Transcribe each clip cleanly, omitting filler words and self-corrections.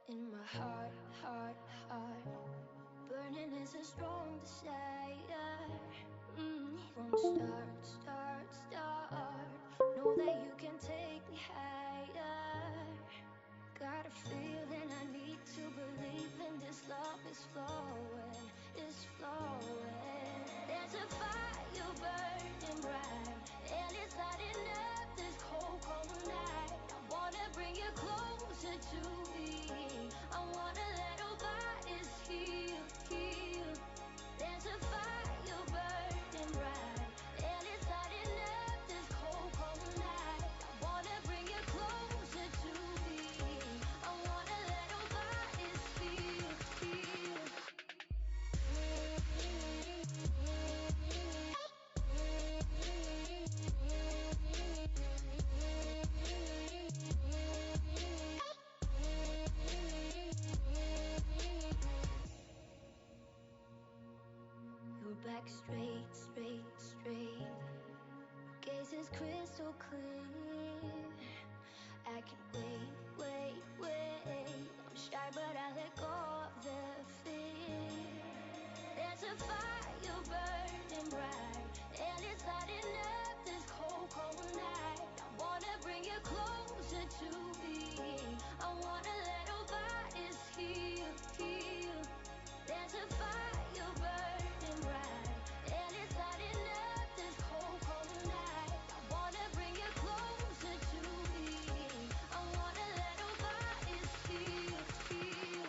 In my heart, burning is a strong desire. Won't start. Know that you can take me higher. Got a feeling I need to believe in this love is flowing, it's flowing. There's a fire burning bright, and it's lighting up this cold, cold night. I wanna bring you closer to me. I wanna let our bodies heal, heal. There's a fire burning bright, and it's lighting up this cold, cold night. I wanna bring you closer to me. I wanna let our bodies feel, feel. Your back straight, straight, straight. Gaze is crystal clear. I can wait. I'm shy, but I let go of the fear. There's a fire burning bright, and it's lighting up this cold, cold night. I wanna bring you closer to me. I wanna let our bodies heal, heal. There's a fire burning bright, and it's lighting up this cold, cold night. I wanna bring you closer to me. I wanna let our bodies heal, heal.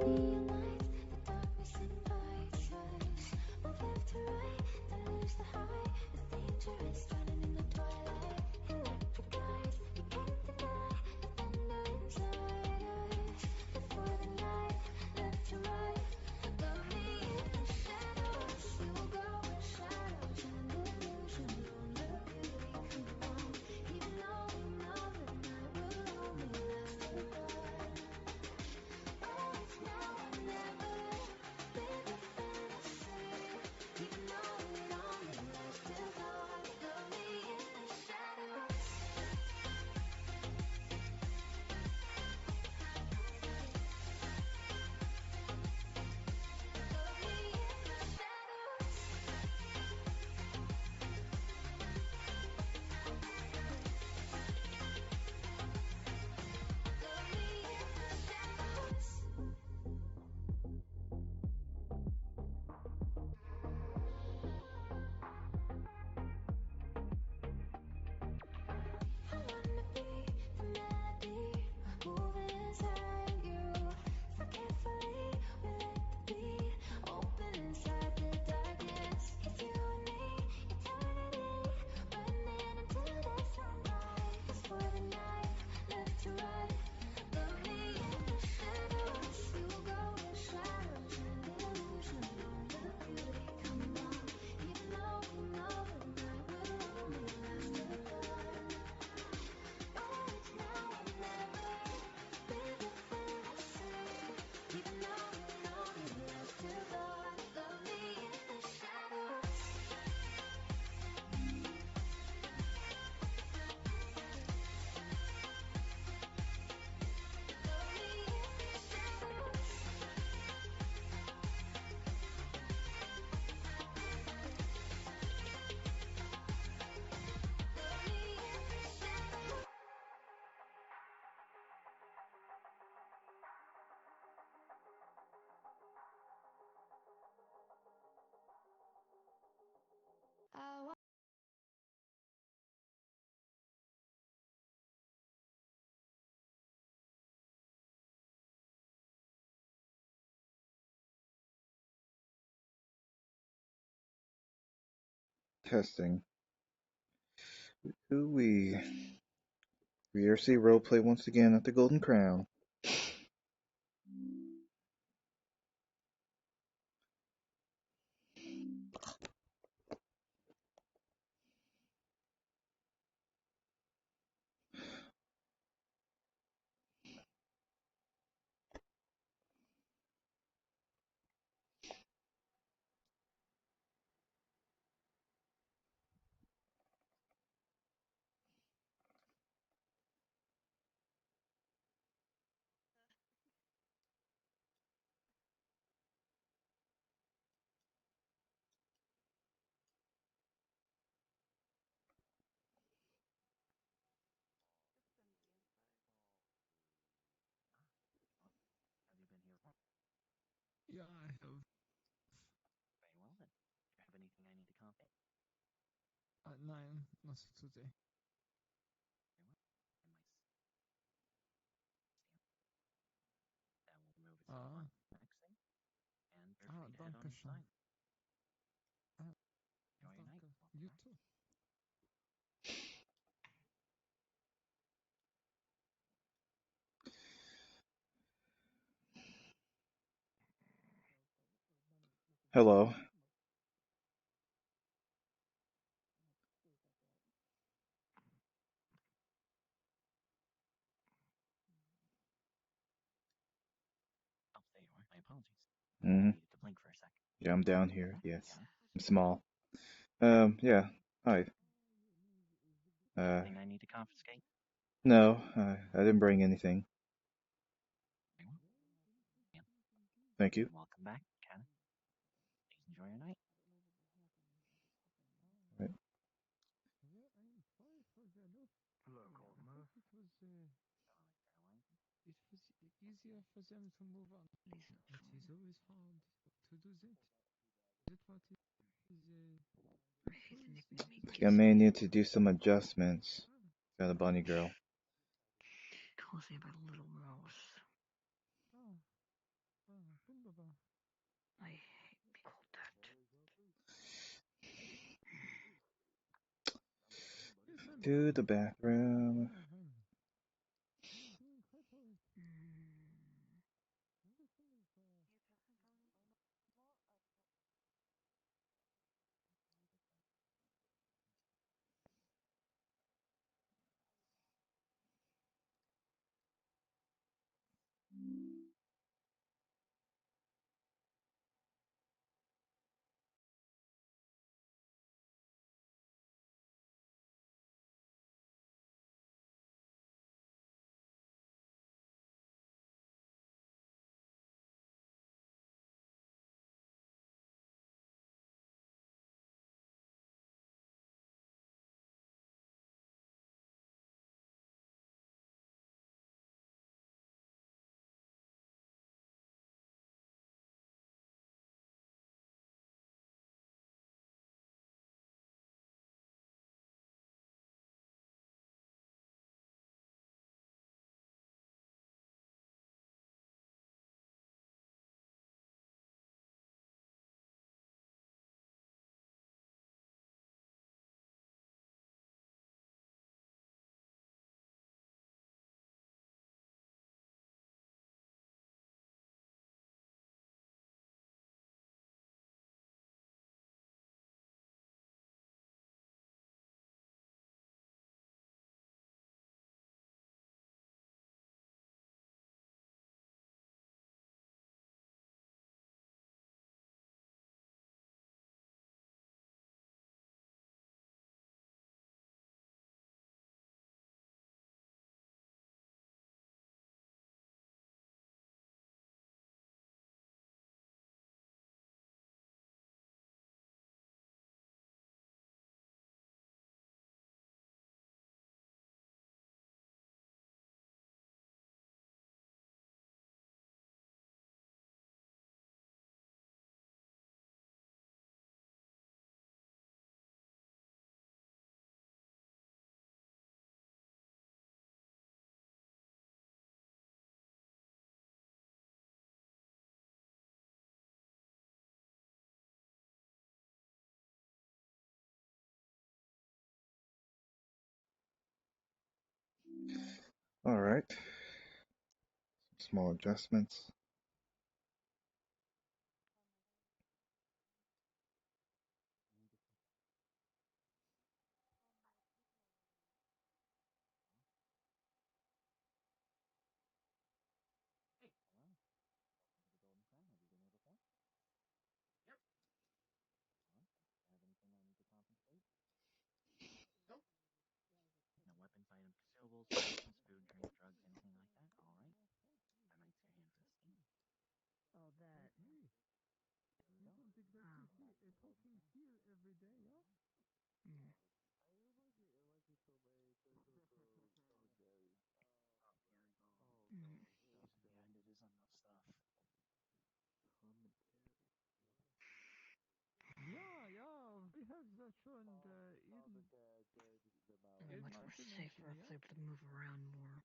neon lights, the darkness invites us. Move left to right, then lose the high. It's dangerous, drowning in the twilight. Electric eyes, you can't deny the thunder inside us. Before the night, left to right. Love me in the shadows, you will go in shadows. An illusion, on the beauty, come on. Even though we know the night will only last till dawn. Oh, it's now or never, live a fantasy. Even though it only lasts till dawn. Love me in the shadows. Love me in the shadows. Love me in the shadows. I wanna be the melody, moving inside you. So carefully we let the beat open inside the darkness. It's you and me, eternity, running until the sunrise. Before the night, left to right. Love me in the shadows, you go in shadows. An illusion, on the beauty, come on. Even though we know the night will only last till dawn. Oh, it's now or never, live a fantasy. Even though it only lasts till dawn. Love me in the shadows. Love me in the shadows. Love me in the shadows. I want Testing. Who we? VRC roleplay once again at the Golden Crown. Yeah, I have. Very well then. Do you have anything I need to copy? 9, not today. Very well. I might stand. That will remove its Ah. relaxing. And you're free to head on Dankeschön. inside. Enjoy your night. Danke. Welcome You back. too. Hello. Oh, there you are. My apologies. Mm-hmm. Needed to blink for a sec. Yeah, I'm down here. Yes. Yeah. I'm small. Yeah. Hi. Anything I need to confiscate? No, I didn't bring anything. Very well. Yeah. Thank you. Welcome back, Ken. Please enjoy your night. Right. Yeah, I'm sorry for the look. Local I move. thought it was easier for them to move on. But it's always hard to do that. That's what is I may need to do some adjustments. Got a bunny girl. Call us about a little mouse. Oh. to the bathroom. Yeah, hey. Yeah, doing quite alright. Everything is, Alright. Small adjustments. Hey, hello. Welcome to the Golden Crown. Have you been here before? Yep. Excellent. Have anything I need to compensate? Nope. No weapons, items, consumables, potions, food, drink, drugs, anything like that? All right. Tonight's your hand listing. Oh, that. hey, There you you go. don't exactly see a talking heel every day, yeah? Mm. Oh, Gary. Mm. He's behind it is on the stuff. Yeah, we have that show and in They're much more safer if they would move around more.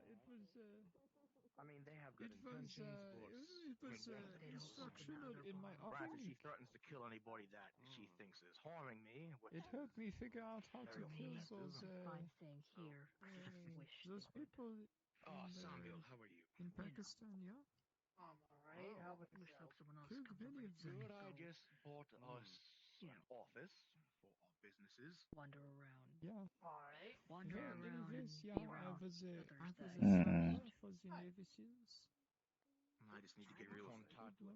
it was I mean, they have good it was intentions, but it I mean, was what? They don't open instructional other in my Right, so bars. she opinion. threatens to kill anybody that she thinks is harming me, which It helped me figure out how very to For kill me, those offensive. I'm fine staying here. I just wish they those would. people Oh, Samuel, how are you? in You know, Pakistan, yeah, I'm alright. How about wish yourself? someone else killed comes over many and of let them. me Good, I go just bought us an office for our businesses. wander around. Yeah. Alright. Wander Well, around and anyways, yeah, be around I others was that a you Mm-mm. sniper trust. for the Navy SEALs I just need to get real estate. a long time ago.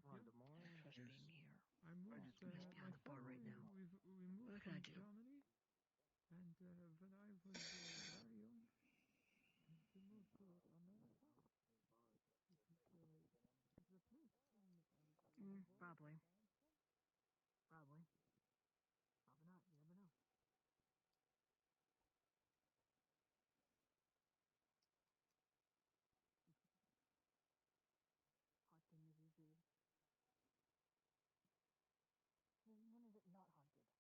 Friend Yeah, of mine. Trust Yes. being here. I moved. just He's My behind the bar right family now. we moved What can I from do? Germany, and when I was very young, we moved to America. It's a place Probably. Probably. Probably not. You never know. Haunting is easy. When is it not haunted?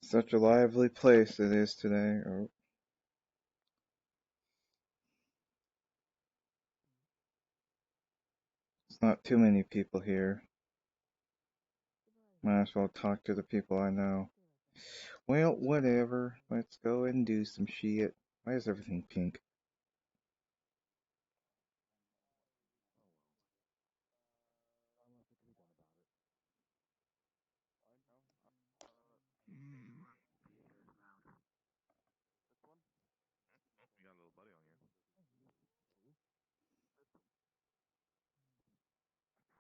Such a lively place it is today. Oh, it's not too many people here. Might as well talk to the people I know. Well, whatever. Let's go and do some shit. Why is everything pink? You got a little buddy on you.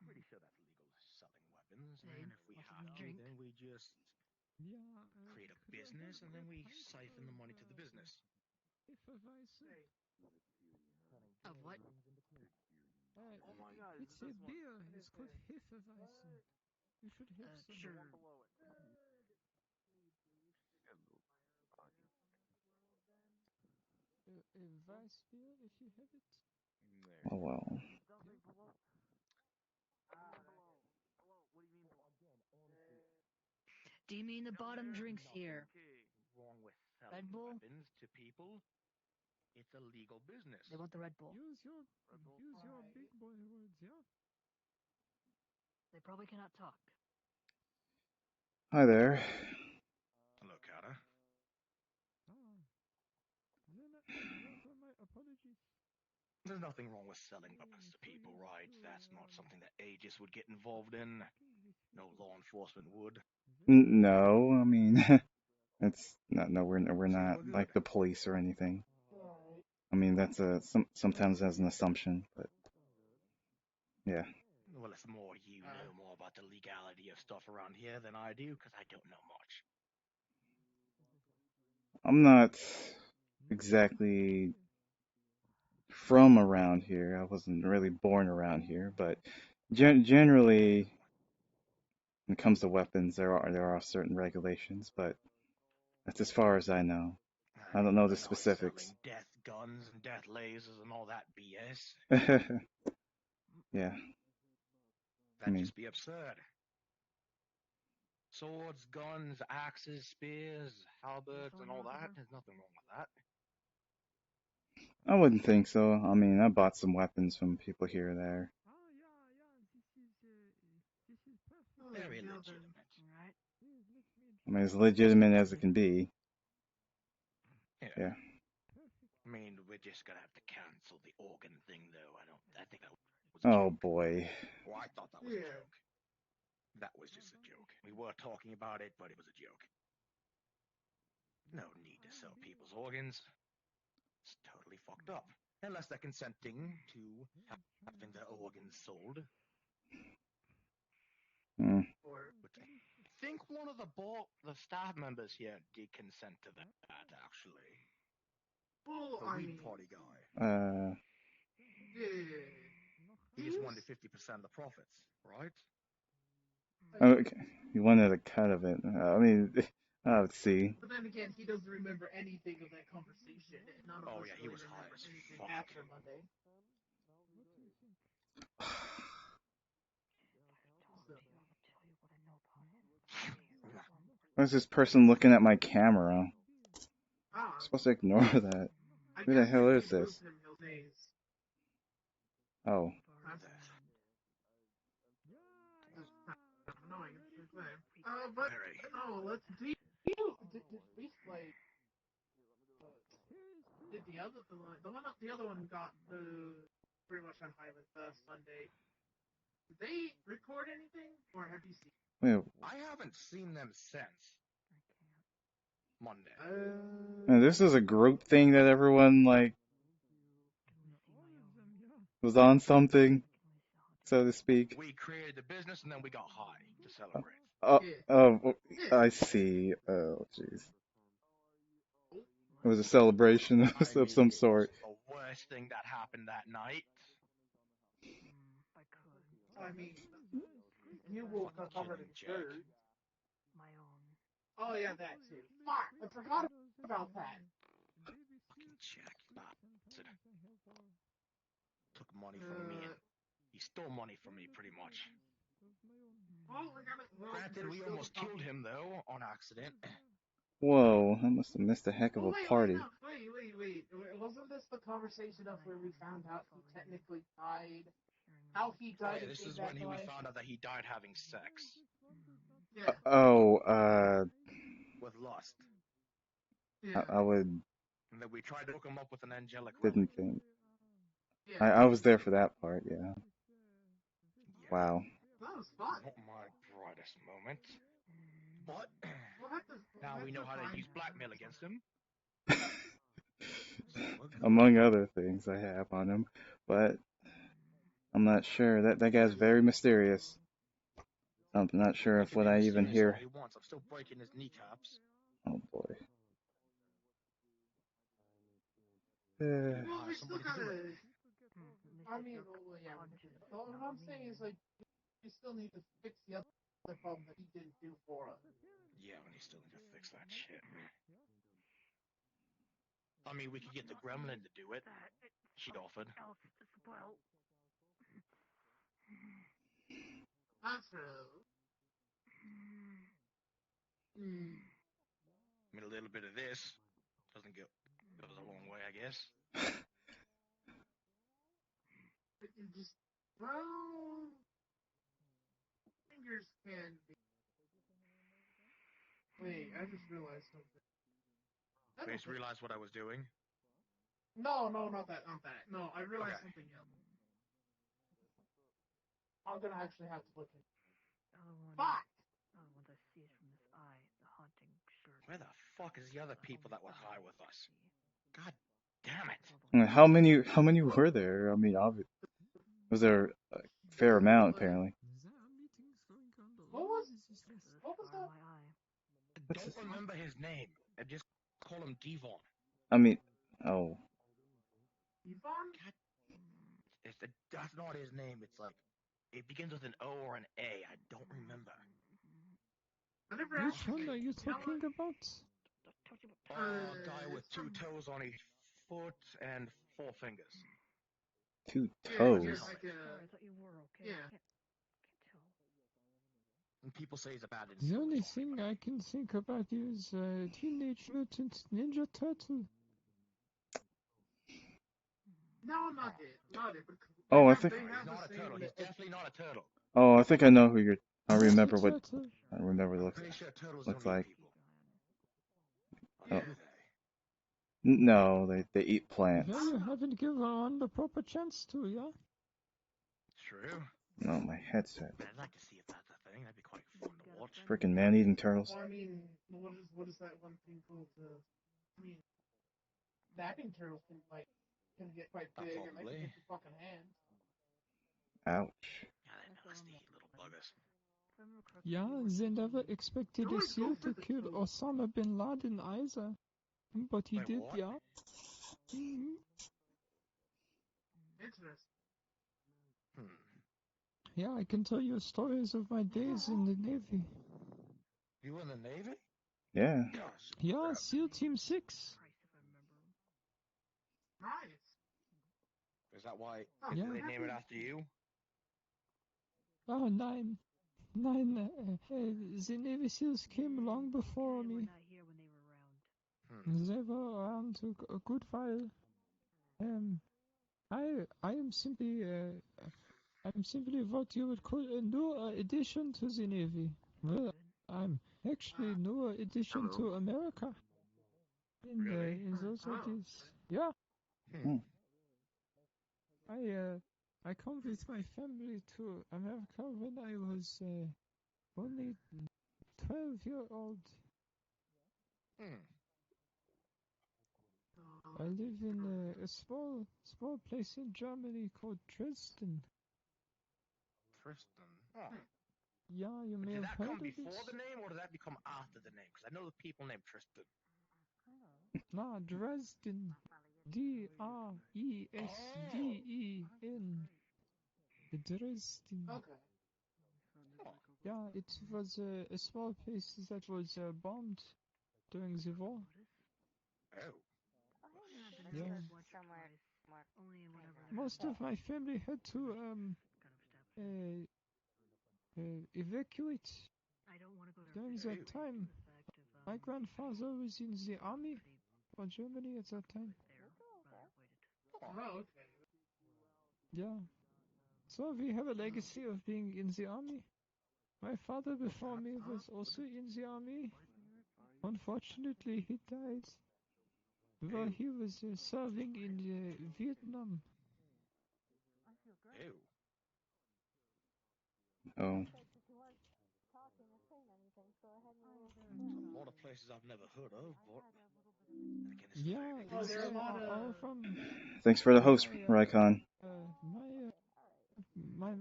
Pretty sure that's legal selling weapons, Hey, and if we what's have in the to, drink? then we just Yeah, create a could I business, have and a then we pint siphon the money to the business. Hefeweizen? Of what? Oh my god, it's a beer. It's called Hefeweizen. You should have some. Sure. A Weiss beer, if you have it. There. Oh well. Do you mean the bottom drinks here? Wrong with Red selling Bull? weapons to people. It's a legal business. They want the Red Bull. Use your big boy words, yeah? They probably cannot talk. Hi there. Hello, Carter. Ah. Then you offer my apologies. There's nothing wrong with selling weapons to So people, you right? to, That's not something that Aegis would get involved in. No law enforcement would. No, I mean, it's not. No, we're So not we're like good. the police or anything. I mean, that's sometimes as an assumption, but yeah. Well, it's more you know more about the legality of stuff around here than I do, because I don't know much. I'm not exactly from around here. I wasn't really born around here, but generally, when it comes to weapons, there are certain regulations, but that's as far as I know. I don't know the We're not specifics. selling death guns and death lasers and all that BS. Yeah, I That'd mean, just be absurd. Swords, guns, axes, spears, halberds, and all that. There's nothing wrong with that. I wouldn't think so. I mean, I bought some weapons from people here or there. Ah, yeah, this is perfect. Very legitimate. Right? Yes, let me I mean, as drink. legitimate as it can be. Yeah. Yeah. Perfect. I mean, we're just gonna have to cancel the organ thing, though. I think that was a Oh joke. boy. Well, I thought that was a joke. That was just a joke. We were talking about it, but it was a joke. No need to sell people's organs. It's totally fucked up. Unless they're consenting to having their organs sold. Hmm. But I think one of the staff members here did consent to that, actually. The weed party guy. He just wanted 50% of the profits, right? Okay. You wanted a cut of it. I mean, let's see. But then again, he doesn't remember anything of that conversation. And none of Oh us yeah, he really was high remember as anything fuck. after Monday. What do you think? Why is this person looking at my camera? I'm Ah, supposed to ignore that. I Who the guess hell if is you this? prove him, he'll say he's- Oh. That's annoying. But Very. no, let's do. Did we like? Did the other one got the pretty much on Highland Fest Sunday? Did they record anything, or have you seen? Wait, I haven't seen them since Monday. this is a group thing that everyone, like, All of them, yeah. was on something, so to speak. We created the business and then we got high to celebrate. oh, I see. Oh, jeez. It was a celebration I of mean, some it sort. was the worst thing that happened that night. I could. I mean, you woke up covered in Killing dirt. My own. Oh yeah, that too. Fuck, I forgot about that. Fucking Jack bastard. Took money from me. He stole money from me, pretty much. Well, Granted, we almost killed him, though, on accident. Whoa, I must have missed a heck of Oh, a wait, party. no, wait. Wasn't this the conversation of where we found out he technically died? How he died? Yeah, this is when we found out that he died having sex. Yeah. With lust. Yeah. I would And then we tried to hook him up with an angelic didn't relic. think. Yeah. I was there for that part. Yeah. Yeah. Wow. That was fun. Not my brightest moment. But We'll now have we know how to find use him. blackmail against him. So we're good. Among other things I have on him, but I'm not sure. That guy's very mysterious. I'm not sure He if can what be I even mysterious all hear. he wants. I'm still breaking his kneecaps. Oh boy. Well, we still Somebody to do gotta. it. I mean, well, yeah. What I'm saying is, like, we still need to fix the other problem that he didn't do for us. Yeah, we still need to fix that shit. I mean, we could get the gremlin to do it. She offered. Else as well. That's true. I mean, a little bit of this doesn't go goes a long way, I guess. But you just brown fingers can be. Wait, I just realized something. I just realized what I was doing. No, not that. No, I realized Okay. something else. I'm gonna actually have to look at. Fuck! Other one I see is from this eye, the haunting shirt. Where the fuck is the other people that were high with us? God damn it! How many were there? I mean, was there a fair amount apparently? What was that? I don't remember his name. I just call him Devon. I mean, oh, Yvonne? That's not his name. It's like it begins with an O or an A. I don't remember. I never Which actually. one are you talking about? Guy with two toes on each foot and 4 fingers. 2 Yeah, toes. just like I thought you were okay. Yeah. Can't tell. And people say he's a bad The influence only on me, thing but I can think about is Teenage Mutant Ninja Turtle. No, not it. But Oh, I think. they he's have not the a turtle. same. He's definitely not a turtle. Oh, I think I know who you're. I remember what. Turtle. I remember I'm looks pretty sure turtles looks don't eat like. people. Yeah. Do they? No, they eat plants. Well, you haven't given one the proper chance to, yeah? True. No, my headset. I'd like to see if that's a thing. That'd be quite fun to watch. Freaking man-eating turtles. Well, I mean, what is that one thing called? I mean, snapping turtles can get quite big and they can Probably. hit your fucking hand. Ouch. Yeah, they're nasty little buggers. Yeah, they never expected a Always go seal for to the kill toe. Osama bin Laden either. But he Wait, did, what? yeah. Mhm. Interesting. Yeah, I can tell you stories of my days in the Navy. You were in the Navy? Yeah. Gosh. Yeah, SEAL Team 6. Nice. Is that why Yeah. did they name it after you? Oh, nine. The Navy SEALs came long before me. Not here when they were around. They were around a good while. I am simply what you would call a newer addition to the Navy. Well, I'm actually a newer addition to America. In those days, yeah. Hmm. I come with my family to America when I was only 12-year-old. I live in a small place in Germany called Dresden. Tristan. Oh. Yeah, you may Did have that come heard of before it. the name, or did that become after the name? Because I know the people named Tristan. Nah, Dresden. Dresden. Dresden. Okay. Oh, Yeah, it was a small place that was bombed during the war. oh. Yeah. Most of my family had to uh, evacuate during that time. My grandfather was in the army for Germany at that time. Oh, okay. Yeah. So we have a legacy of being in the army. My father before me was also in the army. Unfortunately, he died while he was serving in Vietnam. Ew. Oh, A lot of places I've never heard of, but then again, it's Yeah, very Oh, big. there are a lot all of. from thanks for the host, my Raikon. my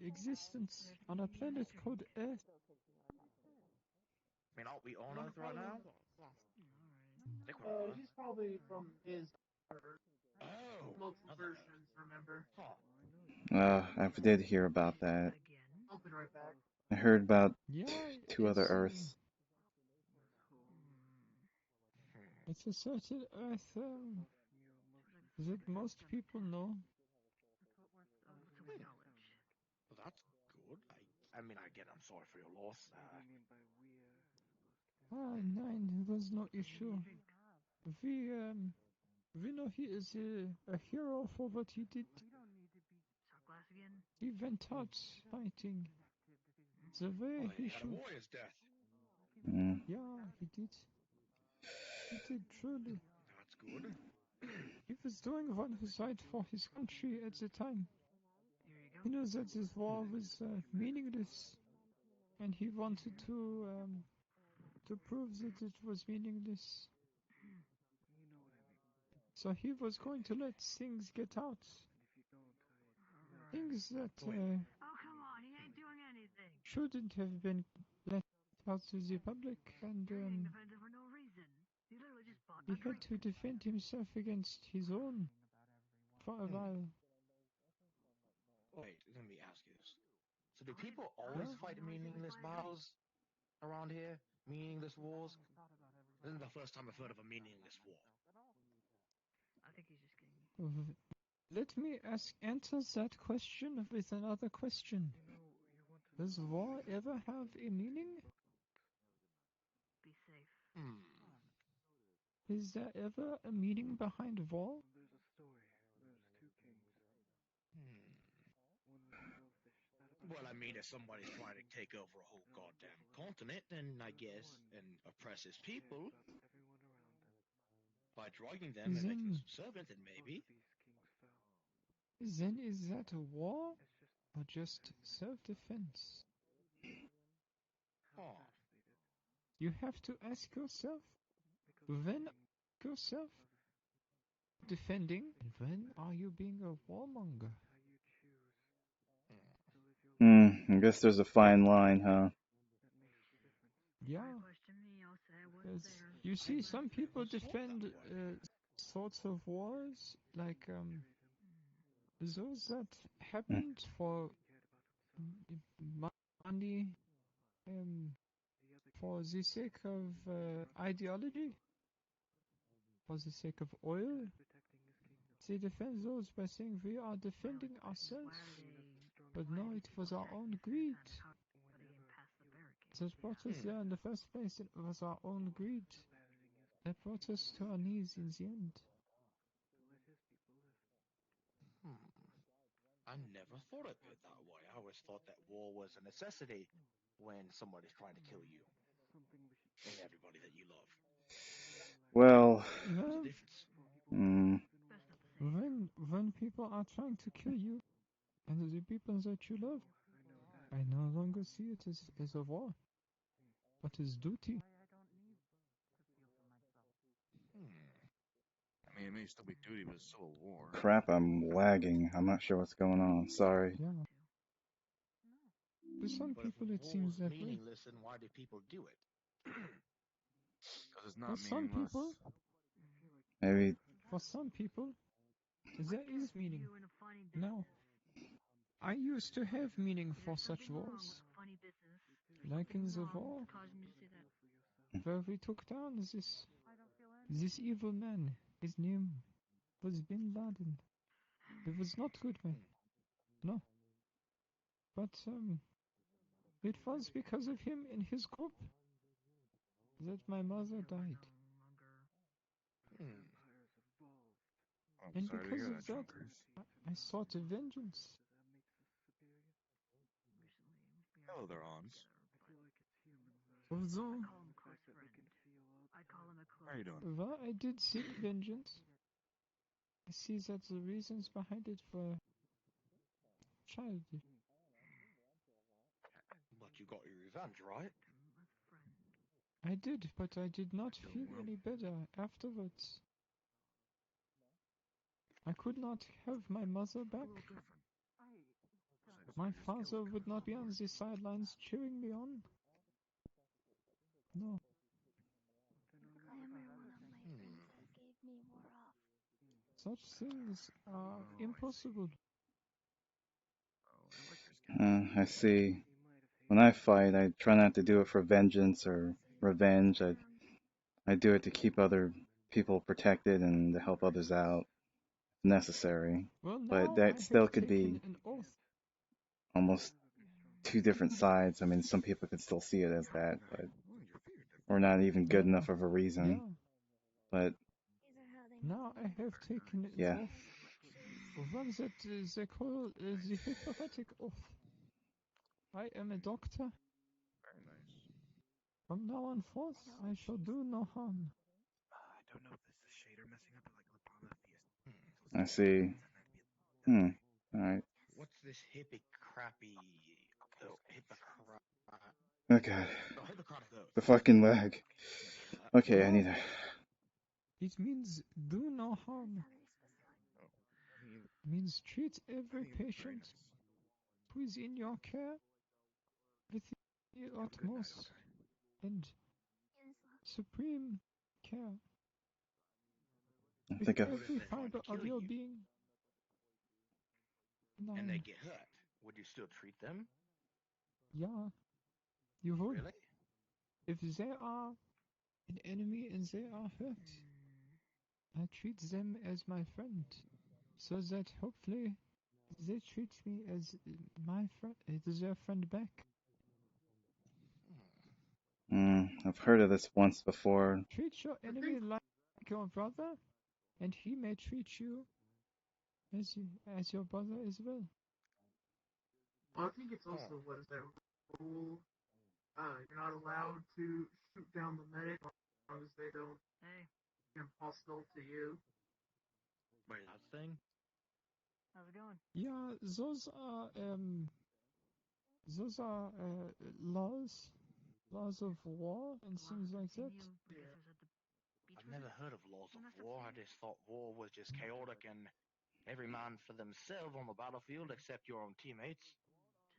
existence on a planet called Earth. I mean, aren't we on Earth right now? I think we're Oh, on. he's probably from his Oh, multiple another Earth. versions. Remember? I did hear about that. I'll be right back. I heard about Yeah, two other Earths. it's a certain Earth that most people know. Well, that's good. I mean, again, I'm sorry for your loss. Nine, it was no issue. We know he is a hero for what he did. He went out fighting the way Well, he he had a should. warrior's death. Mm. Yeah, he did. He did truly. That's good. He was doing what was right for his country at the time. He knew that this war was meaningless, and he wanted to prove that it was meaningless. So he was going to let things get out. Things that shouldn't have been let out to the public, and he had to defend himself against his own for a while. Wait, let me ask you this. So do people always fight meaningless battles around here? Meaningless wars? This is the first time I've heard of a meaningless war. Let me answer that question with another question. Does war ever have a meaning? Is there ever a meaning behind war? Well, I mean, if somebody's trying to take over a whole goddamn continent, then I guess, and oppress his people by drugging them and making them subservient, then maybe. Then is that a war or just self-defense? Oh. You have to ask yourself, when yourself defending, and when are you being a warmonger? I guess there's a fine line, huh? Yeah. You see, some people defend sorts of wars, like those that happened for money, for the sake of ideology, for the sake of oil. They defend those by saying we are defending ourselves, but no, it was our own greed that brought us there in the first place. It was our own greed that brought us to our knees in the end. I never thought of it that way. I always thought that war was a necessity when somebody's trying to kill you and everybody that you love. Well, There's a difference. When people are trying to kill you and the people that you love, I no longer see it as a war, but as duty. I mean, it may still be duty, but it's still a war. crap, I'm lagging. I'm not sure what's going on. Sorry. Yeah. To some But if people, it war seems was that way. meaningless, then why do people do it? Because it's For not some meaningless. people, Maybe. for some people, there is meaning. Now, I used to have meaning for such wars. Like in the war, where we took down this evil man. His name was Bin Laden. He was not good man. No. But it was because of him and his group that my mother died. I'm And sorry to because hear of that, that, Chunkers. I sought vengeance. Hello there, Hans. Although, How are you doing? while I did seek vengeance, I see that the reasons behind it were childish. But you got your revenge, right? I did, but I did not feel well. any better afterwards. I could not have my mother back. My father would not be on the sidelines cheering me on. No. Such things are impossible. I see. When I fight, I try not to do it for vengeance or revenge. I do it to keep other people protected and to help others out if necessary. Well, But now that I still have could taken be an oath. almost two different sides. I mean, some people could still see it as that, but or not even good enough of a reason. Yeah. But Now I have taken an yeah, oath. One that they call the Hippocratic Oath. I am a doctor. Very nice. From now on forth, I shall do no harm. I don't know if this is shader messing up, but like La Palma I see. All right. What's this hippie-crappy... Hippocrat... Oh god, Hippocratic oath. the fucking leg. Okay, I Yeah. need to. It means do no harm. It means treat every patient who is in your care with the utmost and supreme care. I With think I've. What if every they're trying to fiber kill of your you being. and they Nine. get hurt? Would you still treat them? Yeah, you would. Really? If they are an enemy and they are hurt, I treat them as my friend, so that hopefully they treat me as my friend, as their friend back. I've heard of this once before. Treat your enemy like your brother, and he may treat you as your brother as well. Well, I think it's also, what is that rule? You're not allowed to shoot down the medic as long as they don't become hostile to you. Wait, that thing? Yeah, those are laws of war and things like that. I've never heard of laws of war. I just thought war was just chaotic and every man for themselves on the battlefield except your own teammates.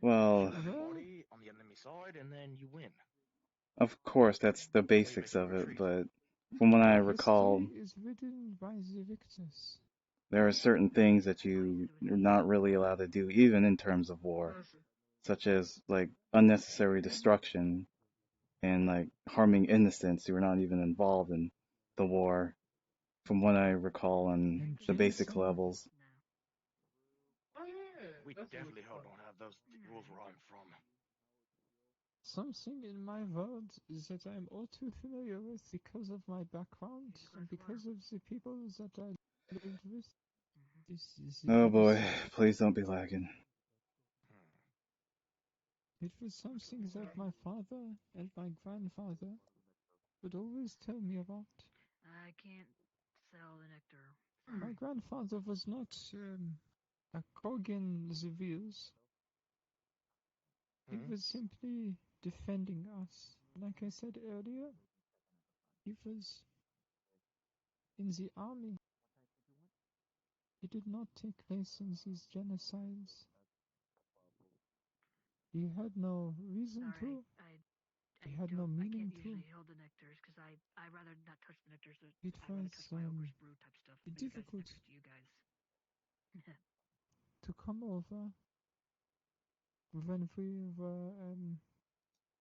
Well, Shoot everybody on the enemy side and then you win. of course, that's the basics of it, but from what I recall, History is written by the victors. there are certain things that you're not really allowed to do, even in terms of war, such as like unnecessary destruction and like harming innocents who are not even involved in the war, from what I recall on And the basic genocide. levels. Oh yeah, We that's definitely a good don't have those rules where I'm from. Something in my world that I'm all too familiar with because of my background and because of the people that I lived with. This is the Oh boy, BBC. please don't be lagging. It was something that my father and my grandfather would always tell me about. My grandfather was not a cog in the wheels. He was simply defending us. Like I said earlier, he was in the army. He did not take place in these genocides. He had no reason to. He had no meaning to. I can't usually hold the nectars because I rather not touch the nectars. It I'd rather was touch my over's brew type stuff. Maybe that's difficult nectars to you guys. to come over when we were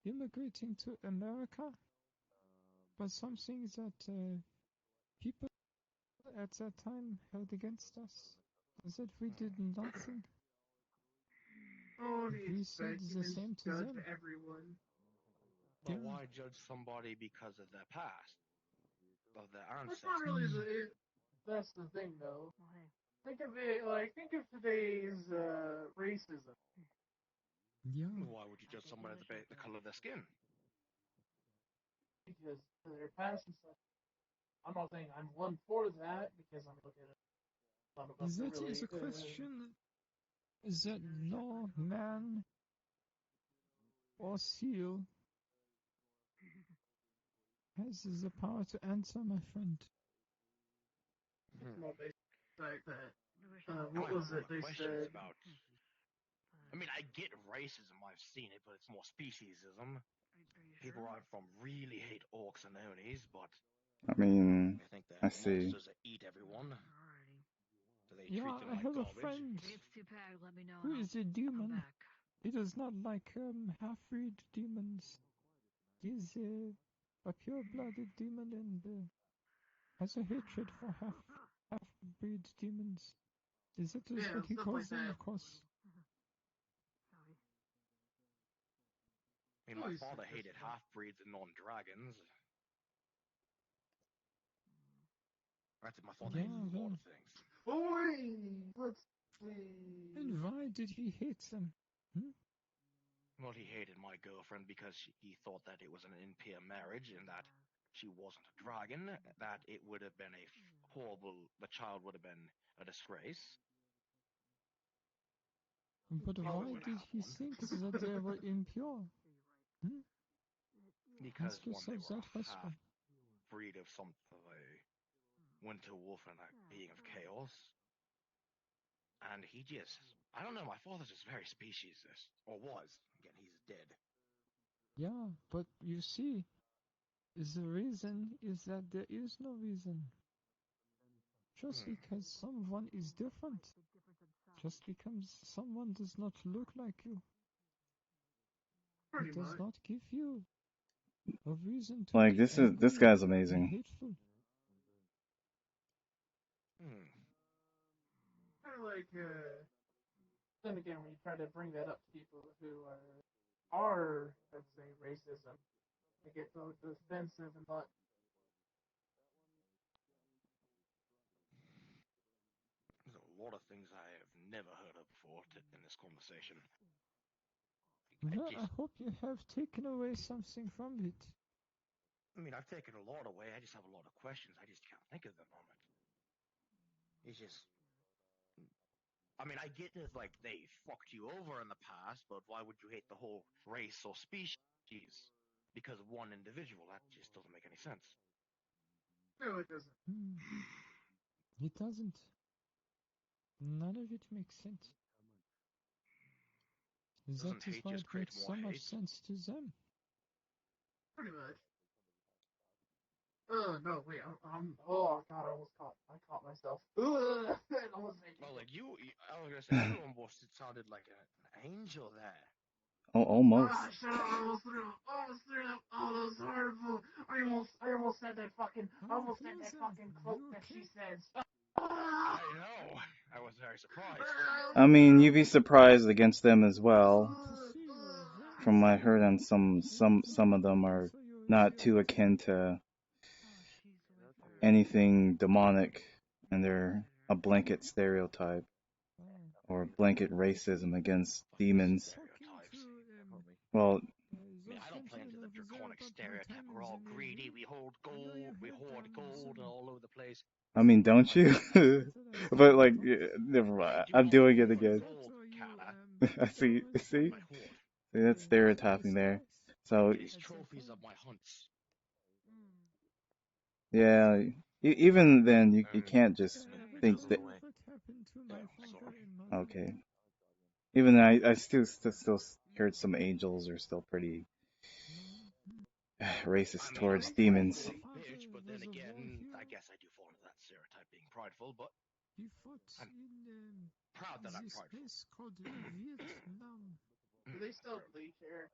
immigrating to America. But something that people at that time held against us is that we did nothing. Oh, We said the same to judge them. everyone. But Yeah. why judge somebody because of their past, of their That's ancestors? not really that's the thing, though. Think of it like think of today's racism. Yeah. Why would you judge somebody by the color of their skin? Because their past and stuff. I'm not saying I'm one for that because I'm looking at some of us That really. is a question that no man or seal has the power to answer, my friend. Well, they say that. What was it? They questions said. about. I mean, I get racism. I've seen it, but it's more speciesism. People from really hate orcs and Onis, but I mean, I think they're I see. monsters that eat everyone. So they treat them I like have a garbage. friend let me know. who is a demon. He does not like half-breed demons. He's a pure-blooded demon and has a hatred for half-breed demons. That is what he calls them, of course. I mean, my father hated half-breeds and non-dragons. Granted, my father hated a lot of things. Let's see. And why did he hate them? Well, he hated my girlfriend because he thought that it was an impure marriage and that she wasn't a dragon, that it would have been a horrible, the child would have been a disgrace. But why did he think that they were impure? Because Ask one, they yourself were that a question. half-breed of some of a winter wolf and a being of chaos. And he just, I don't know, my father's just very speciesist, or was. Again, he's dead. Yeah, but you see, the reason is that there is no reason. Just because someone is different, just because someone does not look like you, it does not give you a reason to Like, be this angry guy's and amazing. hateful. Kind of like, then again, when you try to bring that up to people who are let's say, racism, they get so defensive and not. There's a lot of things I have never heard of before in this conversation. Well, I hope you have taken away something from it. I mean, I've taken a lot away. I just have a lot of questions. I just can't think of them on it. It's just, I mean, I get it, like, they fucked you over in the past, but why would you hate the whole race or species? Because of one individual. That just doesn't make any sense. No, it doesn't. It doesn't. None of it makes sense. That is why it makes so much sense to them. Pretty much. No, wait, oh god, I caught myself. Well, like I was gonna say, you almost sounded like an angel there. Oh, almost. Shut up, I almost threw up. Oh, that was horrible. I almost said that fucking quote that she says. I know. I was very surprised. I mean, you'd be surprised against them as well. From what I heard on some of them are not too akin to anything demonic, and they're a blanket stereotype or blanket racism against demons. Well, I don't play into the draconic stereotype. We're all greedy. We hoard gold all over the place. I mean, don't you? But like, never mind. I'm doing it again. I see. That's stereotyping there. So these trophies of my hunts. Yeah, even then, you can't just think that. Okay. Even I still heard some angels are still pretty racist I mean, towards I'm a demons. prideful little bitch, but then again, I guess I do fall into that stereotype being prideful, but He fought I'm in proud that I'm this prideful. place called Vietnam. Do they still bleach here?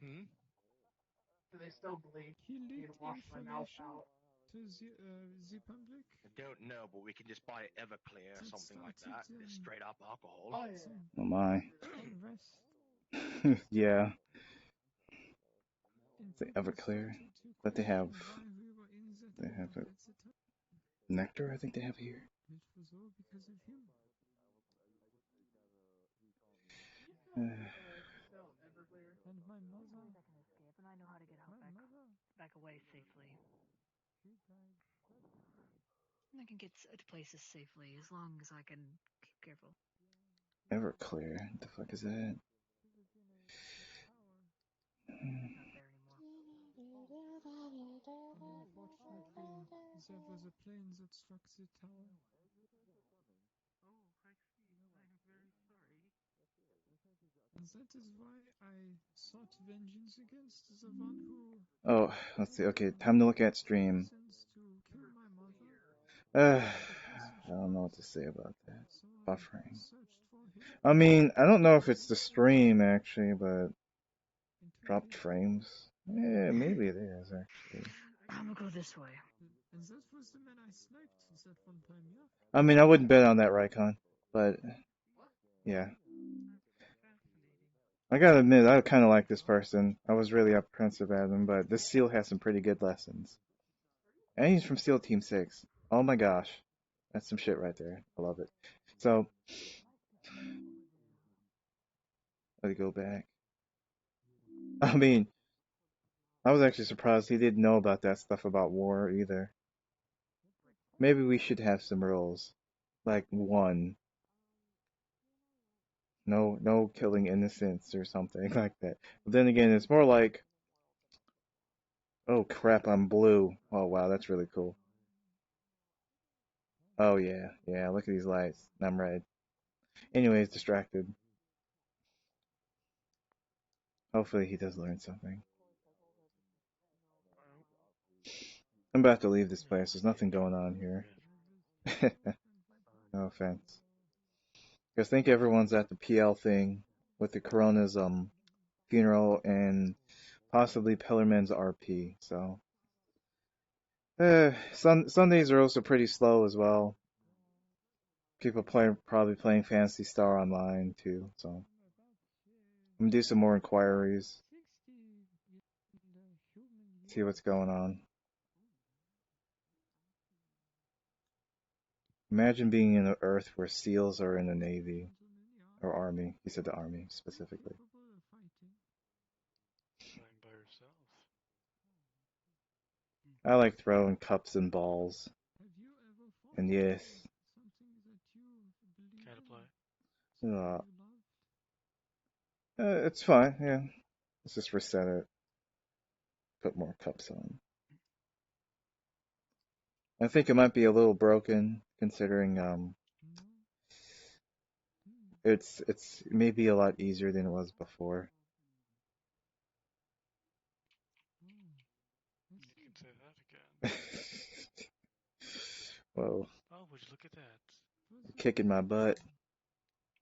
Hmm? Do they still bleach? He I need to leaked wash my mouth information out. to the public. I don't know, but we can just buy Everclear or That something like started, that. Just straight up alcohol. Oh yeah. some Oh my. unrest Yeah. in The people Everclear. started to But they have question why we were in that they war have a at the time. nectar. I think they have here. It was all because of him. Still Everclear. And my mother. I can escape, and I know how to get My mother. back away safely. She died. And I can get to places safely as long as I can keep careful. Everclear. What the fuck is that? She was in a tower. Not there anymore. Unfortunately, there was a plane that struck the tower. Oh, I see. I'm very sorry. And that is why I sought vengeance against the one who Oh, let's see. Okay, time to look at stream. license to kill my mother. I don't know what to say about that. So Buffering. I searched for him I mean, I don't know if it's the stream actually, but in dropped 20. frames. Yeah, maybe it is actually. I'm gonna go this way. And that was the man I sniped that one time, yeah? I mean, I wouldn't bet on that, Rycon, but yeah. I gotta admit, I kind of like this person. I was really apprehensive at him, but this SEAL has some pretty good lessons. And he's from SEAL Team 6. Oh my gosh. That's some shit right there. I love it. So, let me go back. I mean, I was actually surprised he didn't know about that stuff about war either. Maybe we should have some rules. Like one. No killing innocents or something like that. But then again, it's more like, oh crap, I'm blue. Oh wow, that's really cool. Oh yeah, look at these lights. I'm red. Anyways, distracted. Hopefully he does learn something. I'm about to leave this place. There's nothing going on here. No offense. Because I think everyone's at the PL thing with the Corona's funeral and possibly Pillarman's RP. So Sundays are also pretty slow as well. People probably playing Phantasy Star online too. So I'm gonna do some more inquiries. See what's going on. Imagine being in an Earth where SEALs are in the Navy or Army. He said the Army specifically. Flying by yourself. I like throwing cups and balls. And yes. Can't apply. It's fine, yeah. Let's just reset it. Put more cups on. I think it might be a little broken considering it's maybe a lot easier than it was before. You can say that again. Whoa. Oh, would you look at that? You're kicking my butt.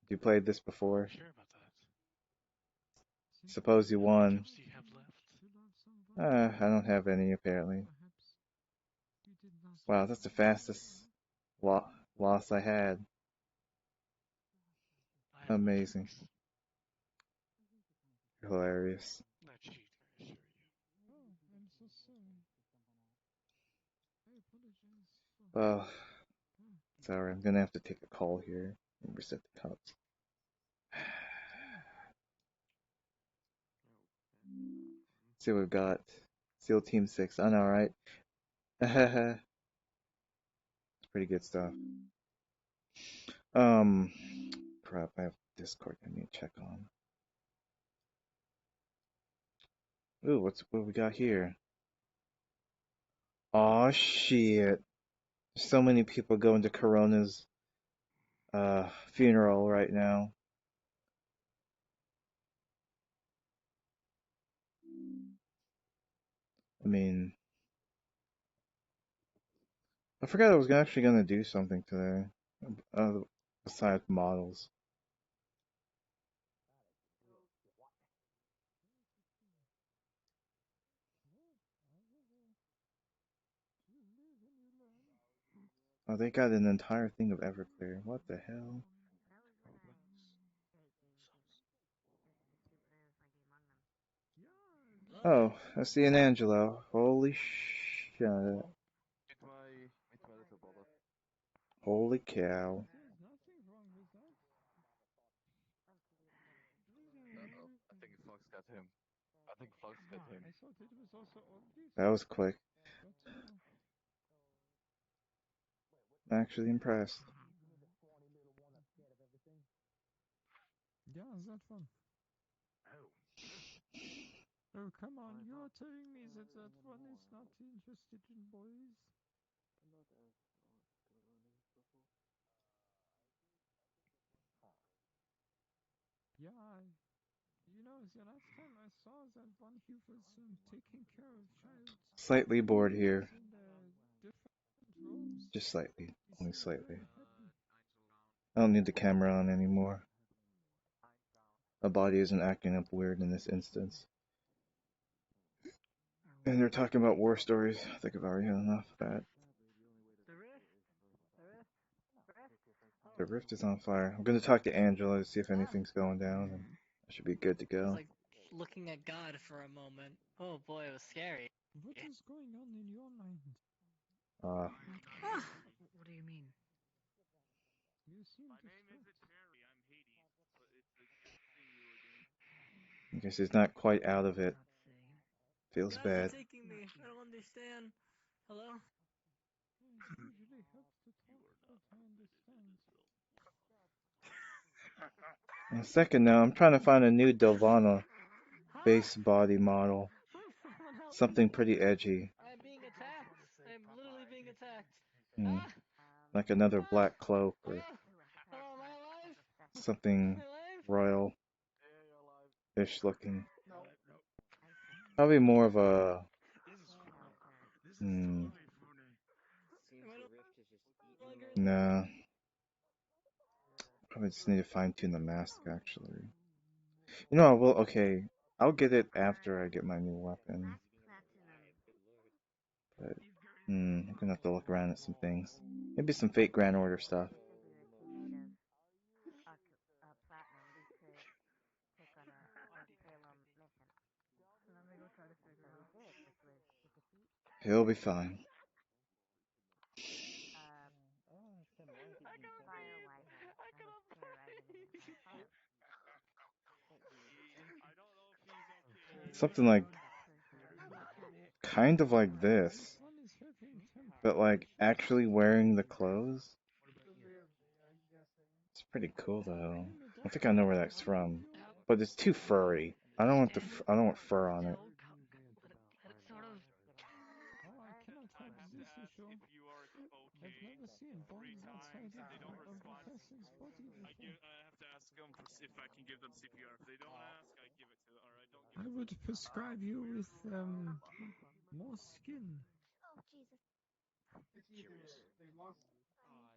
You played this before? Sure about that. Suppose you How many won. cups do you have left? I don't have any apparently. Wow, that's the fastest loss I had. Amazing. Hilarious. Not cheating, I assure you. Oh, I'm so sorry. I apologize for... Well, sorry, I'm gonna have to take a call here and reset the cups. See what we've got. SEAL Team 6. I know, right? It's pretty good stuff. Crap, I have Discord I need to check on. Ooh, what we got here? Aw, shit. So many people going to Corona's funeral right now. I mean, I forgot I was actually gonna do something today, besides models. Oh, they got an entire thing of Everclear. What the hell? Oh, I see an Angelo. Holy shit. Holy cow. There's nothing wrong with that. I thought it was also obvious, That was quick. but Actually impressed. yeah, that one. Oh, come on, you are telling me that that one is not interested in boys? Yeah, you know, the last time I saw that one, he was taking care of child. Slightly bored here. In different rooms. Just slightly. He Only seemed slightly. very happy. I don't need the camera on anymore. My body isn't acting up weird in this instance. And they're talking about war stories. I think I've already had enough of that. The rift is on fire. I'm going to talk to Angela to see if anything's going down, and I should be good to I was go. like looking at God for a moment. Oh boy, it was scary. What is going on in your mind? What do you mean? You seem distressed. I guess he's not quite out of it. Let's see. Feels Guys bad. are taking me. I don't understand. Hello? It usually helps to talk, but I understand. In a second now, I'm trying to find a new Delvana base body model. Something pretty edgy. I'm being attacked. I'm literally being attacked. Like another black cloak or Hello, am I alive? something Am I alive? royal-ish looking. Probably more of a... Nah. Probably just need to fine-tune the mask, actually. You know, okay. I'll get it after I get my new weapon. But, I'm gonna have to look around at some things. Maybe some fake Grand Order stuff. He'll be fine. Something like, kind of like this, but like actually wearing the clothes. It's pretty cool though. I think I know where that's from, but it's too furry. I don't want fur on it. But it's sort of. Oh, I cannot help this issue. I've never seen bones outside of the person's body before. I have to ask them if I can give them CPR. If they don't ask, I give it to them. Alright, don't give I would prescribe you with more skin. Oh, Jesus. It's either they lost skin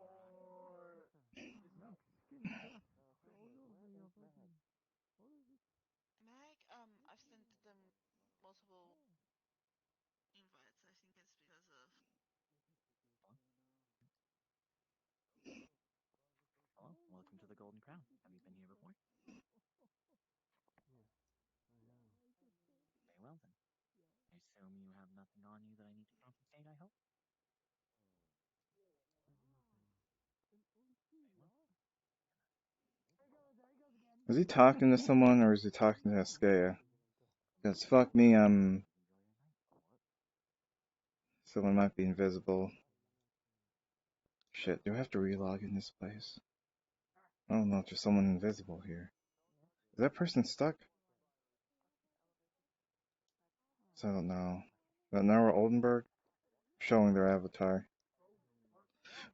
or Like skin grafts all over your body. Meg, I've sent them multiple invites. I think it's because of. Hello, welcome to the Golden Crown. Have you been here before? Very well then. I assume you have nothing on you that I need to confiscate, I hope? Is he talking to someone or is he talking to Askea? Because fuck me, someone might be invisible. Shit, do I have to relog in this place? I don't know if there's someone invisible here. Is that person stuck? So I don't know. That Nara Oldenburg? Showing their avatar.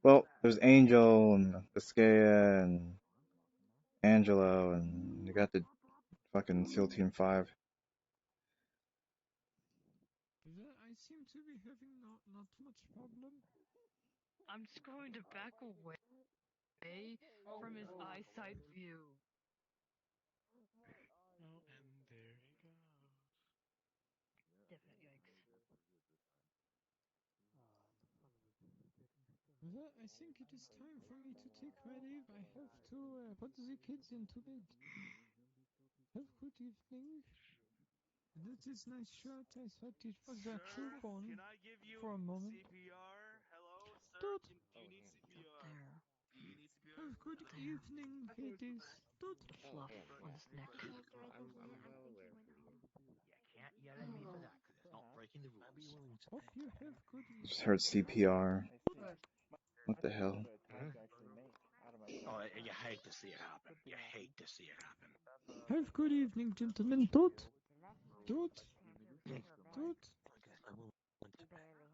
Well, there's Angel and Biscaya and Angelo, and you got the fucking SEAL Team 5. I seem to be having not much problem. I'm just going to back away from his eyesight view. Oh, and there he goes. Definite yikes. I think it is time for me to take my leave. I have to put the kids into bed. Have good evening. That is nice shot. I thought it was a true bone Can I give you for a moment. CPR? Hello, sir? Dude. Do you need CPR? There. Do you need CPR? Have good evening, ladies. Dude. Fluff on his neck. I'm well aware. You can't yell at me for that because it's not breaking the rules. Hope you have good evening. Just heard CPR. What the hell? Oh, you hate to see it happen. You hate to see it happen. Have good evening, gentlemen. Dude. Dude. Dude.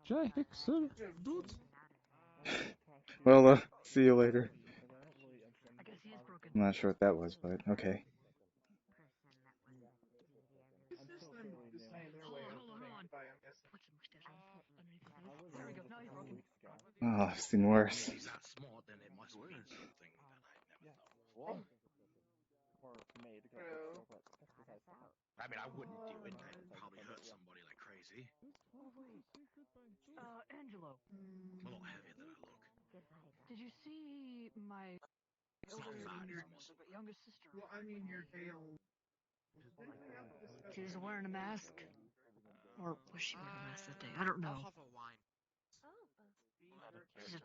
Jai Hexer. Dude. Well, see you later. I guess he is broken. I'm not sure what that was, but okay. Hold on. Put some mustache underneath his nose. There we go. Now he's broken. Oh, I've seen worse. If he's that smart, then it must mean something that I never thought of. I mean, I wouldn't do it. I'd probably hurt somebody like crazy. Angelo. I'm a lot heavier than I look. Did you see my It's not fat, it's muscle. youngest sister? Well, I mean, your tail. She's wearing a mask. Or was she wearing a mask that day? I don't know. I'll have a wine.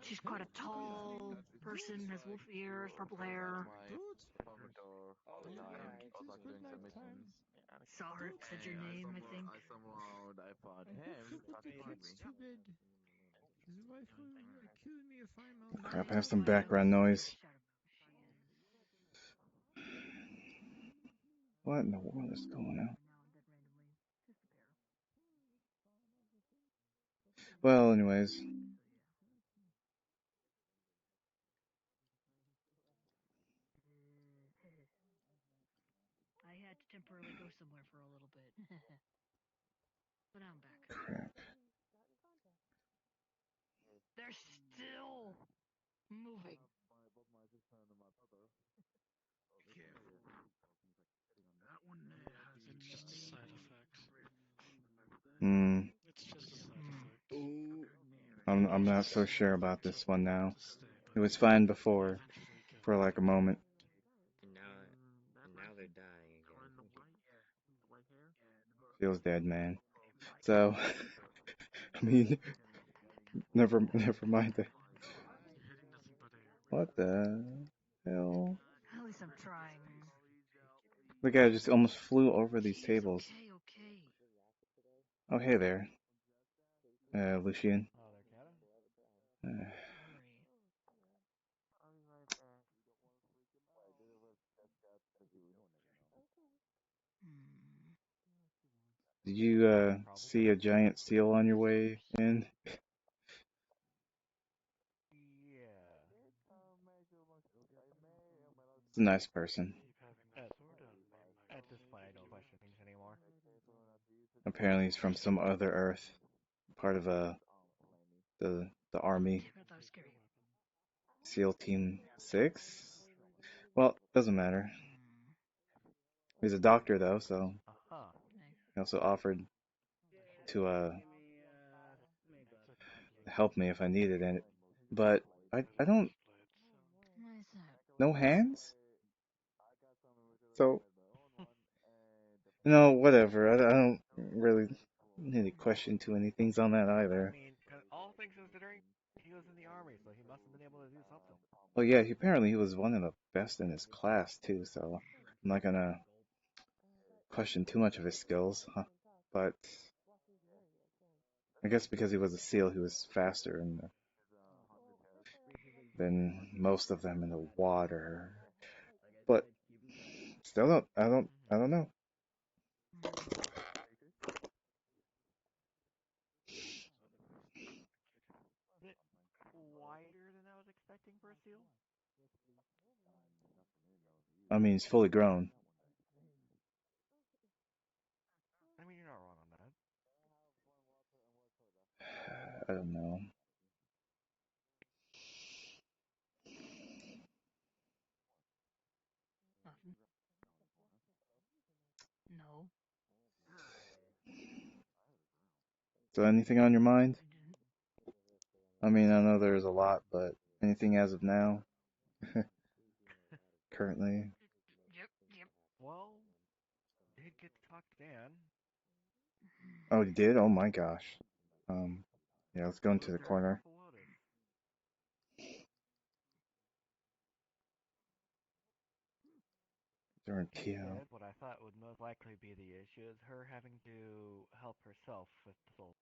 She's quite a tall person, has wolf ears, purple hair. Saw her, said your name, I think. I have to put the kids to bed. His wife will kill me if I'm on my Crap, I have some background noise. What in the world is going on? Well, anyways. I had to temporarily go somewhere for a little bit. But now I'm back. Crap. They're still moving. That one has It's just a side effect. It's just a side effect. I'm not so sure about this one now. It was fine before, for like a moment. Now they're dying again. Feels dead, man. So, I mean, never mind that. What the hell? At least I'm trying. The guy just almost flew over these tables. Okay. Oh, hey there, Lucian. Did you see a giant seal on your way in? It's a nice person. At this point, I don't question things anymore. Apparently, he's from some other Earth, part of the army. That was scary. SEAL Team 6? Well, doesn't matter. He's a doctor though, so he also offered to help me if I needed it. But I don't. No hands? So, whatever. I don't really need to question too many things on that either. I mean, all things considering, he was in the army, so he must have been able to do something. Well, yeah, apparently he was one of the best in his class too, so I'm not gonna question too much of his skills, huh? But I guess because he was a SEAL, he was faster than most of them in the water. But still, I don't know. Wider than I mean, he's fully grown. I mean, you're not wrong on that. I don't know. Nothing. No, So anything on your mind? I didn't. I mean, I know there's a lot, but anything as of now, currently? Yep, yep. Well, did get to talk to Dan. Oh, you did? Oh my gosh. Um, yeah, let's go into Was the during corner. Purple Lotus. During He TL. said what I thought would most likely be the issue is her having to help herself with the soul.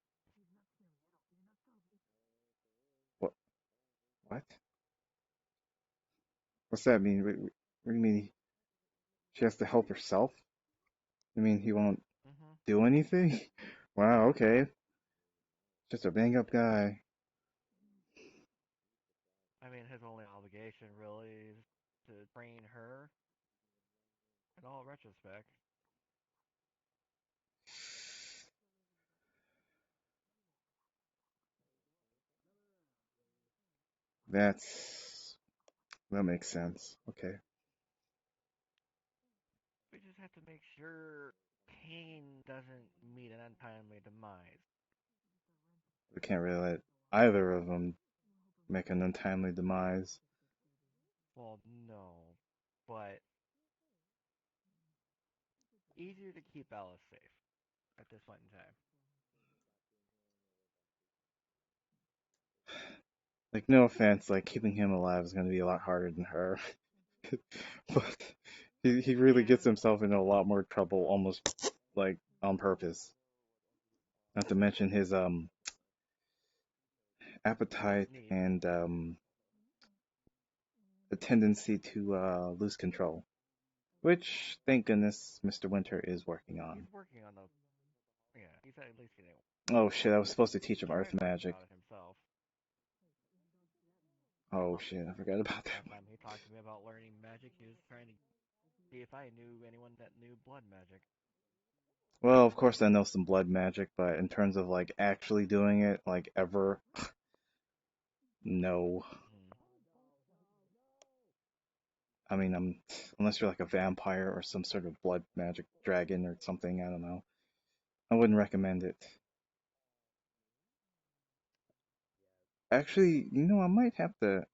What? What? What's that mean? What do you mean? She has to help herself? You mean he won't Mm-hmm. do anything? Wow, okay. Just a bang up guy. I mean, his only obligation really is to train her in all retrospect. That makes sense. Okay. We just have to make sure Kane doesn't meet an untimely demise. We can't really let either of them make an untimely demise. Well, no, but easier to keep Alice safe at this point in time. Like, no offense, like, keeping him alive is going to be a lot harder than her. But he really Yeah, gets himself into a lot more trouble almost, like, on purpose. Not to mention his, appetite needs. and, the tendency to, lose control. Which, thank goodness, Mr. Winter is working He's on. working on the. Yeah, he's at least getting. Oh shit, I was supposed to teach him He earth tried working magic. on it himself. Oh shit, I forgot about that Last one. time he talked to me about learning magic, he was trying to see if I knew anyone that knew blood magic. Well, of course I know some blood magic, but in terms of like actually doing it, like ever, no. Hmm. I mean, unless you're like a vampire or some sort of blood magic dragon or something, I don't know. I wouldn't recommend it. Actually, I might have to.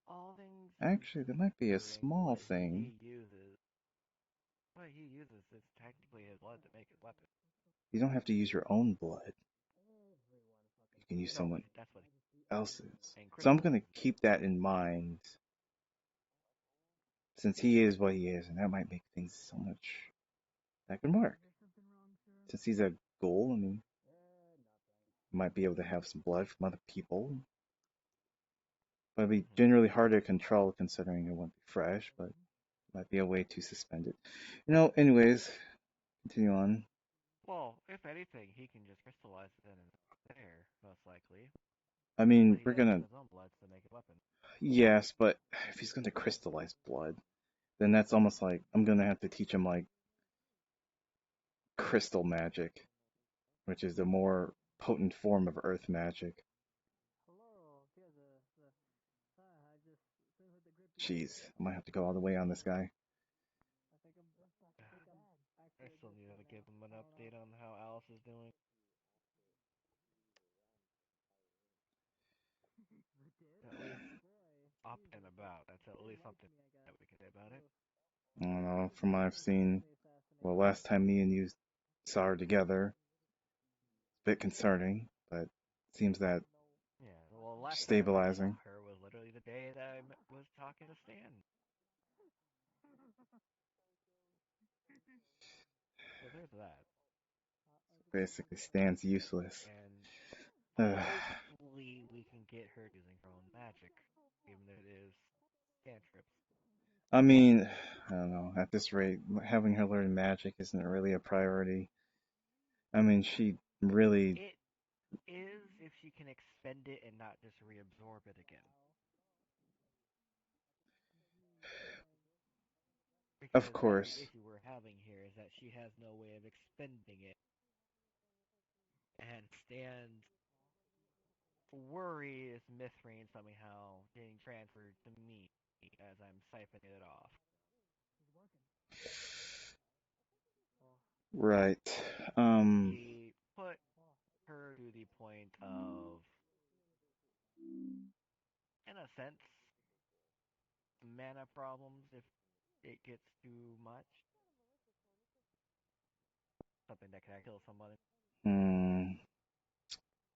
All things Actually, there might be a considering, small thing. what he uses is technically his blood to make his weapon. You don't have to use your own blood. You can use No, but someone that's what. else's. And So I'm crystallizes gonna it. keep that in mind since he is what he is, and that might make things so much that can work. Since he's a ghoul, I mean, you might be able to have some blood from other people. But it'd be Mm-hmm. generally harder to control considering it won't be fresh, but might be a way to suspend it. Anyways, continue on. Well, if anything, he can just crystallize it in there, most likely. I But mean, he we're does use gonna, his own blood to make a weapon. yes, but if he's gonna crystallize blood, then that's almost like I'm gonna have to teach him like crystal magic, which is the more potent form of earth magic. Jeez, I might have to go all the way on this guy. I still need to give him an update on how Alice is doing. At least up and about. That's at least something that we can say about it. I don't know, from what I've seen, well, last time me and you saw her together, it's a bit concerning, but it seems that Yeah, well, last time I saw stabilizing. her was literally the day that was talking to Stan. So there's that. Basically stands useless. And Ugh. hopefully we can get her using her own magic, even if it is cantrips. I mean, I don't know. At this rate, having her learn magic isn't really a priority. I mean, she really. It is if she can expend it and not just reabsorb it again. Of Because that's course. the issue we're having here is that she has no way of expending it, and Stan's worry is Mithrane somehow getting transferred to me as I'm siphoning it off. Right. He put her to the point of, in a sense, mana problems if it gets too much. Something that can actually kill somebody.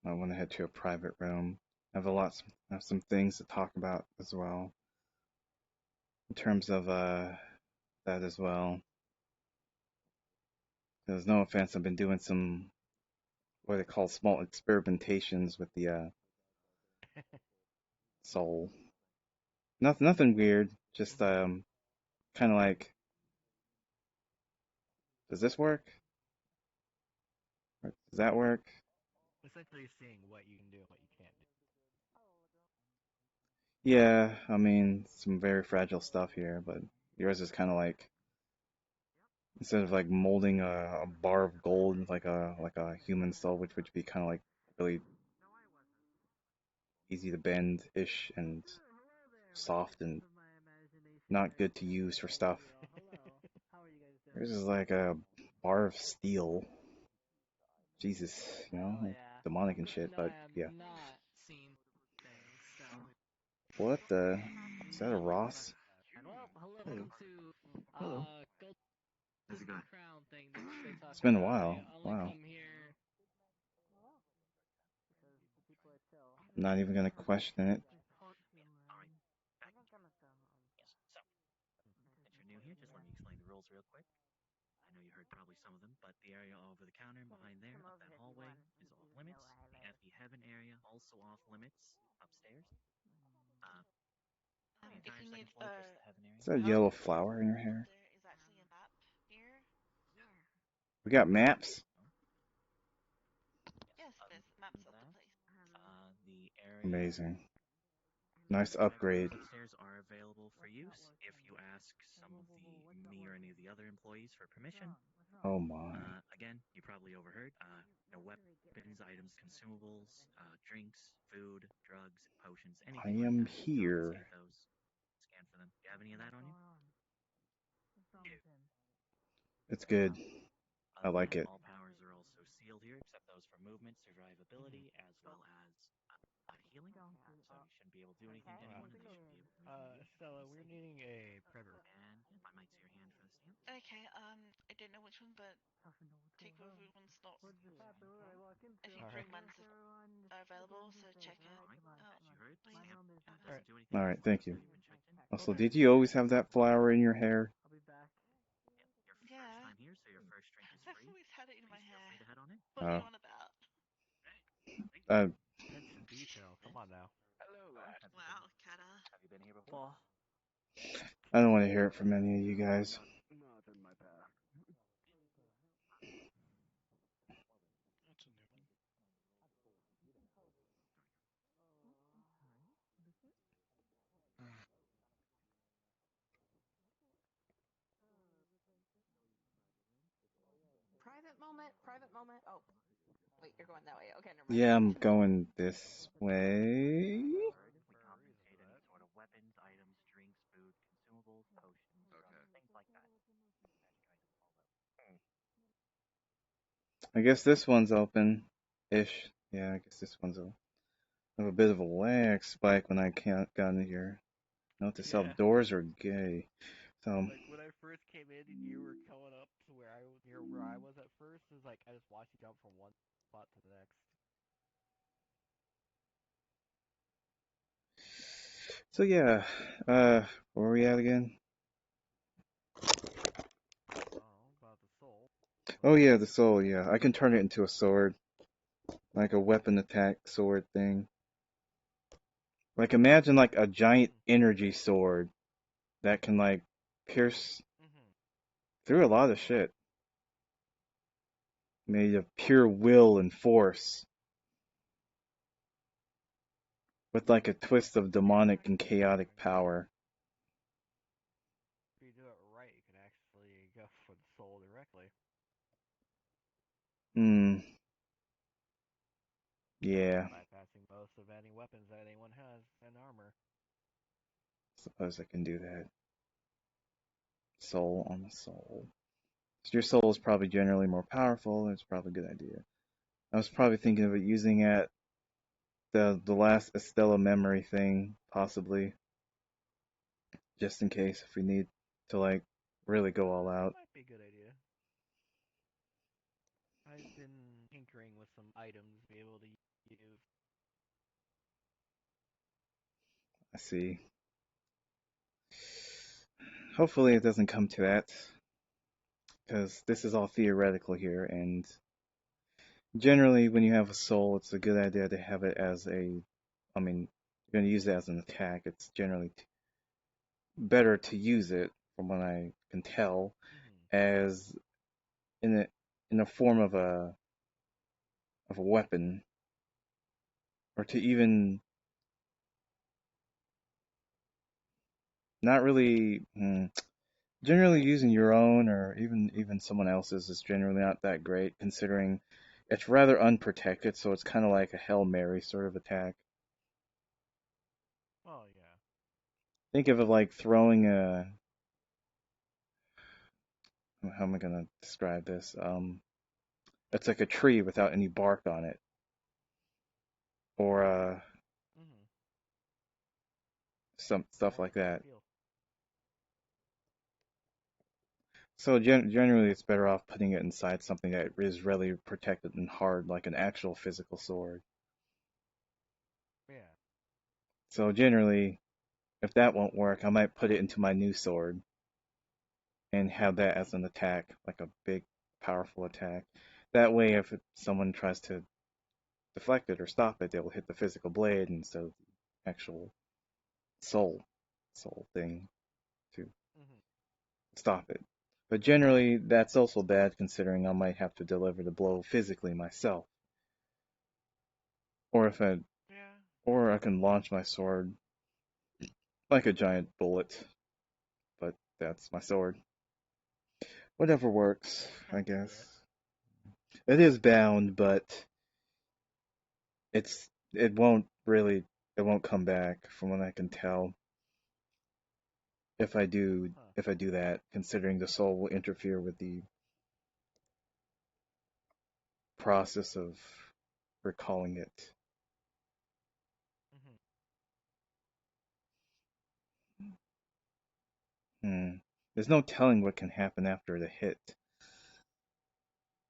I want to head to a private room. I have some things to talk about as well. In terms of that as well. There's no offense, I've been doing some what they call small experimentations with the soul. Nothing weird. Just kind of like, does this work? Or does that work? Essentially seeing what you can do and what you can't do. Yeah, I mean, some very fragile stuff here, but yours is kind of like, instead of like molding a bar of gold into like a human soul, which would be kind of like really easy to bend ish and soft and not good to use for stuff. Yours is like a bar of steel. Jesus, you know, like demonic and shit, but yeah. Not seen things, so. What the? Is that a Ross? And well, hello Hello. to Hello. Gold How's it going? Crown thing that they talk It's been a about. while. I only Wow. come here Not even gonna question it. Alright, back. Yes, so, since you're new here, just let me explain the rules real quick. I know you heard probably some of them, but the area over the counter and behind there, up that hallway, is off limits. The FB Heaven area, also off limits, upstairs. The If entire you need second floor, just the Heaven area. Is that a help, yellow flower in your hair? there is actually a map here. We got maps? Yes, there's maps of the place. The area. Amazing. Nice Back rooms upgrade. upstairs are available for use if you ask some of me or any of the other employees for permission. Oh my. Again, you probably overheard. Weapons, items, consumables, drinks, food, drugs, potions, I anything like am that. here. Confiscate those. Scan for them. Do you have any of that on you? It's good. I like it. All powers are also sealed here, except those for movement, survivability, as well as healing. So you shouldn't be able to do anything to anyone, and they should be able to. Stella, we're needing a predator. And I might see your hand for the stamp. Okay, I don't know which one, but take whatever one's not. If you bring ones are available, so check it out. As you heard, Please. stamp doesn't do anything. Alright, thank you. You've been checked in. Also, did you always have that flower in your hair? Your first time here, so your first drink is I've free. always had it in my Please feel hair. free to head on in. What are you on about? Attention to detail. Come on now. Wow, Kata. Have you been here before? I don't want to hear it from any of you guys. That's a new one. Private moment. Oh, wait, you're going that way. Okay, never mind. Yeah, I'm going this way. We confiscate any sort of weapons, items, drinks, food, consumables, potions, things like that. I guess this one's open-ish. Yeah, I guess this one's open. I have a bit of a lag spike when I got in here. Note to self, doors are gay. So, Like when I first came in and you were coming up to where I was at first, it was like I just watched you jump from one spot to the next. so yeah, where are we at again? Oh, about the soul. Oh yeah, the soul, yeah. I can turn it into a sword. Like a weapon attack sword thing. Like imagine like a giant energy sword that can like pierce through a lot of shit. Made of pure will and force. With like a twist of demonic and chaotic power. If you do it right, you can obviously go for the soul directly. Hmm. Yeah. Bypassing most of any weapons that anyone has and armor. Suppose I can do that. Soul on the soul. Your soul is probably generally more powerful. It's probably a good idea. I was probably thinking of it using at the last Estella memory thing, possibly, just in case if we need to like really go all out. Might be a good idea. I've been tinkering with some items to be able to use. I see. Hopefully it doesn't come to that, because this is all theoretical here, and generally when you have a soul, it's a good idea to have it as a, I mean, you're going to use it as an attack. It's generally better to use it, from what I can tell, as in a form of a weapon, or to even not really. Generally, using your own or even someone else's is generally not that great, considering it's rather unprotected. So it's kind of like a Hail Mary sort of attack. Oh yeah. Think of it like throwing a. How am I gonna describe this? It's like a tree without any bark on it, or some stuff like that. So generally, it's better off putting it inside something that is really protected and hard, like an actual physical sword. Yeah. So generally, if that won't work, I might put it into my new sword and have that as an attack, like a big, powerful attack. That way, if someone tries to deflect it or stop it, they'll hit the physical blade instead of the actual soul thing to stop it. But generally, that's also bad considering I might have to deliver the blow physically myself. Or if I, Yeah. or I can launch my sword like a giant bullet, but that's my sword. Whatever works, I guess. It is bound, but it won't really it won't come back from what I can tell. If I do that, considering the soul will interfere with the process of recalling it. There's no telling what can happen after the hit.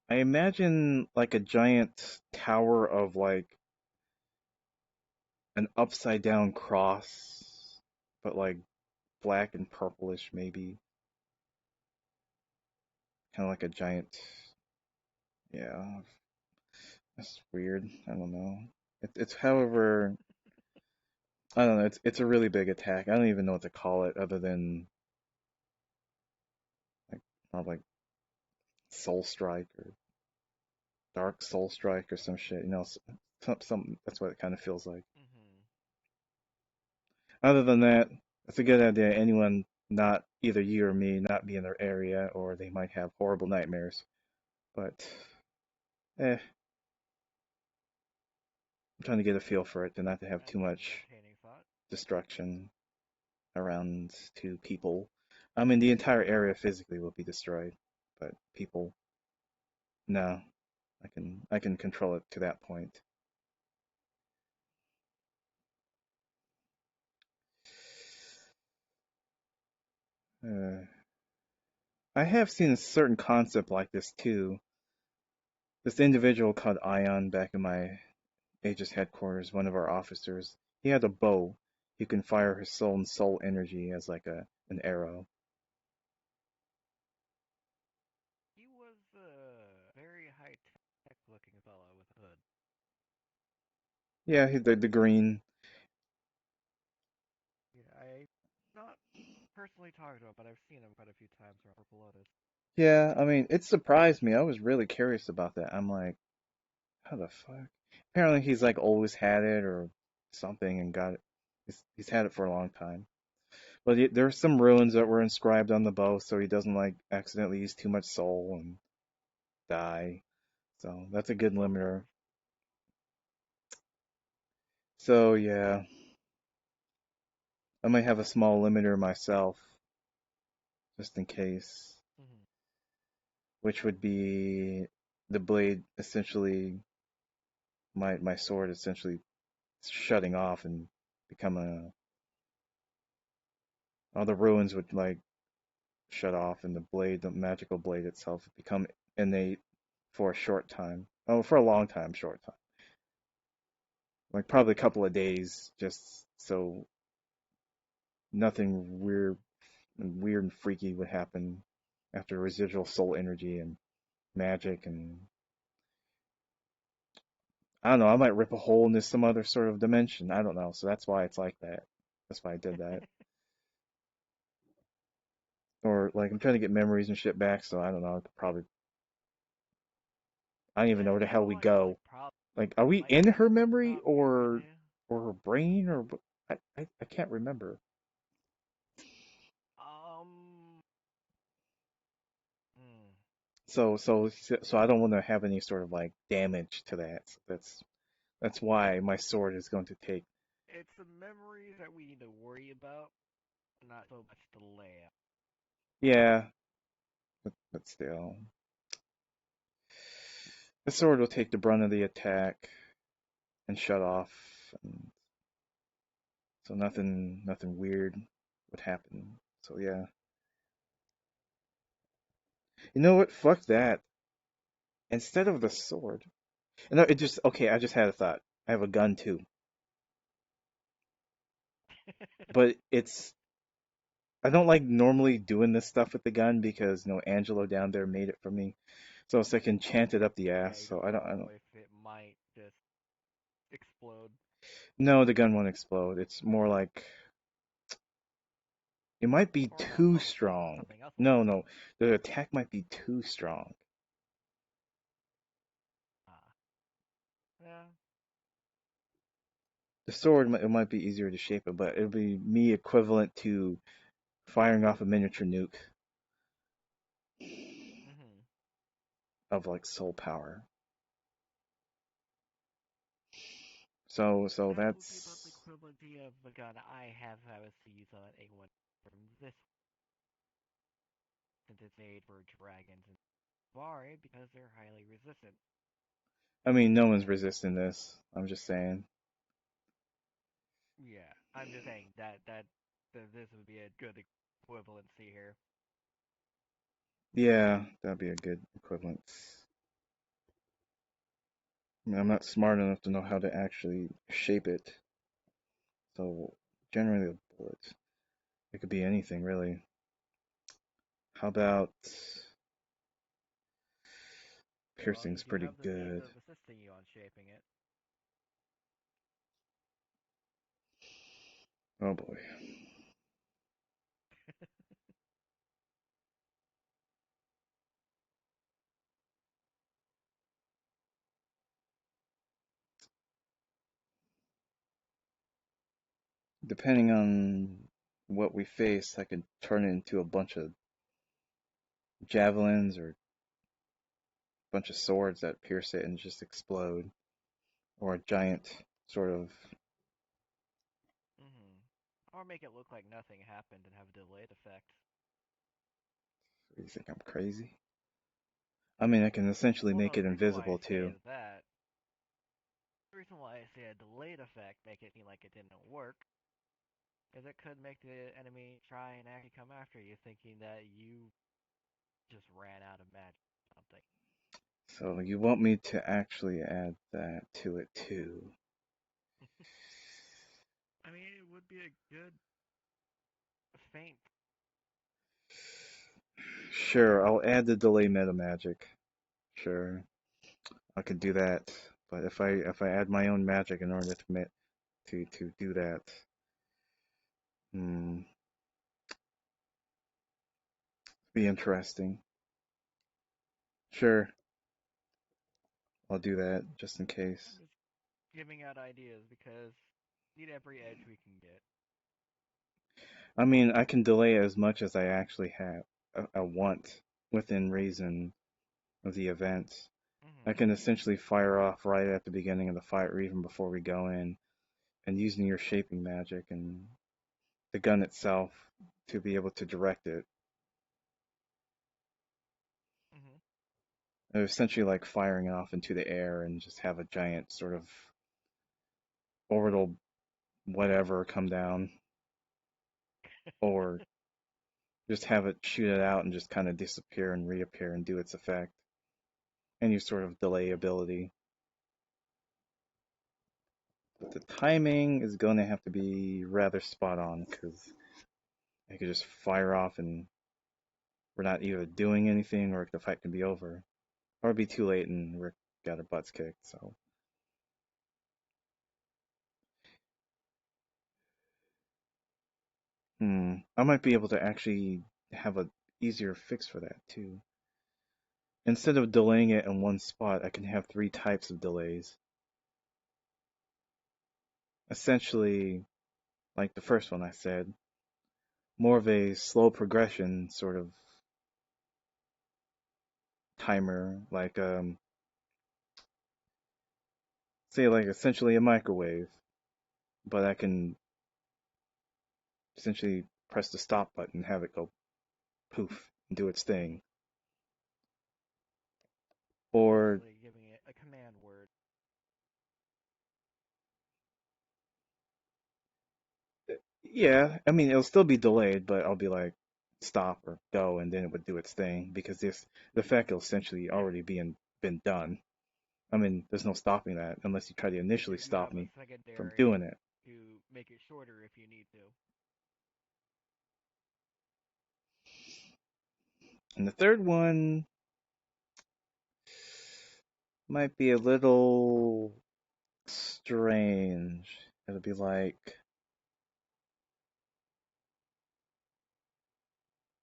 I imagine like a giant tower of like an upside down cross, but like black and purplish maybe. Kind of like a giant. Yeah, that's weird. I don't know. It's however, I don't know. It's a really big attack. I don't even know what to call it other than like like Soul Strike or Dark Soul Strike or some shit. Some that's what it kind of feels like. Other than that, it's a good idea. Anyone, not either you or me, not be in their area, or they might have horrible nightmares. But, I'm trying to get a feel for it, and not to have too much destruction around to people. I mean, the entire area physically will be destroyed, but people, no, I can control it to that point. I have seen a certain concept like this too. This individual called Ion back in my Aegis headquarters, one of our officers, he had a bow. He can fire his soul and soul energy as like an arrow. He was a very high tech looking fellow with a hood. Yeah, the green. Yeah, I not personally talked to him, but I've seen him quite a few times around Purple Lotus. Yeah, I mean, it surprised me. I was really curious about that. I'm like, how the fuck? Apparently, he's like always had it or something and got it. He's had it for a long time. But there are some runes that were inscribed on the bow, so he doesn't like accidentally use too much soul and die. So that's a good limiter. So yeah, I might have a small limiter myself, just in case, Mm-hmm. which would be the blade essentially, my sword essentially shutting off and become all the ruins would like shut off, and the blade, the magical blade itself, would become innate for a short time. Oh, for a long time, short time. Like probably a couple of days, just so nothing weird and freaky would happen after residual soul energy and magic, and I don't know, I might rip a hole into some other sort of dimension. I don't know. So that's why it's like that. That's why I did that. Or like I'm trying to get memories and shit back, so I don't know. I could probably I don't even know where the You hell know we what? You go. Like, are we might in her memory not be or really. her brain or I can't remember. Um. Hmm. So I don't want to have any sort of like damage to that. That's why my sword is going to take. It's the memories that we need to worry about, not so much the layout. Yeah, but still, the sword will take the brunt of the attack and shut off, and so nothing weird would happen. So yeah, you know what? Fuck that. Instead of the sword, no, it just okay. I just had a thought. I have a gun too, but I don't like normally doing this stuff with the gun because Angelo down there made it for me, so it's like enchanted up the Yeah, ass. you So don't I know don't. if it might just explode. No, the gun won't explode. It's more like it might be Or too malfunction. strong. Something else will No, happen. no, the attack might be too strong. Ah. Yeah. The sword it might be easier to shape it, but it'll be me equivalent to firing off a miniature nuke Mm-hmm. of like soul power. So That would be about the that's. equivalency of the gun I was to use on anyone from this, since it's made for dragons and Vari because they're highly resistant. I mean, no one's resisting this. I'm just saying. Yeah, I'm just saying that this would be a good equivalency here. Yeah, that'd be a good equivalent. I mean, I'm not smart enough to know how to actually shape it. So generally, a bullet. It could be anything, really. How about As long piercing's as you pretty have the means good. of assisting you on shaping it. Oh boy. Depending on what we face, I could turn it into a bunch of javelins or a bunch of swords that pierce it and just explode, or a giant sort of. Mm-hmm. Or make it look like nothing happened and have a delayed effect. You think I'm crazy? I mean, I can essentially Well, make no, it invisible too. The reason why I say a delayed effect, make it seem like it didn't work, is it could make the enemy try and actually come after you, thinking that you just ran out of magic or something. So you want me to actually add that to it too? I mean, it would be a good feint. Sure, I'll add the delay meta magic. Sure, I could do that. But if I add my own magic in order to do that, hmm, be interesting. Sure, I'll do that just in I'm case. just giving out ideas because need every edge we can get. I mean, I can delay as much as I actually have, I want within reason of the event. I can essentially fire off right at the beginning of the fight or even before we go in, and using your shaping magic and the gun itself to be able to direct it. Essentially like firing it off into the air and just have a giant sort of orbital whatever come down, or just have it shoot it out and just kind of disappear and reappear and do its effect. Any sort of delay ability. But the timing is going to have to be rather spot on because I could just fire off and we're not either doing anything or the fight can be over. Or it'd be too late and we're got our butts kicked, so. I might be able to actually have a easier fix for that too. Instead of delaying it in one spot, I can have 3 types of delays. Essentially, like the first one I said, more of a slow progression sort of timer, like say like essentially a microwave, but I can essentially press the stop button and have it go poof and do its thing. Or Basically giving it a command word. yeah, I mean it'll still be delayed, but I'll be like stop or go, and then it would do its thing because the fact will essentially already been done. I mean, there's no stopping that unless you try to initially You stop have a me from secondary doing it. to make it shorter if you need to. And the third one might be a little strange. It'll be like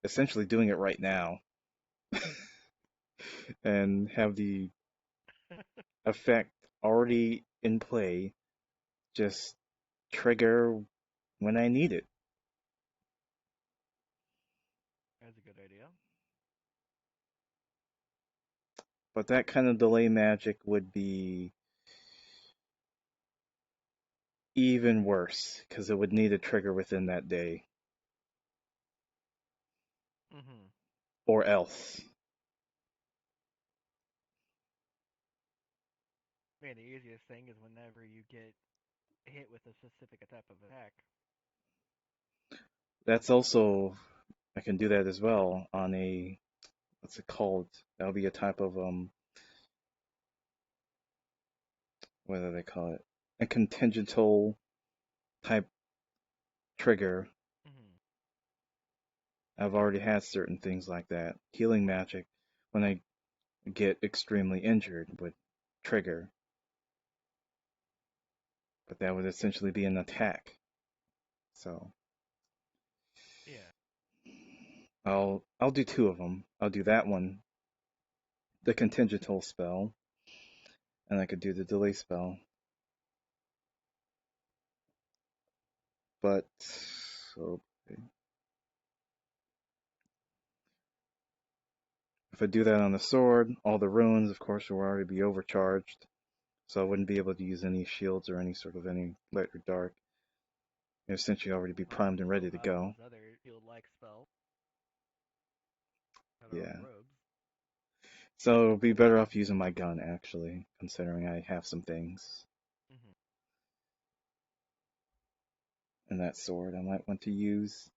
essentially doing it right now and have the effect already in play, just trigger when I need it. That's a good idea. But that kind of delay magic would be even worse because it would need a trigger within that day. Or else. Man, the easiest thing is whenever you get hit with a specific type of attack. That's also, I can do that as well on a, what's it called? That'll be a type of, what do they call it? A contingental type trigger. I've already had certain things like that. Healing magic, when I get extremely injured, would trigger. But that would essentially be an attack. So Yeah. I'll do 2 of them. I'll do that one, the contingental spell, and I could do the delay spell. But okay. If I do that on the sword, all the runes, of course, will already be overcharged, so I wouldn't be able to use any shields or any sort of any light or dark. It'd essentially already be primed and ready to go. Other shield-like spells. Yeah. Robes. So it'll be better off using my gun, actually, considering I have some things. And that sword I might want to use.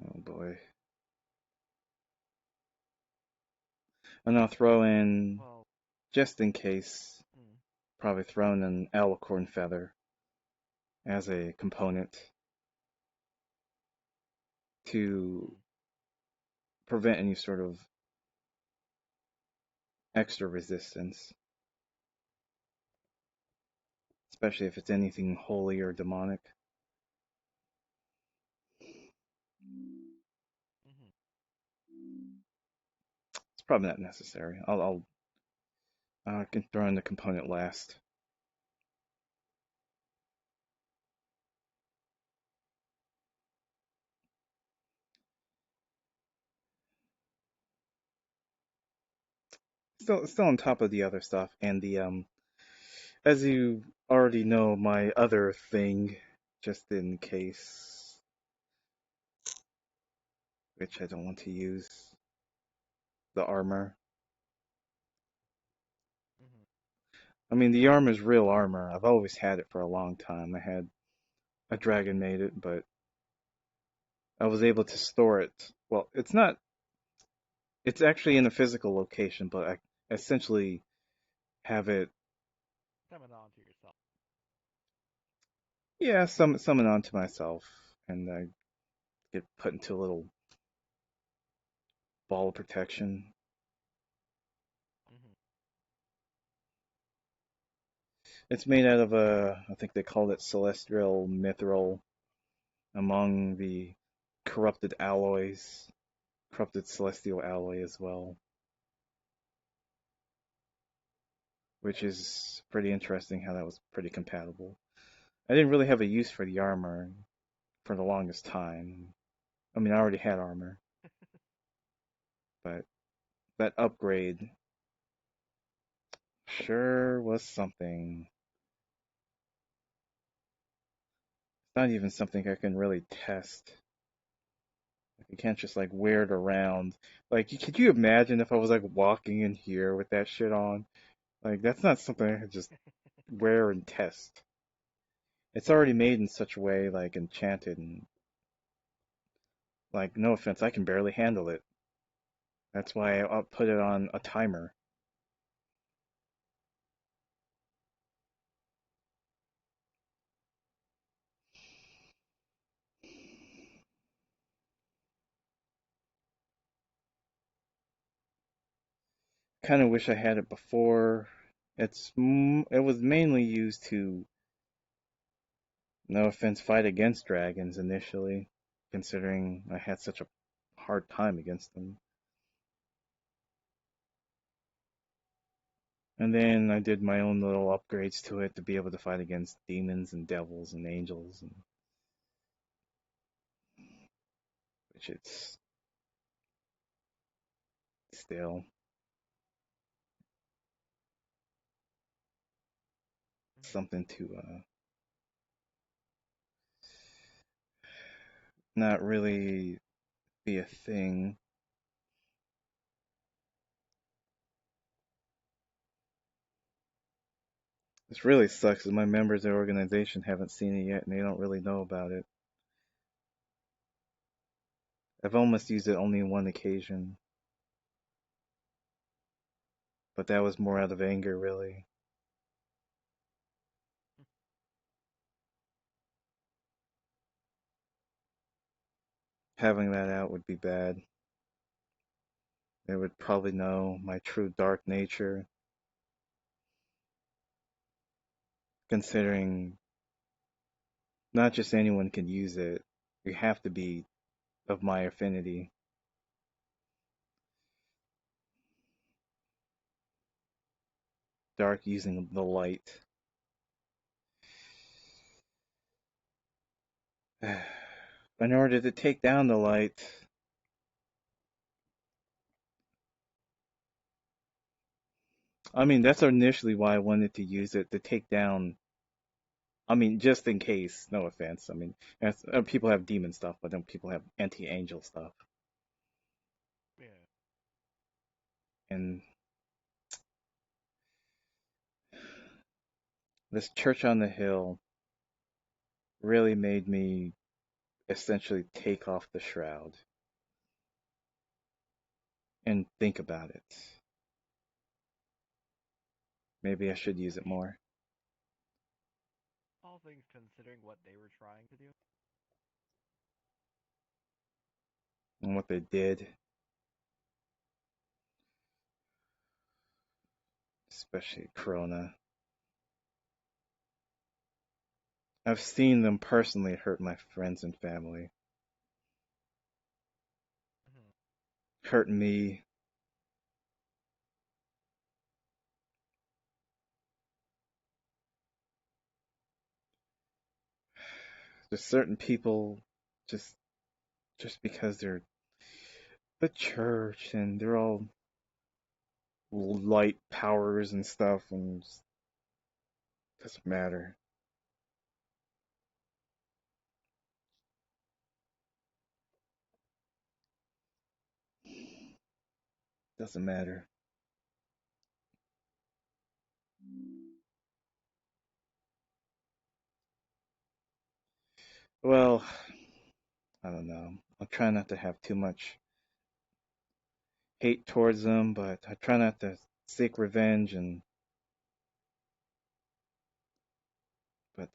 Oh boy. And I'll throw in, just in case, probably throw in an alicorn feather as a component to prevent any sort of extra resistance. Especially if it's anything holy or demonic. It's probably not necessary. I can throw in the component last. Still on top of the other stuff, and the as you already know, my other thing, just in case, which I don't want to use, the armor. I mean, the armor's real armor. I've always had it for a long time. I had a dragon made it, but I was able to store it. Well, it's not. It's actually in a physical location, but I essentially have it. Summon on to yourself. Yeah, summon onto myself, and I get put into a little ball of protection. It's made out of I think they called it celestial mithril, among the corrupted alloys, corrupted celestial alloy as well, which is pretty interesting how that was pretty compatible. I didn't really have a use for the armor for the longest time. I mean, I already had armor, but that upgrade sure was something. It's not even something I can really test. You can't just like wear it around. Like, could you imagine if I was like walking in here with that shit on? Like, that's not something I could just wear and test. It's already made in such a way, like enchanted, and like, no offense, I can barely handle it. That's why I'll put it on a timer. Kind of wish I had it before. It was mainly used to, no offense, fight against dragons initially, considering I had such a hard time against them. And then I did my own little upgrades to it to be able to fight against demons and devils and angels, and which it's still something to not really be a thing. This really sucks that my members of the organization haven't seen it yet and they don't really know about it. I've almost used it only on one occasion, but that was more out of anger, really. Having that out would be bad. They would probably know my true dark nature, considering not just anyone can use it. You have to be of my affinity. Dark using the light. In order to take down the light, I mean, that's initially why I wanted to use it to take down. I mean, just in case, no offense. I mean, people have demon stuff, but then people have anti-angel stuff. Yeah. And this church on the hill really made me essentially take off the shroud and think about it. Maybe I should use it more. All things considering what they were trying to do. And what they did, especially Corona. I've seen them personally hurt my friends and family, Mm-hmm. hurt me. there's certain people just because they're the church and they're all light powers and stuff, and just doesn't matter. Doesn't matter. Well, I don't know. I'm trying not to have too much hate towards them, but I try not to seek revenge, and but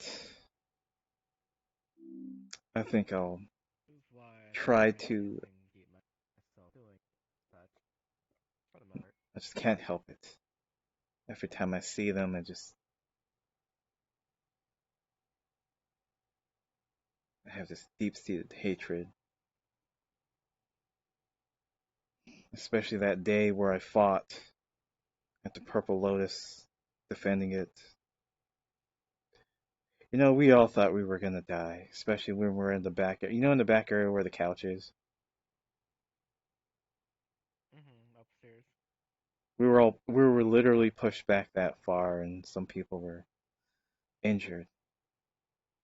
I think I'll This is why I try try to. and keep myself doing that for the most part. I just can't help it. Every time I see them, I have this deep-seated hatred. Especially that day where I fought at the Purple Lotus, defending it. You know, we all thought we were gonna die, especially when we're in the back. You know, in the back area where the couch is. Upstairs. We were literally pushed back that far, and some people were injured.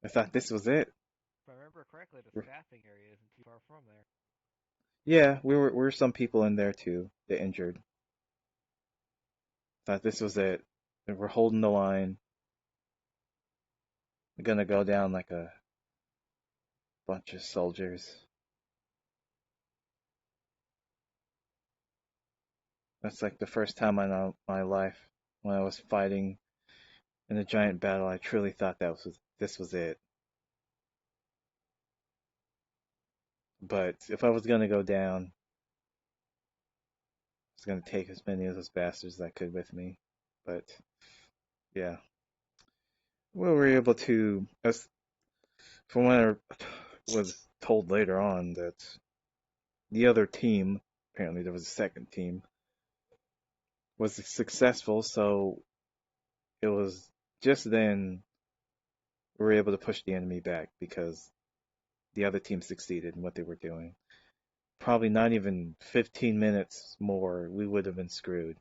I thought this was it. If I remember correctly, the staffing area isn't too far from there. Yeah, we were some people in there too, the injured. Thought this was it. We're holding the line. We're gonna go down like a bunch of soldiers. That's like the first time in my life when I was fighting in a giant battle. I truly thought this was it. But if I was gonna go down, I was gonna take as many of those bastards as I could with me. But yeah, we were able to. From what I was told later on, that the other team, apparently there was a second team, was successful. So it was just then we were able to push the enemy back because the other team succeeded in what they were doing. Probably not even 15 minutes more, we would have been screwed.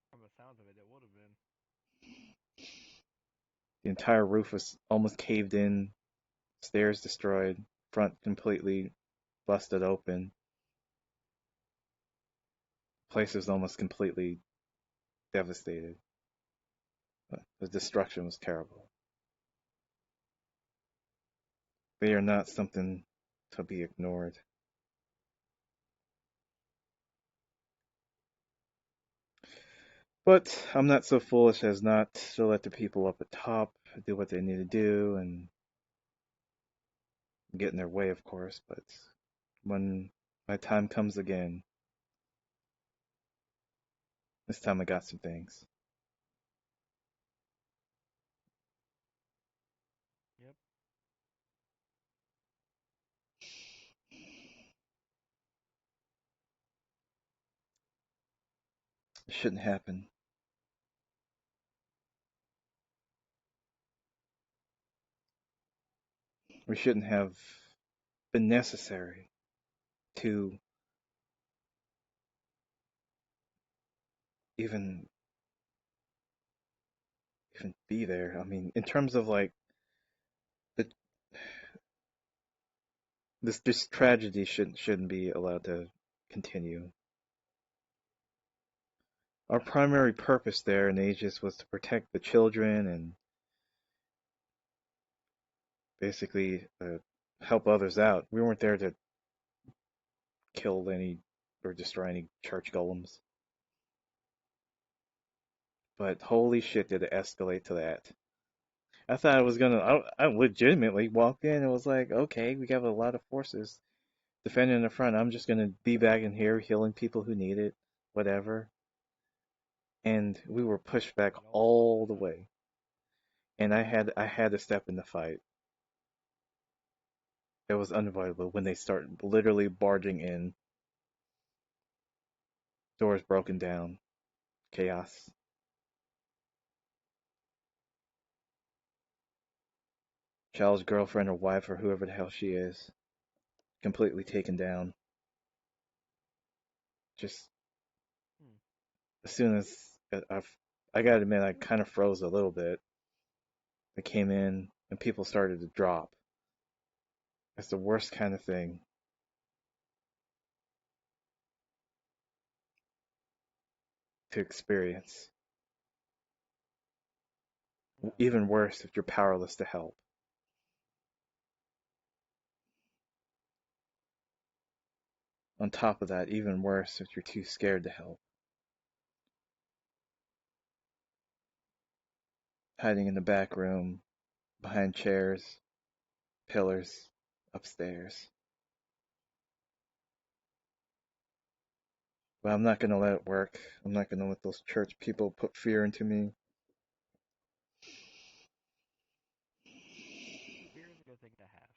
From the sounds of it, it would have been. The entire roof was almost caved in, stairs destroyed, front completely busted open. Place was almost completely devastated. The destruction was terrible. They are not something to be ignored. But I'm not so foolish as not to let the people up at top do what they need to do and get in their way, of course. But when my time comes again, this time I got some things. Yep. It shouldn't happen. We shouldn't have been necessary to even be there. I mean, in terms of like the, this tragedy shouldn't be allowed to continue. Our primary purpose there in Aegis was to protect the children and basically help others out. We weren't there to kill any or destroy any church golems. But holy shit, did it escalate to that. I thought I was gonna. I legitimately walked in and was like, okay, we have a lot of forces defending the front. I'm just gonna be back in here healing people who need it, whatever. And we were pushed back all the way, and I had to step in the fight. It was unavoidable when they start literally barging in, doors broken down, chaos. child's girlfriend or wife or whoever the hell she is, completely taken down. Just as soon as I gotta admit, I kind of froze a little bit. I came in and people started to drop. It's the worst kind of thing to experience. Even worse if you're powerless to help. On top of that, even worse if you're too scared to help. Hiding in the back room, behind chairs, pillars, upstairs. But I'm not gonna let it work. I'm not gonna let those church people put fear into me. Fear is a good thing to have.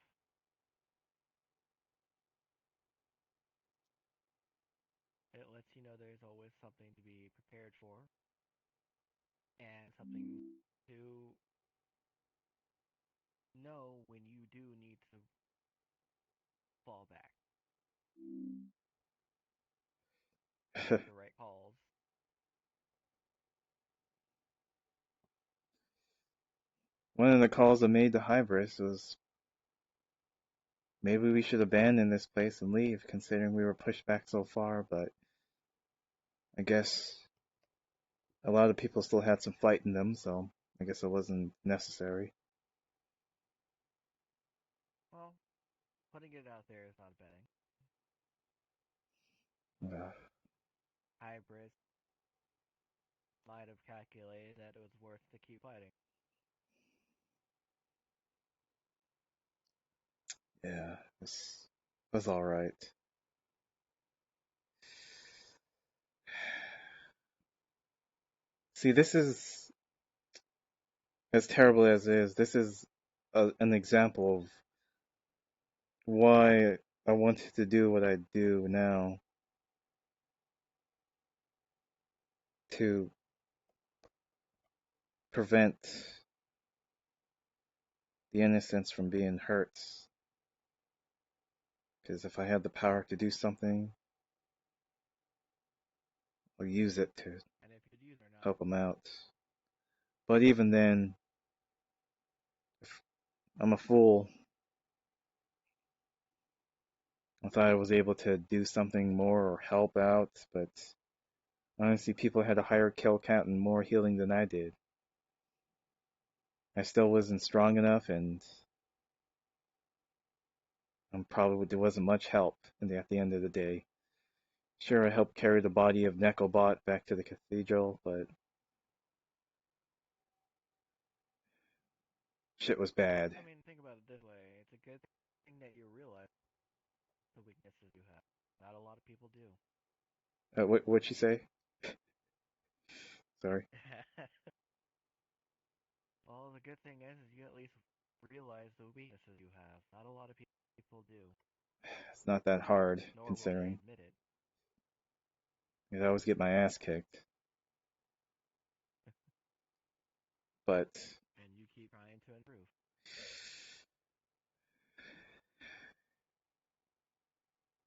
It lets you know there's always something to be prepared for and something to know when you do need to fall back. Make the right calls. One of the calls I made to Hybris was maybe we should abandon this place and leave, considering we were pushed back so far, but I guess a lot of people still had some fight in them, so I guess it wasn't necessary. Well, putting it out there is not betting. Hybrid might have calculated that it was worth to keep fighting. Yeah, it was alright. See, this is, as terrible as it is, this is an example of why I wanted to do what I do now, to prevent the innocents from being hurt. Because if I had the power to do something, I'll use it to And if you'd use it or not. help them out. But even then, I'm a fool. I thought I was able to do something more or help out, but honestly, people had a higher kill count and more healing than I did. I still wasn't strong enough, and there wasn't much help at the end of the day. Sure, I helped carry the body of Nekobot back to the cathedral, but shit was bad. I mean, think about it this way. It's a good thing that you realize the weaknesses you have. Not a lot of people do. What'd you say? Sorry. Well, the good thing is you at least realize the weaknesses you have. Not a lot of people do. It's not that hard, Nor will they considering. admit it. I always get my ass kicked. But And you keep trying to improve.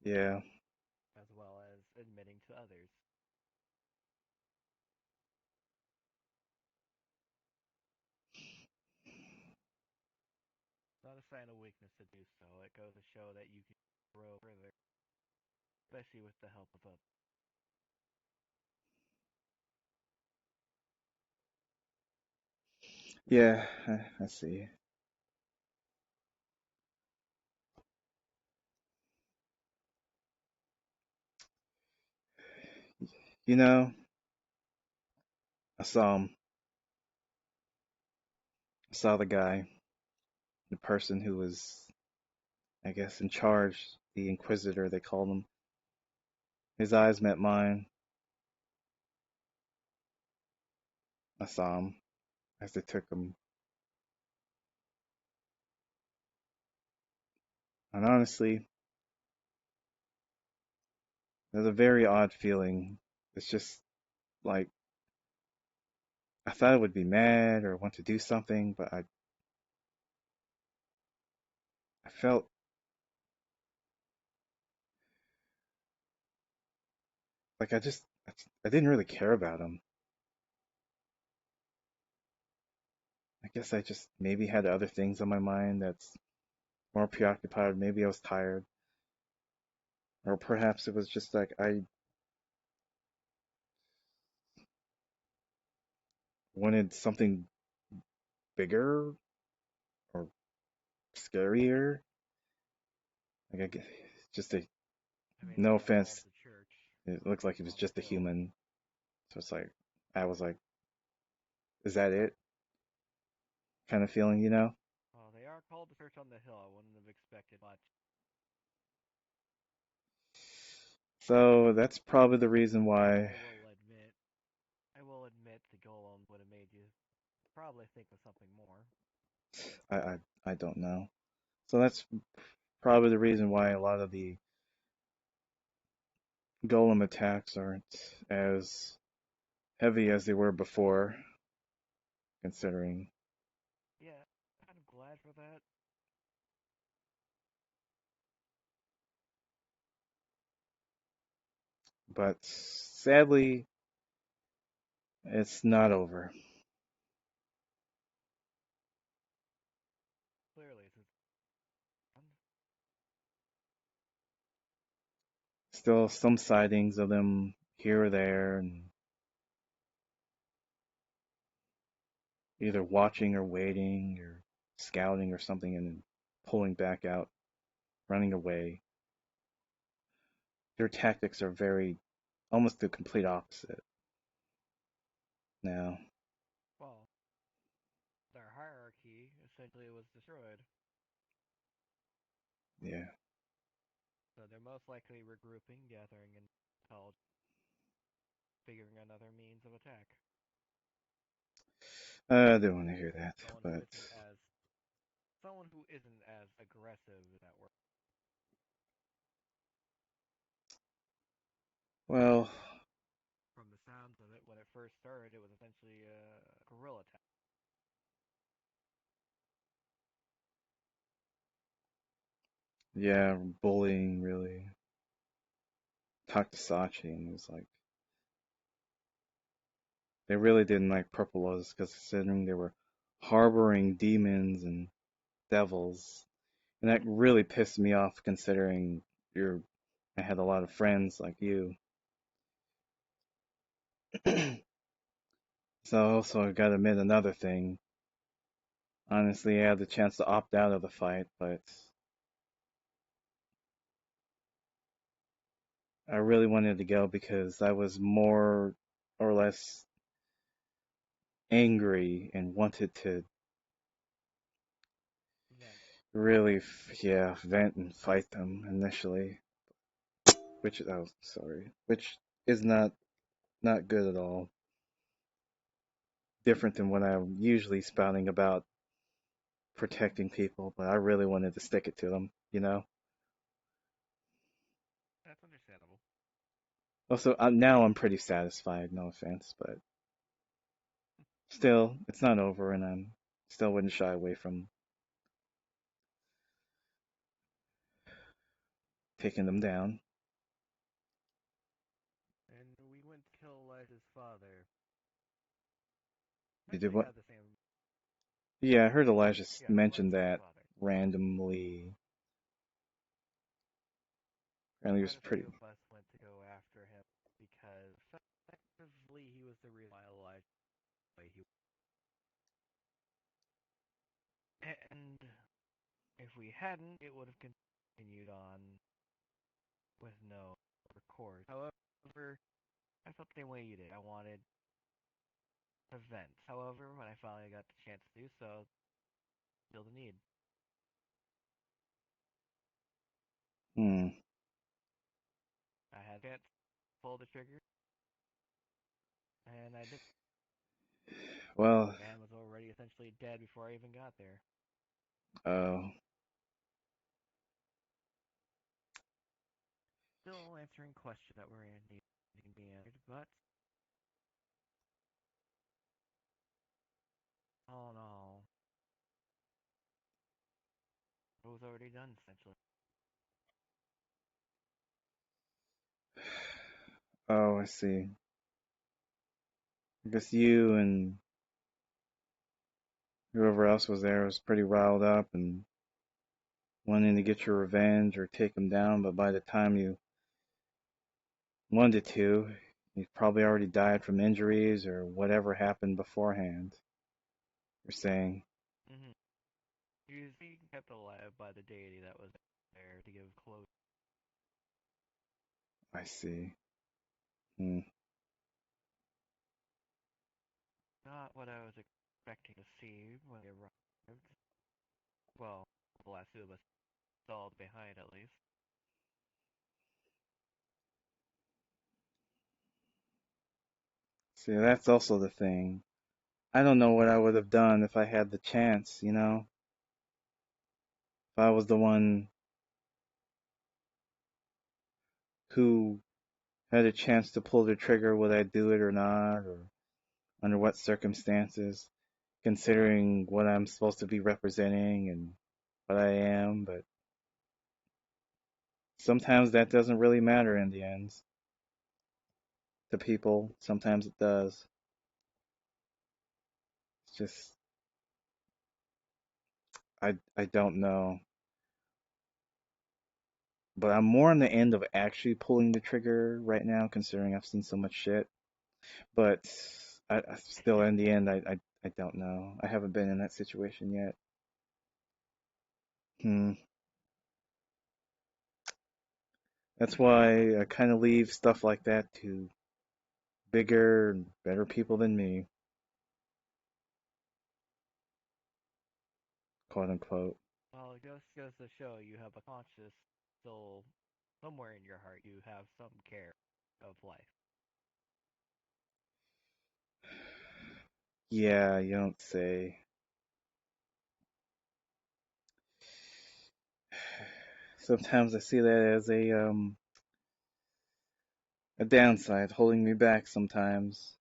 yeah. As well as admitting to others. It's not a sign of weakness to do so. It goes to show that you can grow further, especially with the help of others. Yeah, I see. You know, I saw him. I saw the guy, the person who was, I guess, in charge, the Inquisitor, they called him. His eyes met mine. I saw him as they took him. And honestly, there's a very odd feeling. It's just like, I thought I would be mad or want to do something, but felt like I didn't really care about him. I guess I just maybe had other things on my mind that's more preoccupied. Maybe I was tired, or perhaps it was just like I wanted something bigger or scarier. Like I guess just a I mean, no after all, offense, it's a church it looked like he was on the just a hill. human. So it's like I was like, is that it? Kind of feeling, you know? Oh, they are called the church on the hill. I wouldn't have expected much. So that's probably the reason But why I will admit the golem would have made you probably think of something more. I I, I don't know. So that's probably the reason why a lot of the golem attacks aren't as heavy as they were before, considering. Yeah, kind of glad for that. But sadly, it's not over. Clearly, since Still some sightings of them here or there, and either watching or waiting or scouting or something and then pulling back out, running away. Their tactics are very, almost the complete opposite now. well, their hierarchy essentially was destroyed, Yeah. so they're most likely regrouping, gathering intel, figuring another means of attack. I don't want to hear that, Someone who but isn't as aggressive as that work. well, From the sounds of it, when it first started, it was essentially a guerrilla attack. yeah, bullying really. Talked to Sachi and it was like they really didn't like Purple Lotus because considering they were harboring demons and devils, and that really pissed me off considering you're. I had a lot of friends like you. So also I gotta admit another thing. Honestly, I had the chance to opt out of the fight, but I really wanted to go because I was more or less angry and wanted to Then, really, yeah, vent and fight them initially, which oh, sorry, which is not good at all. Different than what I'm usually spouting about protecting people, but I really wanted to stick it to them, you know. that's understandable. Also, now I'm pretty satisfied. No offense, but still, it's not over, and I'm still wouldn't shy away from taking them down. And we went to kill Elijah's father. You did Actually, what? had the same. Yeah, I heard Elijah Yeah, mention Elijah's that father. randomly. And he was Quite a pretty. few of us went to go after him because effectively he was the reason why Elijah way he. And if we hadn't, it would have continued on with no record. However, I felt the same way you did. I wanted events. However, when I finally got the chance to do so, feel the need. Hmm. I had a chance to pull the trigger, and I did. Well, The man was already essentially dead before I even got there. oh, Still answering questions that were needing to be answered, but all in all, it was was already done, essentially. Oh, I see. I guess you and whoever else was there was pretty riled up and wanting to get your revenge or take him down, but by the time you wanted to, he probably already died from injuries or whatever happened beforehand. You're saying. Mm-hmm. He was being kept alive by the deity that was there to give closure. I see. Hmm. Not what I was expecting to see when they arrived. Well, the last two of us stalled behind, at least. See, that's also the thing. I don't know what I would have done if I had the chance, you know? If I was the one who had a chance to pull the trigger, would I do it or not? Or under what circumstances? Considering what I'm supposed to be representing and what I am, but sometimes that doesn't really matter in the end to people. Sometimes it does. It's just, I don't know. But I'm more on the end of actually pulling the trigger right now, considering I've seen so much shit. But I still, in the end, I don't know. I haven't been in that situation yet. Hmm. That's why I kind of leave stuff like that to bigger and better people than me, quote unquote. Well, it just goes to show you have a conscious soul somewhere in your heart. You have some care of life. Yeah, you don't say. Sometimes I see that as a downside, holding me back sometimes.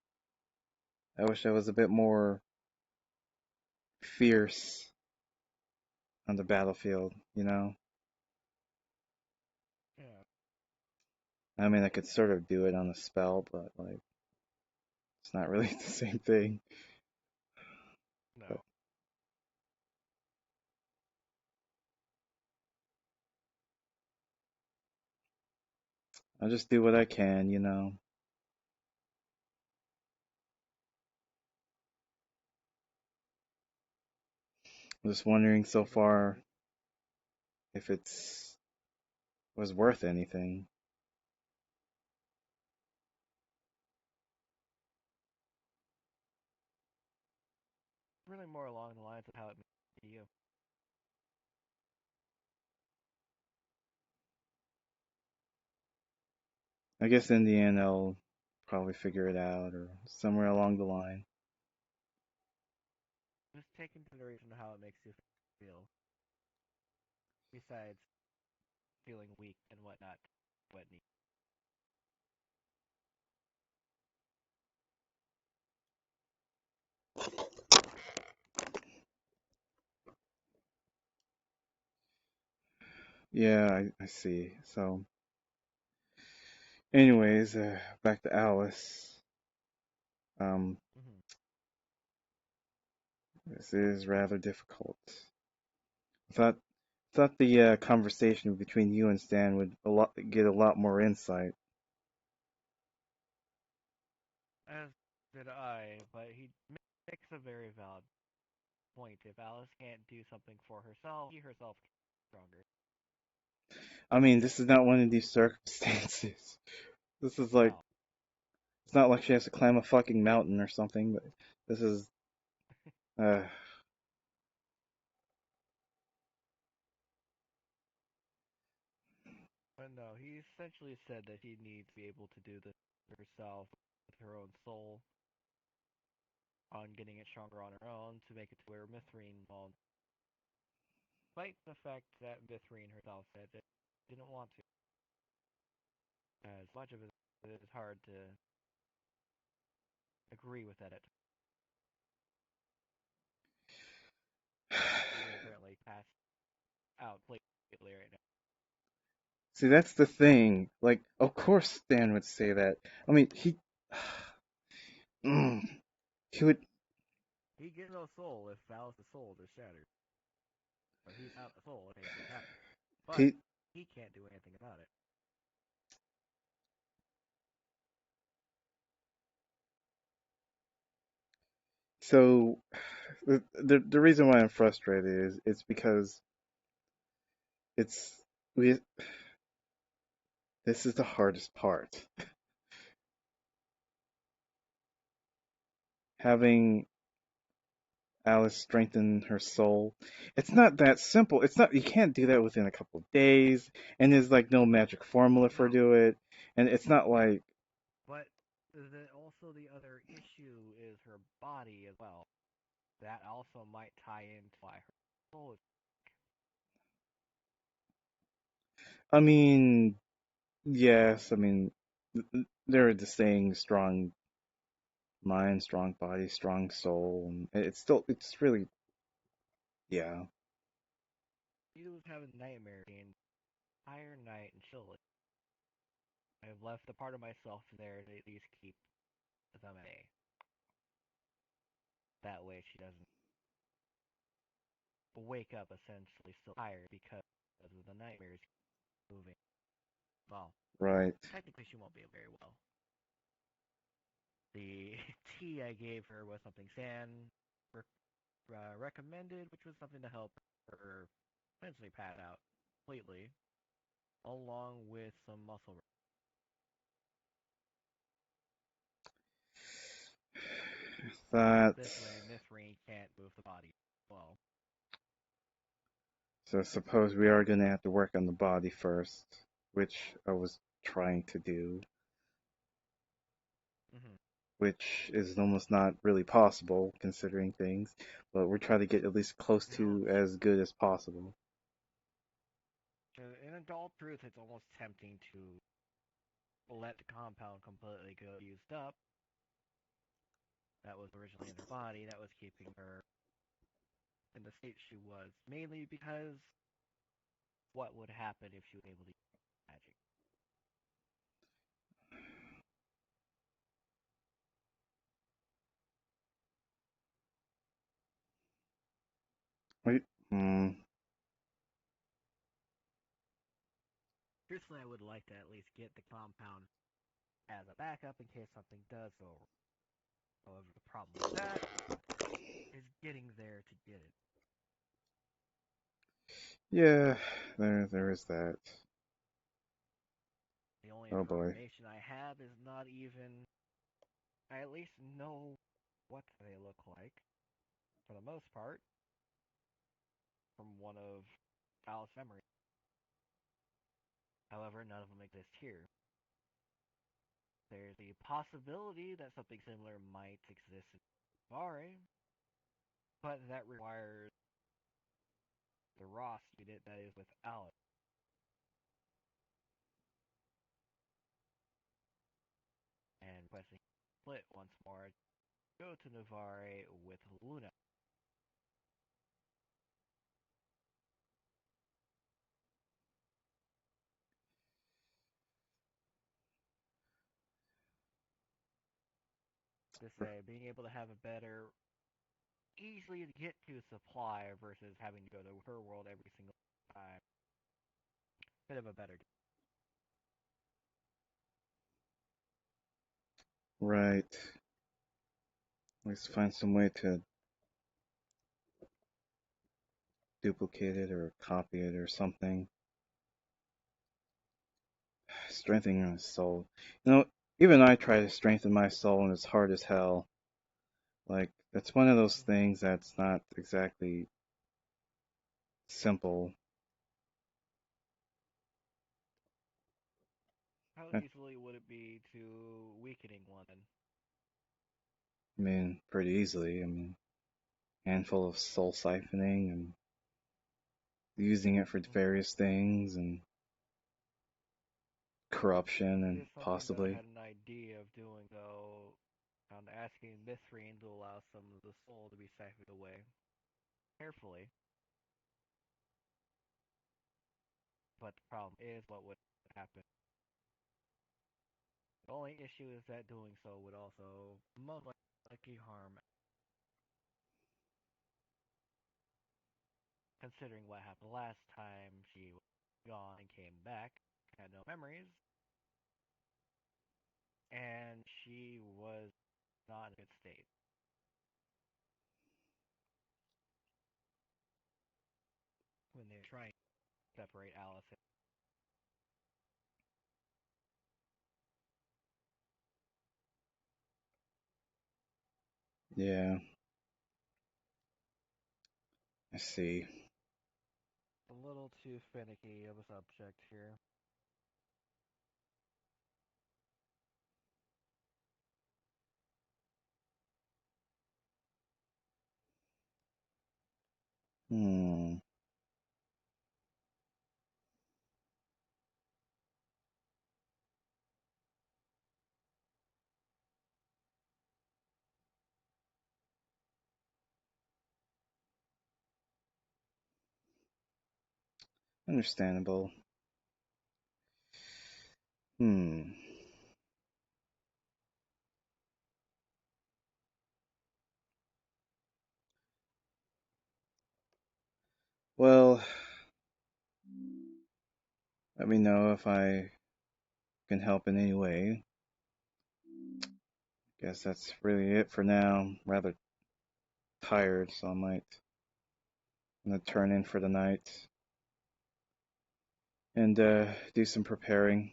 I wish I was a bit more fierce on the battlefield, you know? Yeah. I mean, I could sort of do it on a spell, but like, it's not really the same thing. But No. I'll just do what I can, you know? I'm just wondering so far if it's was worth anything. Really more along the lines of how it made to you. I guess in the end I'll probably figure it out or somewhere along the line. Just take into consideration how it makes you feel. Besides feeling weak and whatnot, what need. Yeah, I see. So, anyways, back to Alice. Um, Mm-hmm. this is rather difficult. I thought the conversation between you and Stan would get a lot more insight. As did I, but he makes a very valid point. If Alice can't do something for herself, she herself can be stronger. I mean, this is not one of these circumstances. This is like, No. it's not like she has to climb a fucking mountain or something, but this is, uh, But no, he essentially said that he needs to be able to do this herself with her own soul on getting it stronger on her own to make it to where Mithrene won't. Despite the fact that Mithrene herself said that she didn't want to. As much of it is hard to agree with that at times. Being apparently passed out completely right now. See, that's the thing. Like, of course Stan would say that. I mean, mm, he would. He gets no soul if Alice's soul is shattered. So he's out the soul if anything happens. But He he can't do anything about it. so the reason why I'm frustrated is it's because it's we. This is the hardest part. Having Alice strengthen her soul. It's not that simple. It's not. You can't do that within a couple of days, and there's like no magic formula for No. do it, and it's not like. But also the other issue is her body as well. That also might tie into why her soul is. I mean, yes. I mean, there are the saying, strong mind, strong body, strong soul, and it's really, yeah, She was having nightmares the entire night and chilling. I've left a part of myself there to at least keep them at bay. That way she doesn't wake up essentially still tired because of the nightmares moving. Well, right. technically she won't be very well. The tea I gave her was something Stan recommended, which was something to help her essentially pad out completely, along with some muscle. This That's way, Mithrin can't move the body well. so. Suppose we are gonna have to work on the body first, which I was trying to do, Mm-hmm. which is almost not really possible considering things, but we're trying to get at least close No, to as good as possible. in adult truth, it's almost tempting to let the compound completely go used up. That was originally in her body. That was keeping her in the state she was, mainly because what would happen if she was able to use magic? Wait, hmm. Truthfully, I would like to at least get the compound as a backup in case something does go wrong. However, the problem with that is getting there to get it. Yeah, there is that. The only Oh boy. information I have is not even. I at least know what they look like, for the most part, from one of Alice's memories. However, none of them exist here. There's the possibility that something similar might exist in Vare, but that requires the Ross unit that is with Alice. And requesting split once more, go to Navarre with Luna. To say, being able to have a better, easily to get to supply versus having to go to her world every single time. Bit of a better. Right. Let's find some way to duplicate it or copy it or something. Strengthening my soul. You know, even I try to strengthen my soul and it's hard as hell. Like, it's one of those things that's not exactly simple. How I easily would it be to weakening one? mean, pretty easily. I mean, handful of soul siphoning and using it for various things and corruption It and is something that I possibly. had an idea of doing, though. On asking Mithrin to allow some of the soul to be siphoned away carefully. but the problem is what would happen. The only issue is that doing so would also most likely harm. Considering what happened last time, she was gone and came back, had no memories, and she was not in a good state. When they're trying to separate Alice. Yeah. I see. A little too finicky of a subject here. Hmm. Understandable. Hmm. Well, let me know if I can help in any way. Guess that's really it for now. I'm rather tired, so I'm gonna turn in for the night and do some preparing.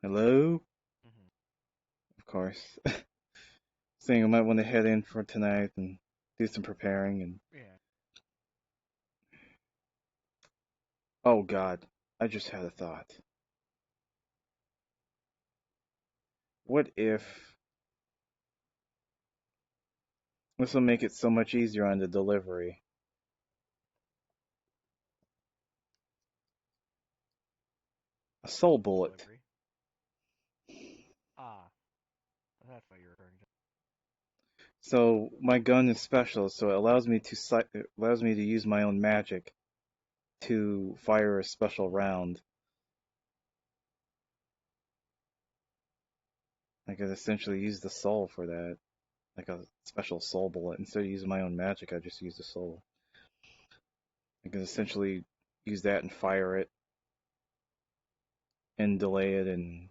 Hello? Mm-hmm. Of course. Saying I might want to head in for tonight and do some preparing and Yeah. oh god, I just had a thought. What if this will make it so much easier on the delivery? A soul bullet. Delivery. Ah, that's what you're referring to. So my gun is special, so it allows me to use my own magic to fire a special round. I could essentially use the soul for that, like a special soul bullet. Instead of using my own magic, I just use the soul. I can essentially use that and fire it and delay it and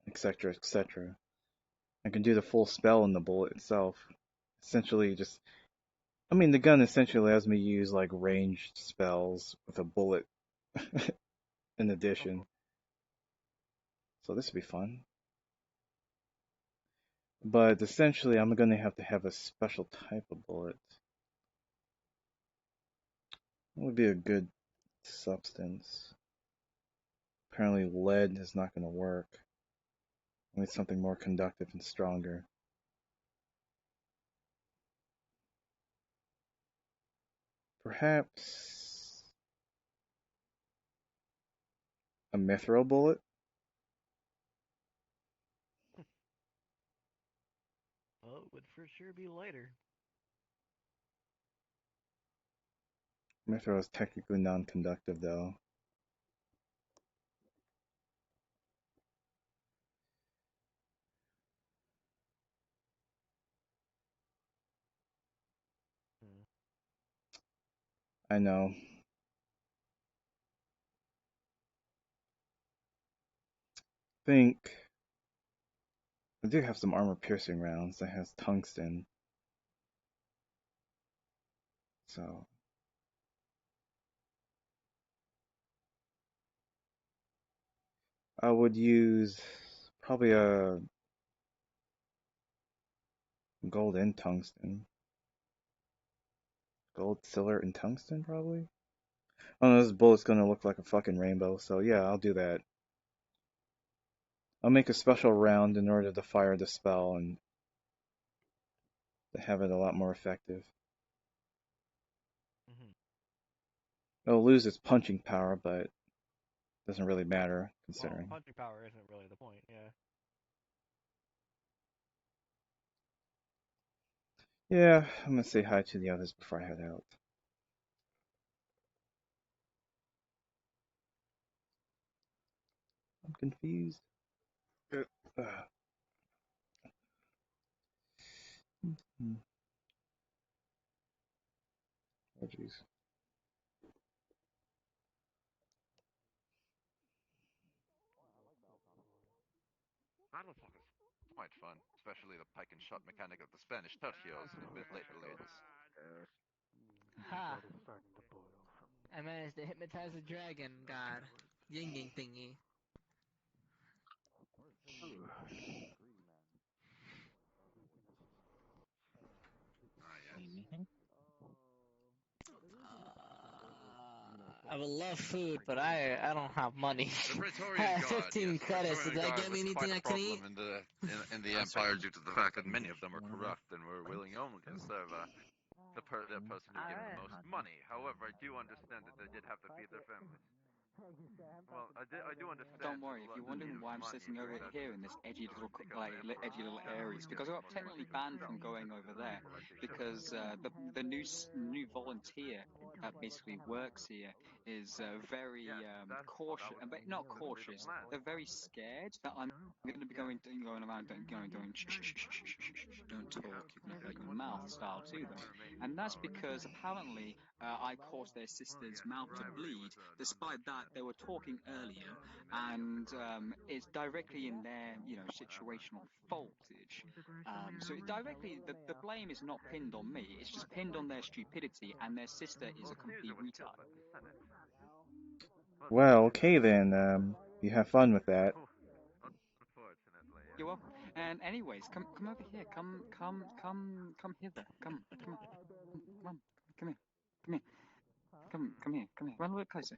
etc. etc. I can do the full spell in the bullet itself. Essentially, I mean, the gun essentially allows me to use like ranged spells with a bullet in addition. So this would be fun. But essentially, I'm going to have a special type of bullet. What would be a good substance? Apparently, lead is not going to work. I need something more conductive and stronger. Perhaps a mithril bullet? Well, it would for sure be lighter. Mithril is technically non-conductive, though. Hmm. I know. Think I do have some armor-piercing rounds that has tungsten, so I would use probably a gold and tungsten. Gold, silver, and tungsten, probably? Oh no, this bullet's gonna look like a fucking rainbow, so yeah, I'll do that. I'll make a special round in order to fire the spell and to have it a lot more effective. Mm-hmm. It'll lose its punching power, but doesn't really matter considering. Well, punching power isn't really the point, yeah. Yeah, I'm gonna say hi to the others before I head out. I'm confused. Oh, jeez. Battlefog is quite fun, especially the pike and shot mechanic of the Spanish tercios a bit later latest. Ha! I managed to hypnotize the dragon god. Ying ying thingy. I would love food, but I don't have money. The I Praetorian have Guard, 15 yes, the credits. Did Praetorian that Guard get me was anything quite I a can eat? problem in the Empire due to the fact that many of them were corrupt and were willing only to serve the person who gave the most money. However, I do understand that they did have to feed their families. Well, I do understand. Don't worry, if you're wondering why I'm sitting over here in this edgy little area, it's because I got technically banned from going over there because the new volunteer that basically works here is very cautious, but not cautious. They're very scared that I'm going to be going around doing shh, shh, shh, shh, shh, shh, shh, don't talk, you're going to hurt your mouth style to them, and that's because apparently I caused their sister's mouth to bleed. Despite that, they were talking earlier, and it's directly in their, situational faultage. So directly, the blame is not pinned on me. It's just pinned on their stupidity, and their sister is a complete retard. Well, okay then. You have fun with that. You're welcome. And anyways, come over here. Come hither. Come here. Come here. Come here. Run a little closer.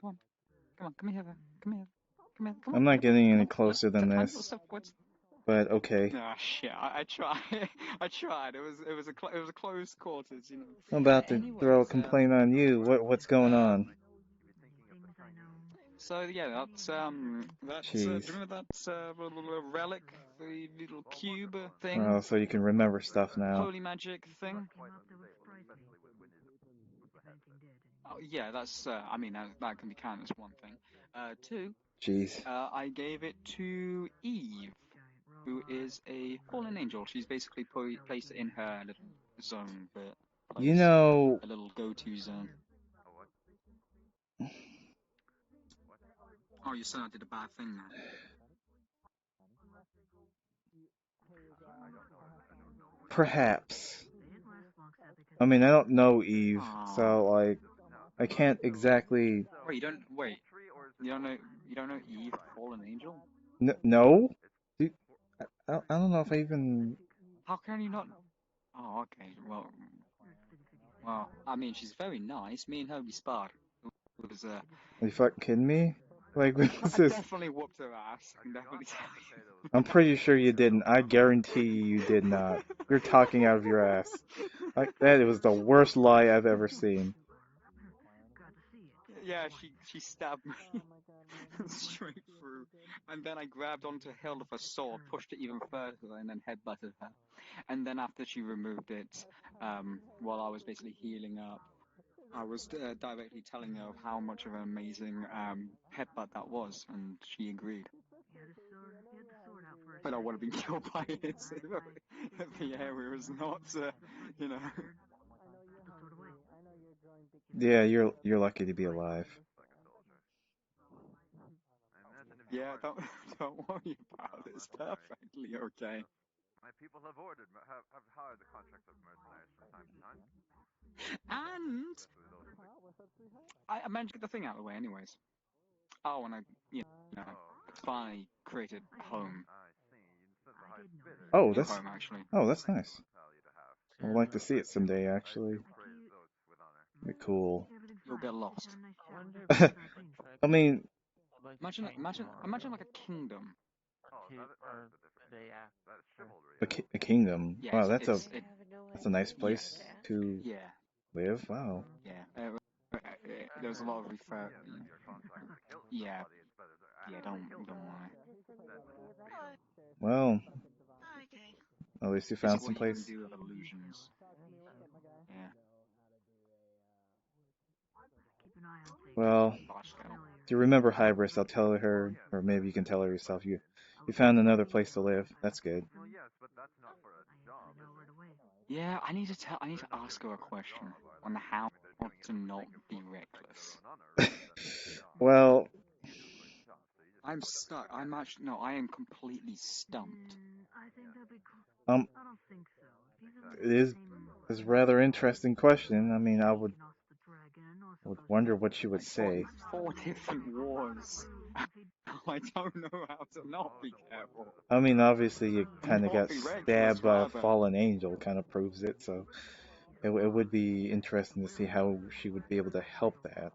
Come on. Come here. Come here. I'm not getting any Come on. closer than this, but okay. Ah, shit. I tried. I tried. It was a close quarters, I'm about to throw a Anyways, complaint on you. What's going on? So yeah, that's do you Jeez. remember that relic, the little cube thing, Oh, so you can remember stuff now. holy magic thing? Oh yeah, that's I mean that can be counted as one thing. Two, Jeez. I gave it to Eve, who is a fallen angel. She's basically placed it in her little zone bit place, You know, a little go-to zone. Oh, your son did a bad thing now. perhaps. I mean, I don't know Eve, so like, I can't exactly. Wait, you don't know Eve, fallen angel? No? Dude, I don't know if I even. How can you not? Oh, okay. Well, I mean, she's very nice. Me and her we sparred. It was Are you fucking kidding me? Like, what's I this? definitely whooped her ass. I can definitely tell you. I'm pretty sure you didn't. I guarantee you did not. You're talking out of your ass. Like, that was the worst lie I've ever seen. Yeah, she stabbed me straight through, and then I grabbed onto the hilt of her sword, pushed it even further, and then headbutted her. And then after she removed it, while I was basically healing up, I was directly telling her of how much of an amazing headbutt that was, and she agreed. But I would have been killed by it if the area was not, Yeah, you're lucky to be alive. Yeah, don't worry about it. It's perfectly okay. My people have hired the contract of mercenaries from time to time. And I managed to get the thing out of the way, anyways. Oh, and I, finally created home. Oh, New home, actually. Oh, that's nice. I would like to see it someday, actually. Be cool. You'll get lost. I mean, imagine like a kingdom. a kingdom. Yes, Wow, that's a nice place to Yeah. live. Wow. Yeah. there was a lot of refer. Yeah, yeah, don't lie. Well, Okay. at least you It's found what some you can place. do with illusions. Yeah. Well, Boss girl. do you remember Hybris? I'll tell her, or maybe you can tell her yourself. You found another place to live. That's good. Well, yes, but that's not for a job, is it? Yeah, I need to ask her a question on how to not be reckless. Well, I'm stuck. I'm actually no. I am completely stumped. I think that'd be cool. um, I don't think so. These are it is a rather interesting question. I mean, I would wonder what she would I fought in say. 4 different wars. I don't know how to not be careful. I mean, obviously you kind of Not got be reckless, stabbed by a rather. fallen angel, kind of proves it. So it would be interesting to see how she would be able to help that.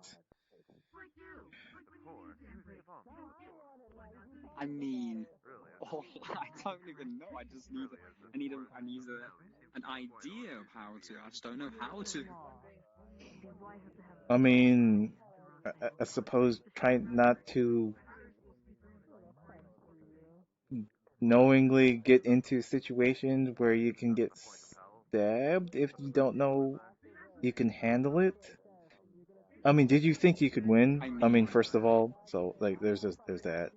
I mean, oh, I don't even know. I just need an idea of how to. I just don't know how to. I mean, I suppose try not to knowingly get into situations where you can get stabbed if you don't know you can handle it. I mean, did you think you could win? I mean, first of all, so like there's that.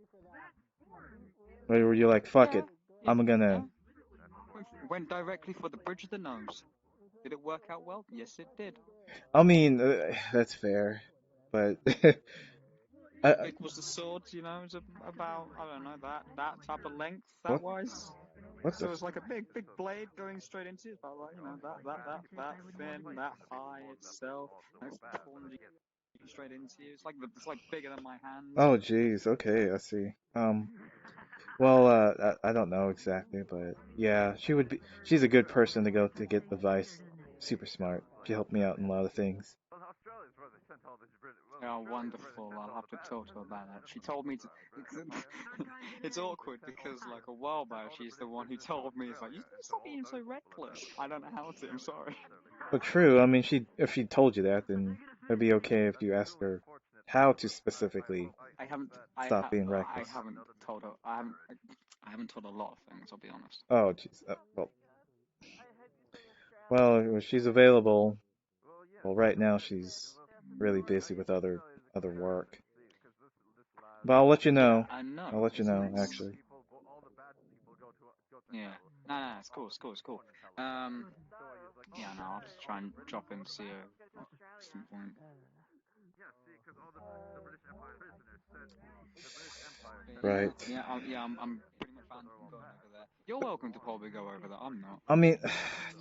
Where you're like, fuck it, I'm gonna. Went directly for the bridge of the nose. Did it work out well? Yes, it did. I mean, that's fair, but How big was the sword? You know, it was about I don't know that type of length. That what was. what the So it's like a big blade going straight into it. About like that thin, that high itself. That's pulling you straight into you. It's like bigger than my hand. oh geez, okay, I see. Well, I don't know exactly, but yeah, she would be. She's a good person to go to get advice. Super smart. She helped me out in a lot of things. Oh, wonderful. I'll have to talk to her about that. She told me to. It's awkward because, like, a while back, she's the one who told me, it's like, you stop being so reckless. I don't know how to, I'm sorry. But true, I mean, if she told you that, then it'd be okay if you asked her how to specifically stop being reckless. Told her. I haven't told a lot of things, I'll be honest. Oh, jeez. Well, if she's available. Well, right now she's really busy with other work. But I'll let you know. I know. I'll let you know, actually. Yeah. No, it's cool. Yeah, no, I'll just try and drop in to see her at some point. Right. Yeah, I'm pretty much banned from going over there. You're welcome to probably go over there. I'm not. I mean,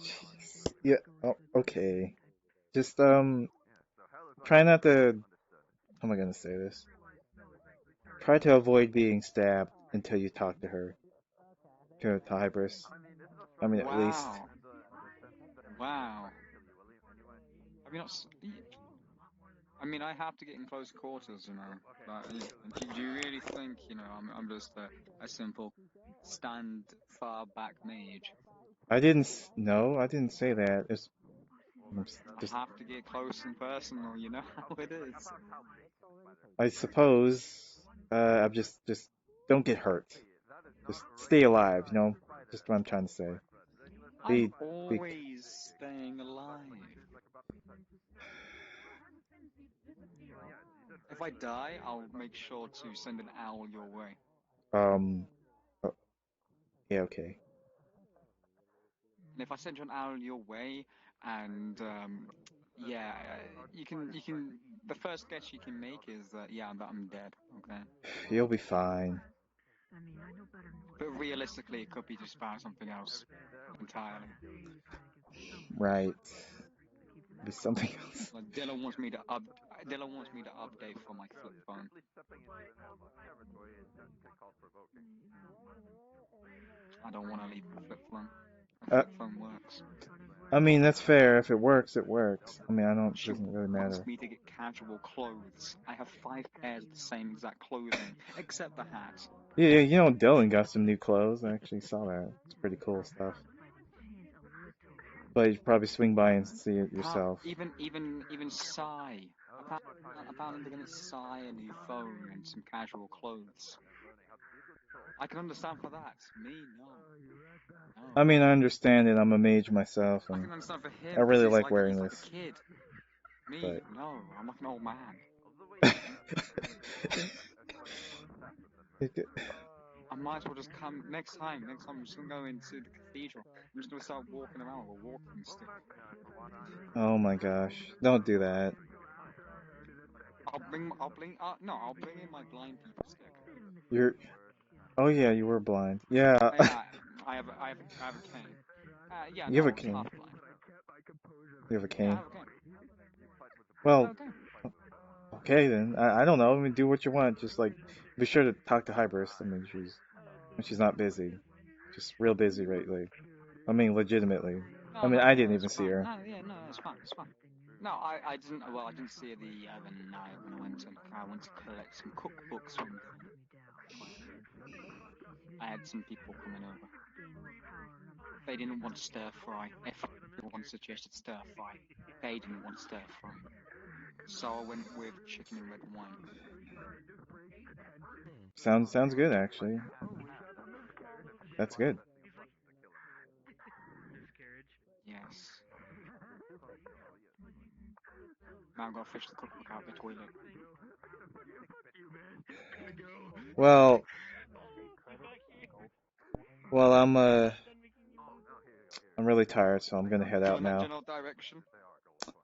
jeez. Yeah. Oh, okay. Just try not to. How am I gonna say this? Try to avoid being stabbed until you talk to her. To Hybris. I mean, at least. Wow. Have you not? I mean, I have to get in close quarters, you know. Like, do you really think, you know, I'm just a simple stand far back mage? I didn't say that. It's just. I have to get close and personal, you know how it is. I suppose. I'm just don't get hurt. Just stay alive. You know, just what I'm trying to say. I'm always staying alive. If I die, I'll make sure to send an owl your way. Oh, yeah, okay. And if I send you an owl your way, and yeah, you can. The first guess you can make is that that I'm dead. Okay. You'll be fine. But realistically, it could be just about something else entirely. Right. Be something else. Like Dylan wants me to update for my flip phone. I don't want to leave the flip phone. The flip phone works. I mean, that's fair. If it works, it works. I mean, doesn't really matter. She wants me to get casual clothes. I have 5 pairs of the same exact clothing, except the hat. Yeah, you know, Dylan got some new clothes. I actually saw that. It's pretty cool stuff. But you should probably swing by and see it yourself. Even Sai. Apparently they're gonna sign a new phone and some casual clothes. I can understand for that. Me, no. I mean, I understand it. I'm a mage myself, I and can understand for him. I really He's like wearing he's like this. a kid. Me, But no. I'm like an old man. I might as well just come next time. Next time I'm just gonna go into the cathedral. I'm just gonna start walking around with a walking stick. oh my gosh, don't do that. I'll bring in my blind people stick. Oh yeah, you were blind. Yeah. Yeah, I have a cane. Yeah, You no, have a I'm just cane. half blind. You have a Yeah, I cane. have a cane. Well, Okay. okay then. I don't know. I mean, do what you want. Just like be sure to talk to Hybris. I mean, she's not busy. Just real busy lately. I mean, legitimately. I mean, I didn't It's even see fine. her. No, yeah, no, it's fine. It's fine. No, I didn't. Well, I didn't see her the other night when I went to collect some cookbooks from them. I had some people coming over. They didn't want stir fry. Everyone suggested stir fry. They didn't want stir fry. So I went with chicken and red wine. Sounds good actually. That's good. Yes. Now I'm gonna fish the cookbook out of the toilet. Well, I'm really tired, so I'm gonna head out Going that now. general direction.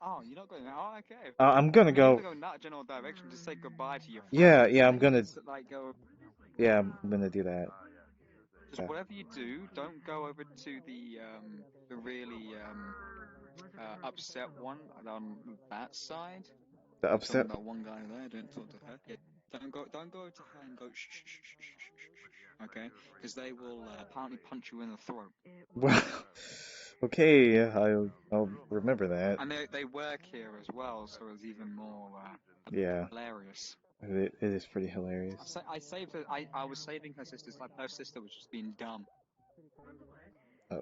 Oh, you're not going. Oh, okay. I'm gonna You're go. gonna go in that general direction to say goodbye to your Yeah, family. yeah, And I'm then you gonna. just, like go. Yeah, I'm gonna do that. Just whatever you do, don't go over to the really upset one on that side. The I'm talking upset. about one guy there. Don't talk to her. Yeah, don't go to her and go shh shh shh shh shh. Okay, because they will apparently punch you in the throat. Well, okay, I'll remember that. And they work here as well, so it's even more Yeah, hilarious. it is pretty hilarious. I saved her. I was saving her sister's like her sister was just being dumb. Oh,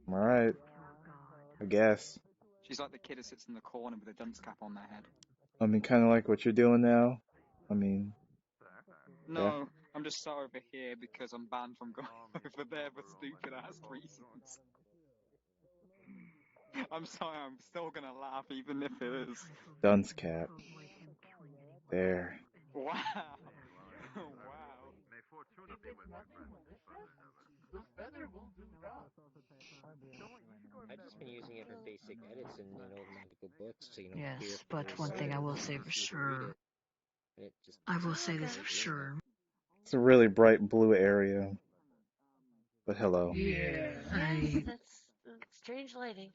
all right. I guess. She's like the kid who sits in the corner with a dunce cap on their head. I mean, kind of like what you're doing now. I mean, No, yeah. I'm just sat over here because I'm banned from going over there for stupid ass reasons. I'm sorry, I'm still gonna laugh even if it is. Dunce cap. There. Wow. Wow. I've just been using it for basic edits and magical books to Yes, but one thing I will say for sure. I will say this for sure. It's a really bright blue area. But hello. Yeah. That's strange lighting.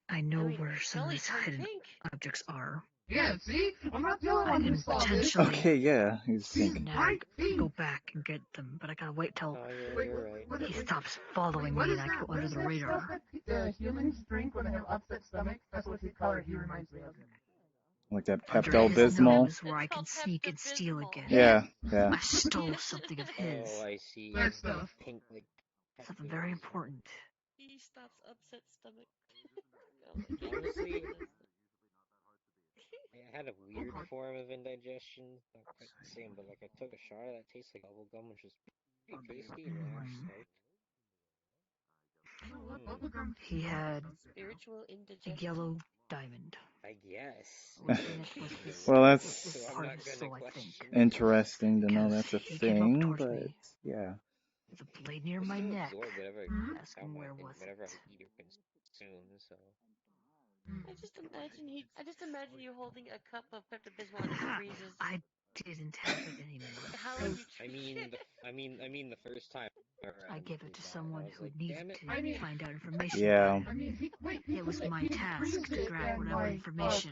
I know where some of these hidden objects are. Yeah, see? I'm not the only one who saw this. Okay, yeah, he's pink. Snag, go back and get them, but I gotta wait till he stops following me and I go under the radar. The humans drink when they have upset stomach. That's what color he reminds me of. Like that Under Pepto his Bismol. nose where I can sneak and steal again. Yeah, yeah. I stole something of his. Oh, I see. That stuff. Pink, like, Something very important. He stops upset stomach. honestly, I had a weird form of indigestion. Not quite the same, but like I took a shot that tastes like bubble gum, which was pretty tasty, and it actually helped. He had Spiritual a indigestion. yellow diamond. I guess. Well, that's So I'm not gonna question. interesting to know Because that's a he came up thing, towards but me yeah. with a blade near my Still neck. absorb whatever Ask him where was whatever I it. eat or consume. So I just imagine you holding a cup of Pepto-Bismol and it freezes. I didn't have it anymore. How would you treat I mean, the first time I gave it to someone who like, needed damn it. to find out information Yeah. about it. It was my task to drag whatever information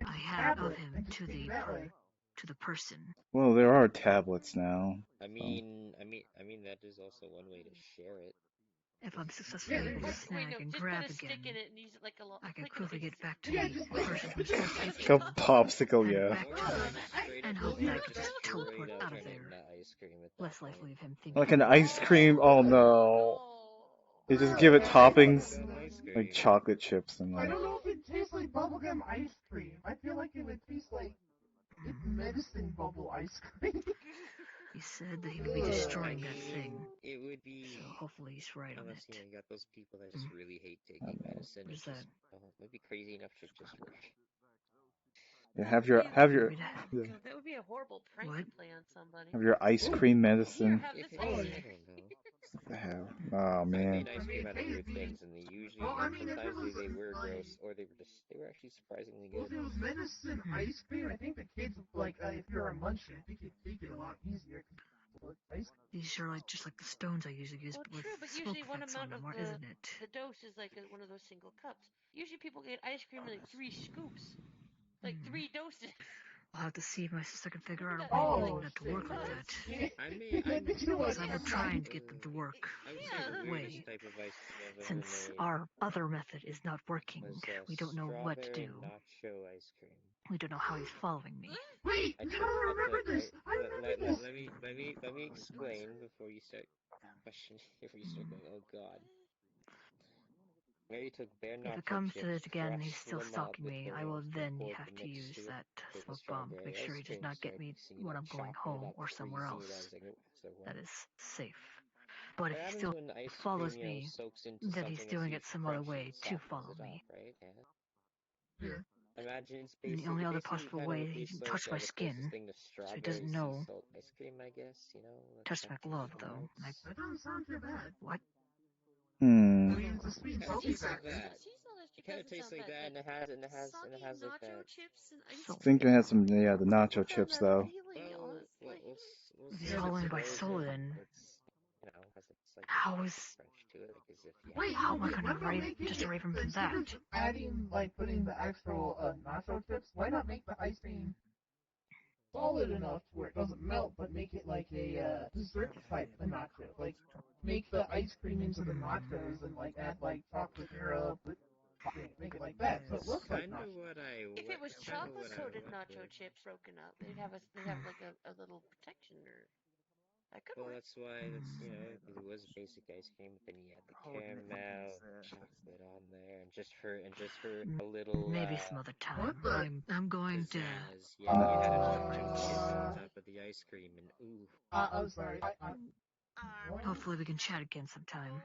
I had of him to the person. Well, there are tablets now. I mean, that is also one way to share it. If I'm successfully able to snag and grab again, I can quickly get back to the person who's supposed to Like a popsicle, yeah. back to him, and hope that I can just teleport out of there. Less likely of him thinking. Like an ice cream? Oh no. They just give it toppings Ice cream. like chocolate chips and I like. don't know if it tastes like bubblegum ice cream. I feel like it would taste like medicine bubble ice cream. He said that he would be destroying that thing. It would be. So hopefully he's right on Unless, it. you got those people that just really hate taking medicine. What is that? Would be crazy enough to just work. Yeah, That have would your be- have your God, that would be a horrible prank to play on somebody. have your ice cream medicine. Here, have this I ice don't cream. know. Oh I man. made ice cream out of weird things, and they usually, sometimes they were gross, or they were actually surprisingly Well, good. if it was medicine ice cream, I think the kids, like, if you're a munchkin, I think you'd take it a lot easier. These are like just like the stones I usually use, Well, but with true, but smoke usually one effects on amount them, of isn't it? the dose is like one of those single cups. Usually people get ice cream in like 3 scoops, like 3 doses. I'll have to see if my sister can figure out a That way might be to like get them to work with that. I Because I would try and get them to work I would say Yeah. the that weirdest way. type of ice cream I've ever Since made our other method is not working, was we don't know what to strawberry do. nacho ice cream. We don't know how he's following me. Wait, you gotta remember this. I remember this. Let me explain before you start questioning. Before you start going, oh god. Mary took bare If it nacho comes to chips, this again and he's crushed still them up stalking with me, I will oils, then poured have the to use mixture that with the smoke bomb to make strawberry sure ice he does cream, not get started me mixing it when up, I'm going chopping it home up, or somewhere freezing it else. as it went. That is safe. But if What he happens still when ice follows cream, me, soaks into then he's something as doing you it some other crush way it, to softens follow it me. up, right? Yeah. Imagine it's And the only other basically possible kind of way what he tastes can like touch my the closest skin, thing to so he strawberry doesn't sea know. salt ice cream, I guess. Touch my glove, though. That doesn't sound too bad. What? I Hmm. mean, it's a sweet and Kind of salty tastes like factor. that. It Kind of doesn't tastes sound like bad. that, and it has like nacho that. chips and ice So, I think it has some, yeah, the nacho found chips that though. appealing, honestly. if he's following by soul, then It's has like how is crunch to it, like as if you Wait, how no, am I wait, going what to about making just it, erase him from instead that? of adding, like, putting the actual nacho chips, why not make the ice cream solid enough to where it doesn't melt, but make it like a dessert type of nacho? Like, make the ice cream into the nachos and, like, add, like, chocolate syrup, make it like that, so it looks like nacho. If it was chocolate coated nacho chips broken up, they'd have like a little protection, or that could work. that's why because it was basic ice cream, but then you add the caramel, chocolate on there, and just for a little Maybe some other time. What the? I'm going to pizzazz, you add a nacho chip on top of the ice cream, and ooh. I'm sorry, Hopefully we can chat again sometime.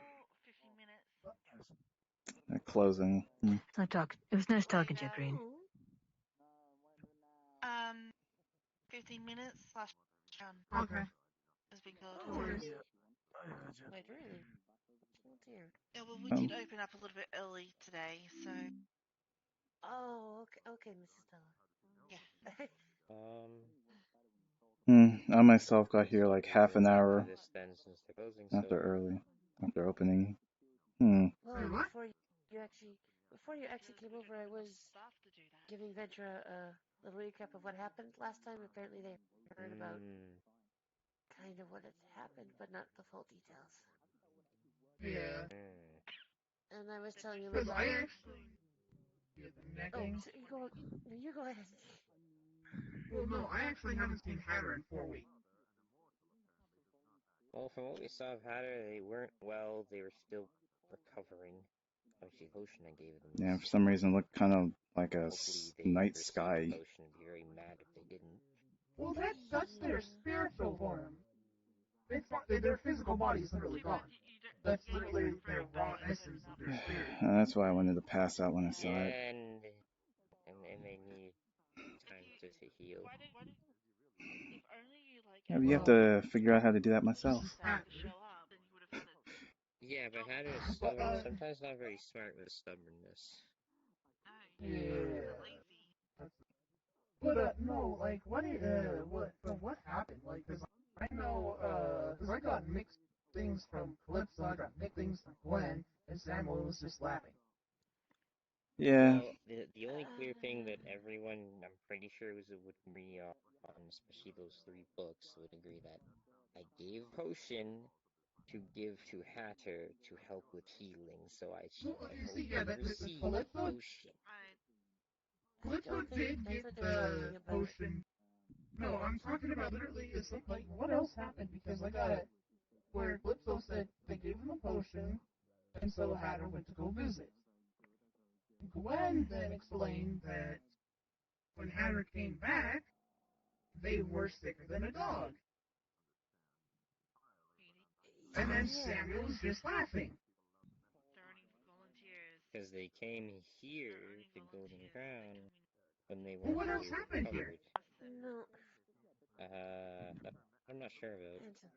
15 minutes. Closing. Hmm. It was nice talking to you, Green. 15 minutes slash done. Okay. Has been good. Wait, really? Oh dear. Yeah, well, we did open up a little bit early today, so. Oh, okay, Mrs. Stella. Yeah. I myself got here like half an hour This then since the closing, after opening. Hmm. Well, before you actually came over, I was giving Ventura a little recap of what happened last time. Apparently, they heard about kind of what had happened, but not the full details. Yeah. And I was telling him Because about. I actually. You go ahead. Well, no, I actually haven't seen Hatter in 4 weeks. Well, from what we saw of Hatter, they weren't well. They were still recovering. Obviously, potion I gave them. Yeah, for some reason it looked kind of like a night sky. Potion would be very mad if they didn't. Well, that's their spiritual form. Their physical body's literally gone. That's literally their raw essence of their spirit. That's why I wanted to pass out when I saw it. And they need time to heal. If only you Yeah, but you have to figure out how to do that myself. Yeah, but Hatter is stubborn. Sometimes not very smart with stubbornness. Yeah. But no, like what happened? Like, cause I know, cause I got mixed things from Calypso, I got mixed things from Gwen, and Samuel was just laughing. Yeah. Well, the only clear thing that everyone, I'm pretty sure, would agree on, especially those 3 books, would agree that I gave potion to give to Hatter to help with healing, so I hope he received potion. Calypso did get the potion. No, I'm talking about literally, it's like, what else happened? Because I got it where Calypso said they gave him a potion, And so Hatter went to go visit. Gwen then explained that when Hatter came back, they were sicker than a dog. And then Samuel was just laughing. Because they came here to Golden Crown when they Well, weren't what else fully happened here? recovered. No. That I'm not sure about. Hanson.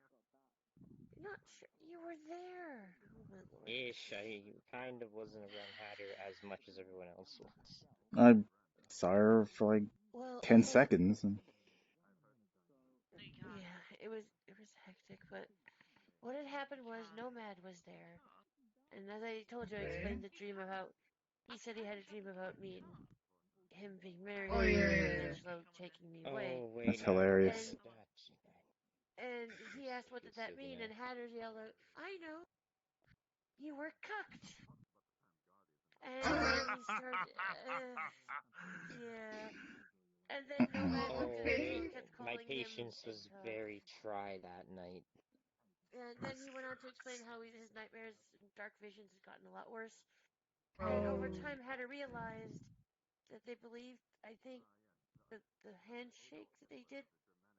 You're not sure. You were there. Oh, my lord. Ish, I kind of wasn't around Hatter as much as everyone else was. I saw her for like Well, 10 seconds. And yeah, it was hectic, but what had happened was Nomad was there. And as I told you, I explained the dream about. He said he had a dream about me and him being married and Angelo taking me away. Oh, wait, that's now I hilarious. And he asked, what did that mean? And Hatter yelled out, I know. You were cucked. And then he started, yeah. And then Nomad looked at Angelo and kept my calling patience him. was very dry that night. And then he went on to explain how his nightmares and dark visions had gotten a lot worse. And over time, Hatter realized that they believed, I think, that the handshake that they did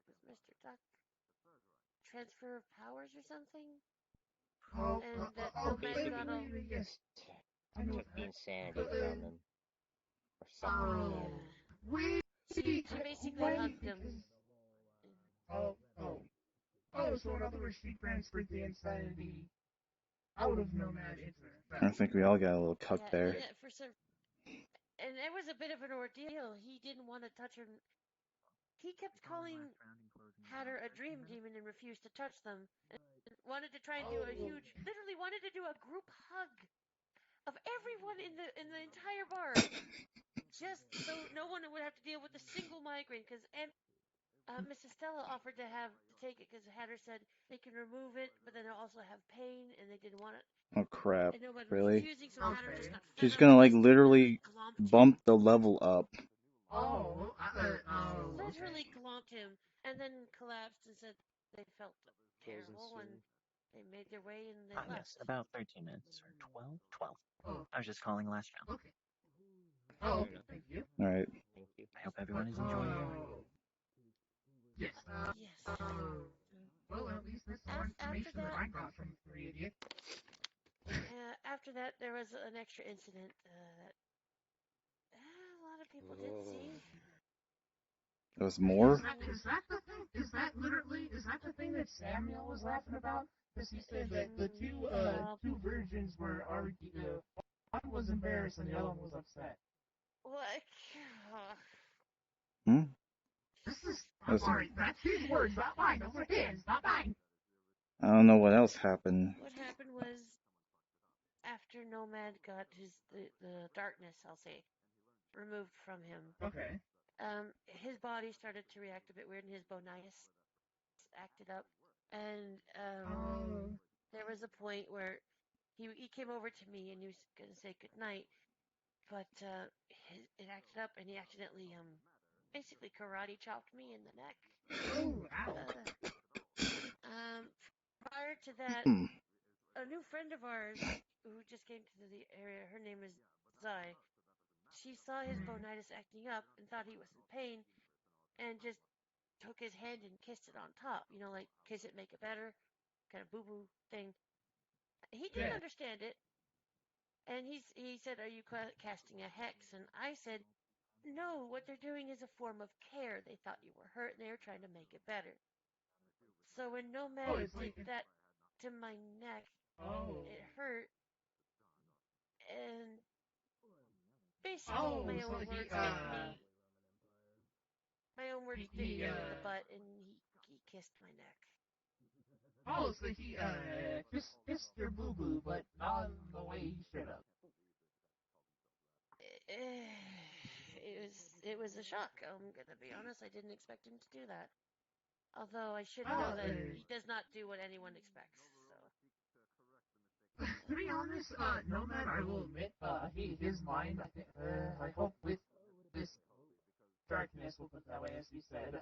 with Mr. Duck, transfer of powers or something, and that Nomad got all. Just took the insanity from him. Or something. Yeah. She basically hugged him. Oh, so in other words, she transferred the insanity out of Nomad into her. I think we all got a little cucked there. And it was a bit of an ordeal. He didn't want to touch her. He kept calling Hatter a dream demon and refused to touch them. And wanted to try and do a huge, literally wanted to do a group hug of everyone in the entire bar, just so no one would have to deal with a single migraine. Because Mrs. Stella offered to take it because Hatter said they can remove it, but then they'll also have pain, and they didn't want it. Oh crap, And nobody was really? refusing, so Hatter just got fed She's up gonna and like just literally glomped bump him. the level up. Literally glomped him, and then collapsed and said they felt terrible, and they made their way and they left. Yes, about 13 minutes, or 12? 12. I was just calling last round. Okay. Oh, okay, thank you. Alright. Thank you. I hope everyone is enjoying it. Yes. Yes. Well, at least that's more information that I got from the 3 idiot. After that, there was an extra incident that a lot of people did see. There was more? Is that the thing? Is that the thing that Samuel was laughing about? Because he said that the two virgins were already, one was embarrassed and the other one was upset. Like, This is, sorry, that's his words, not mine. Those are his, not mine. I don't know what else happened. What happened was, after Nomad got the darkness, I'll say, removed from him. Okay. His body started to react a bit weird, and his bonitis acted up. And there was a point where he came over to me and he was gonna say goodnight, but it acted up, and he accidentally basically karate chopped me in the neck. Prior to that, a new friend of ours who just came to the area, her name is Zai. She saw his bonitis acting up and thought he was in pain, and just took his hand and kissed it on top. You know, like kiss it, make it better, kind of boo boo thing. He didn't understand it, and he said, "Are you casting a hex?" And I said, "No, what they're doing is a form of care. They thought you were hurt, and they were trying to make it better." So when Nomad did that to my neck, it hurt, and basically my own words bit me in the butt, and he kissed my neck. Oh, so he kissed your boo boo, but not in the way he should have. It was a shock. I'm gonna be honest. I didn't expect him to do that. Although I should know that he does not do what anyone expects. So. To be honest, Nomad, I will admit, his mind, I hope with this darkness, we'll put it that way, as he said,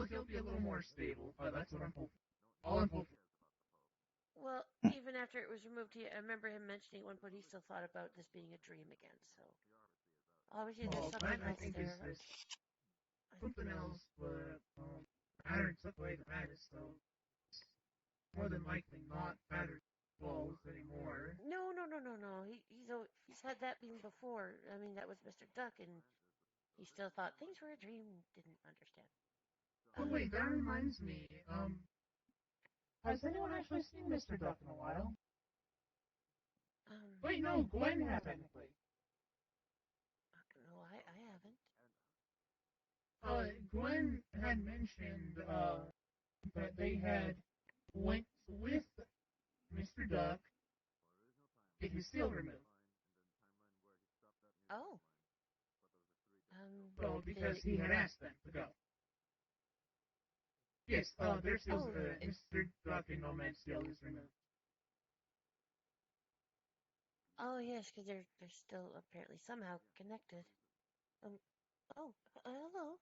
he'll be a little more stable. That's what I'm hoping. All I'm hoping. Well, even after it was removed, I remember him mentioning at one point he still thought about this being a dream again. So obviously there's something I else think there. there's something else, but matter took away the madness, so more than likely not matter balls anymore. No. He's had that being before. I mean, that was Mr. Duck, and he still thought things were a dream. Didn't understand. Oh wait, that reminds me. Has anyone actually seen Mr. Duck in a while? Wait, no, Gwen had technically. No, I haven't. Gwen had mentioned that they had went with Mr. Duck get his seal removed. Oh. Well, because he had asked them to go. Yes, their seals, Mr. Duck and Nomad's seal is removed. Oh yes, because they're still apparently somehow connected. Oh, hello.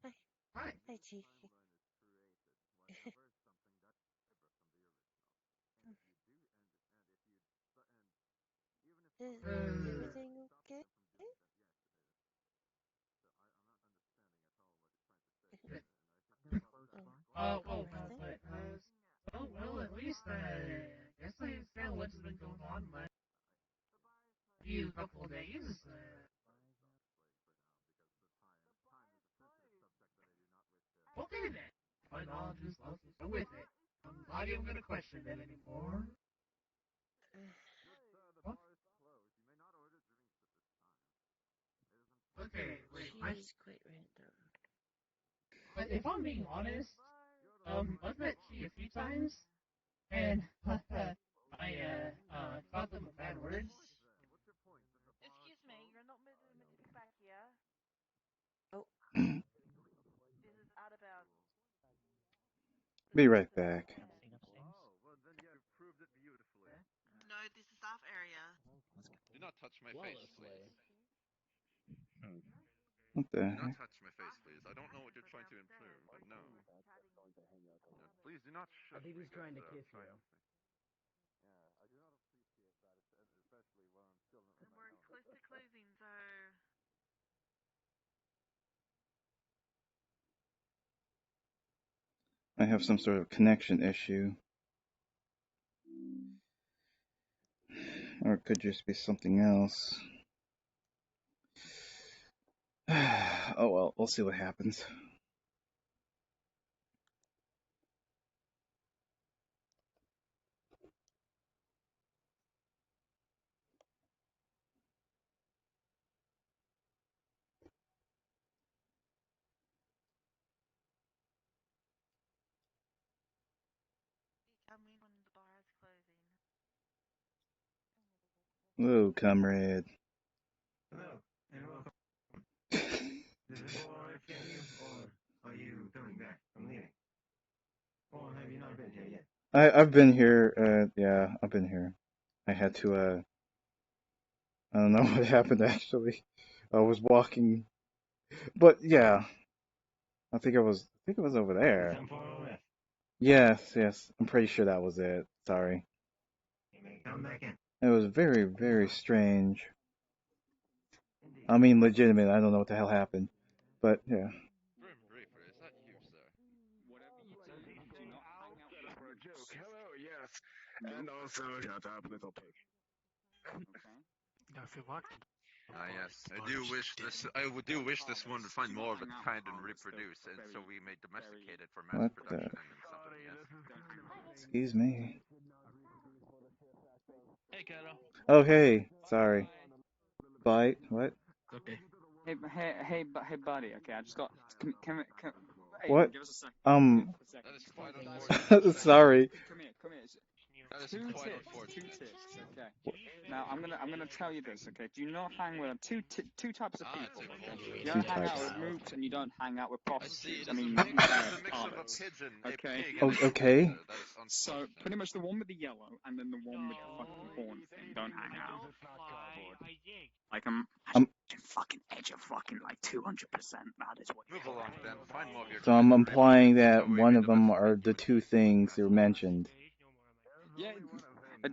Hi. Hi. Hi, Chief. Is everything okay? Well, at least, guess I understand what's been going on the last few couple of days. Okay then. My knowledge is also so with it. I'm not even gonna question it anymore. What? Okay, wait. She's quite random. But if I'm being honest, I've met Chi a few times, and I taught them a bad words. Excuse me, you're not moving back here. Oh. This is out about. Be right back. No, this is staff area. Do not touch my face, please. What the Do heck? not touch my face, please. I don't know what you're trying to improve, but no. Please do not shoot. I think he's trying to kiss you. We're close to closing, so. I have some sort of connection issue. Or it could just be something else. Oh well, we'll see what happens. Come in when the bar is closing. Hello, comrade. Hello, and welcome. Is this all right for you, or are you coming back from leaving? Or have you not been here yet? I've been here, yeah, I've been here. I had to, I don't know what happened actually. I was walking, but yeah, I think it was over there. Yes, I'm pretty sure that was it. Sorry. You may come back in. It was very, very strange. I mean, legitimate. I don't know what the hell happened, but yeah. Grim Reaper, is that you, sir? Whatever you do not hang out for a joke. Hello, yes. And also, shut up, little pig. Okay. I feel locked. Ah, yes. I do wish this one would find more of its kind and reproduce, and so we may domesticate it for mass What production the? and something, yes. Excuse me. Hey, Carol. Oh, hey. Sorry. Bite. What? Okay. Hey, buddy. Okay, I just got. Come hey, What? give us a second. That is quite unfortunate. Sorry. Come here. That is Two quite tips. unfortunate. Two tips. Okay. Now I'm gonna tell you this. Okay. Do not hang with two types of people. Okay. You Two don't hang out types. with mooks and you don't hang out with I see. prostitutes. It I is a mean, mix. It is a mix of a harlots. pigeon, a Okay. pig, and a Okay. spider. That is unfortunate. So pretty much the one with the yellow and then the one with the fucking horn thing don't hang out. Like I'm fucking edge of fucking like 200%. That is what. Move along, then. Find more of your So I'm kind. implying Maybe that so we one read of the them best are the two things you mentioned. Yeah,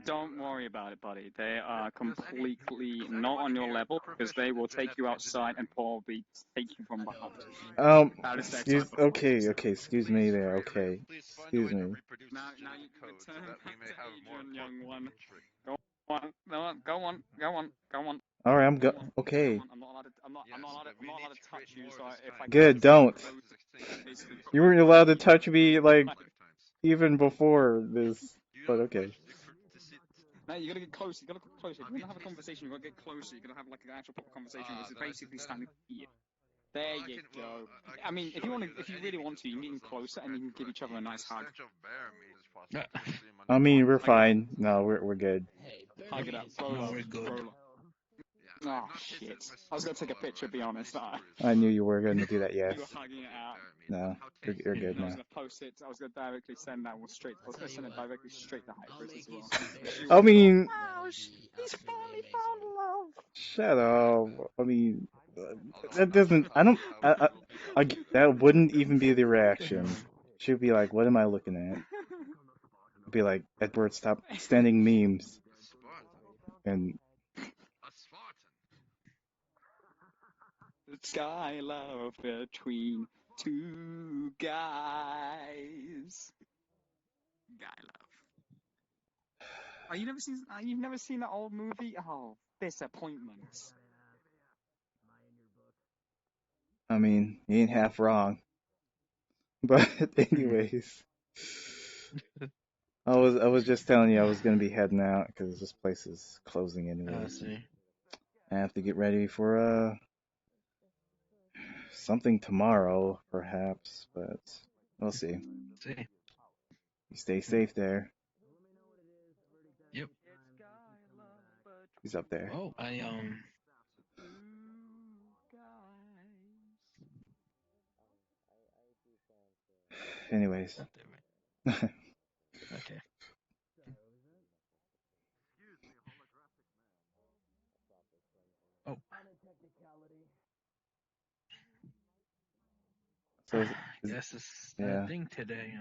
don't worry about it, buddy. They are completely not on your level because they will take you outside and probably take you from behind. That is their type of Excuse me there, okay. Excuse me. Now you return back to Adrian, young one. Go on. Alright, okay. I'm not allowed to touch you, so if I Good, don't. You weren't allowed to touch me, like, even before this, but okay. No, you gotta get closer. You gotta get closer. If you're gonna have a conversation, you gotta get closer. You gotta have like an actual proper conversation, which is basically standing here. There you go. I mean, if you really want to, you can get closer and you can give each other a nice hug. I mean, we're fine. No, we're good. Hug it up, roll up. Oh shit! I was gonna take a picture. Be honest. I knew you were gonna do that. Yes. You were hugging it out. No, you're good I was now. gonna post it. I was gonna directly send that one straight. I was gonna send it directly straight to Hypers as well. I mean, wow, he's finally found love. Shut up. I mean, that doesn't. I don't. That wouldn't even be the reaction. She'd be like, "What am I looking at?" I'd be like, "Edward, stop sending memes." And Sky love between two guys. Guy love. Oh, you've never seen that old movie? Oh, disappointments. I mean, you ain't half wrong. But anyways, I was just telling you I was gonna be heading out because this place is closing anyways. I have to get ready for something tomorrow, perhaps, but we'll see. You stay safe there. Yep. He's up there. Oh, Anyways. Okay. Oh. So yes, this is the thing today.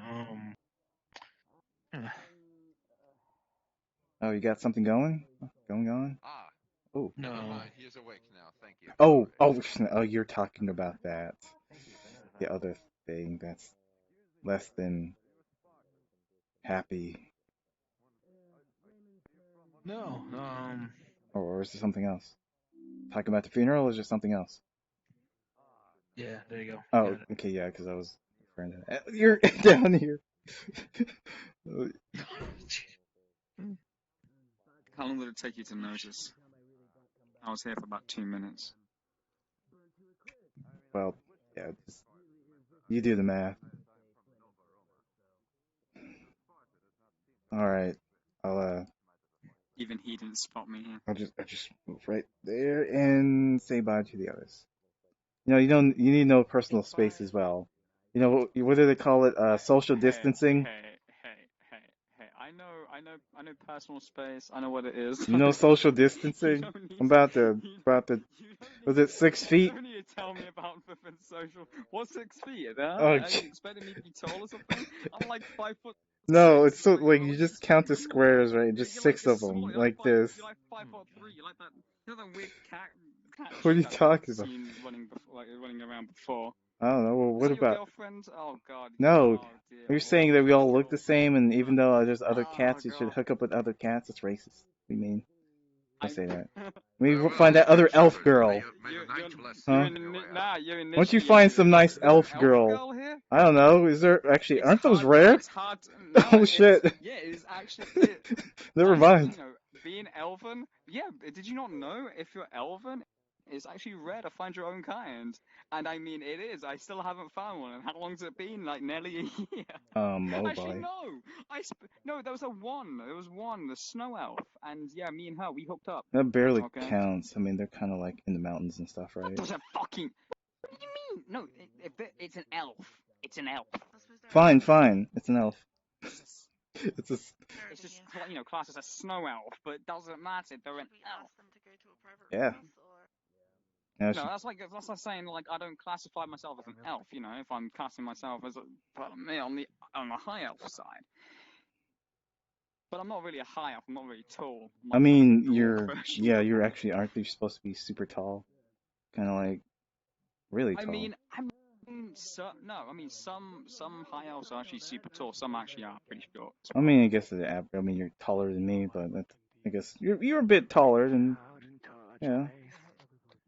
Oh, you got something going on? Oh. No. He is awake now. Thank you. Oh, you're talking about that. The other thing that's less than happy. No. Or is it something else? Talking about the funeral, or is there something else? Yeah, there you go. Oh, okay, yeah, because I was referring to that. You're down here. How long did it take you to notice? I was here for about 2 minutes. Well, yeah, you do the math. All right, Even he didn't spot me here. I'll just move right there and say bye to the others. You need no personal space as well. You know, what do they call it? Social distancing. Hey! I know personal space. I know what it is. You know social distancing. I'm about to. Was it 6 feet? You don't need to tell me about flipping social. What's 6 feet? Are Oh, you expecting me to be tall or something? I'm like 5 foot. No, it's so like you just count the squares, right? Just 6 of them, like this. You're like 5'3". You're like that. You know that weird cat What are you talking about? Seen running around before. I don't know. Well, what Is that about? Your girlfriend? Oh God. No. Oh, dear. You're saying that we all look the same, and even though there's other cats, you should hook up with other cats. It's racist. We mean. Don't say that. Maybe find that other elf girl. Huh? Once you find some nice elf girl, I don't know. Is there actually? Aren't those rare? Oh shit. Yeah, it is actually. Never mind. Being elven. Yeah. Did you not know if you're elven? It's actually rare to find your own kind. And I mean, it is. I still haven't found one. And how long's it been? Like nearly a year. Oh Actually, boy. no. No, there was one. There was one, the snow elf. And yeah, me and her, we hooked up. That barely Okay. counts. I mean, they're kind of like in the mountains and stuff, right? That doesn't fucking. What do you mean? No, it's an elf. It's an elf. Fine, fine. It's an elf. It's a. It's just classed as a snow elf, but it doesn't matter. They're an elf. Yeah. Yeah, No, that's like saying like I don't classify myself as an elf. If I'm classing myself as on the high elf side. But I'm not really a high elf. I'm not really tall. I mean, you're actually aren't you supposed to be super tall? Kind of like really tall. Some high elves are actually super tall. Some actually are pretty short. I mean, I guess the average. I mean, you're taller than me, but I guess you're a bit taller than. Yeah.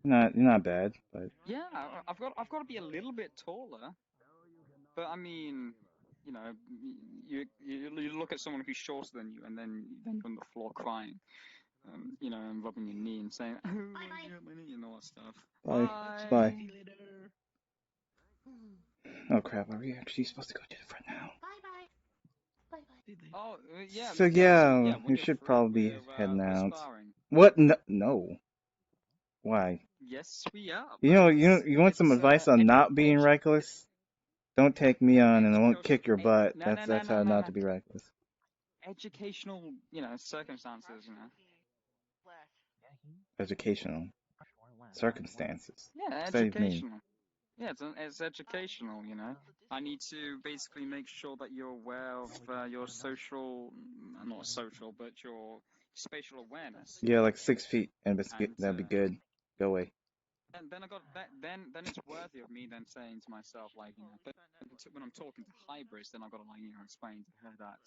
You're not bad, but. Yeah, I've got to be a little bit taller. But I mean, you look at someone who's shorter than you, and then you're on the floor crying, and rubbing your knee and saying, "Oh, my knee," and all that stuff. Bye. Oh crap! Are we actually supposed to go to the front now? Bye. Oh yeah. So yeah, we should probably be heading out. What? No. Why? Yes, we are. You want some advice on not being reckless? Don't take me on, and I won't kick your butt. That's how not to be reckless. Educational, circumstances, Educational circumstances. Yeah, educational. Yeah, it's educational, I need to basically make sure that you're aware of your not social, but your spatial awareness. Yeah, like 6 feet, and that'd be good. Go away. And then then it's worthy of me then saying to myself, like, when I'm talking to hybrids, then I've got to explain to her that,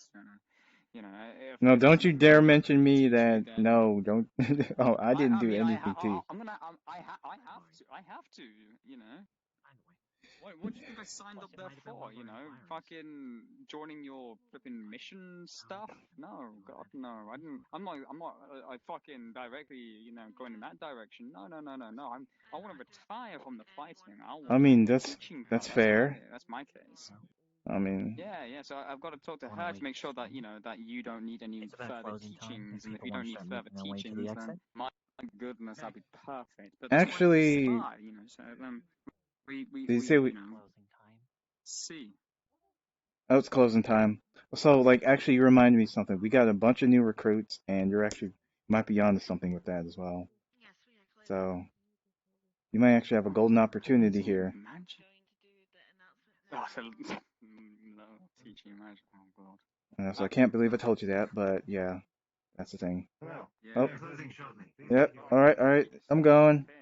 No, don't you dare mention me that. No, don't. Oh, I didn't do anything to you. I have to, What do you think I signed up there for? Fucking joining your flipping mission stuff? No, God, no. I'm not. I fucking directly, going in that direction. No. I want to retire from the fighting. I mean, that's fair. That's my case. I mean. Yeah. So I've got to talk to her to make sure that that you don't need any further teachings, and if you don't need further teachings, then my goodness, that'd be perfect. But actually. So Did you say we? See. Oh, it's closing time. So, actually, you reminded me of something. We got a bunch of new recruits, and you're actually might be onto something with that as well. So, you might actually have a golden opportunity here. No, teaching magic. Oh God. So I can't believe I told you that, but yeah, that's the thing. Oh. Yep. All right. I'm going. Okay.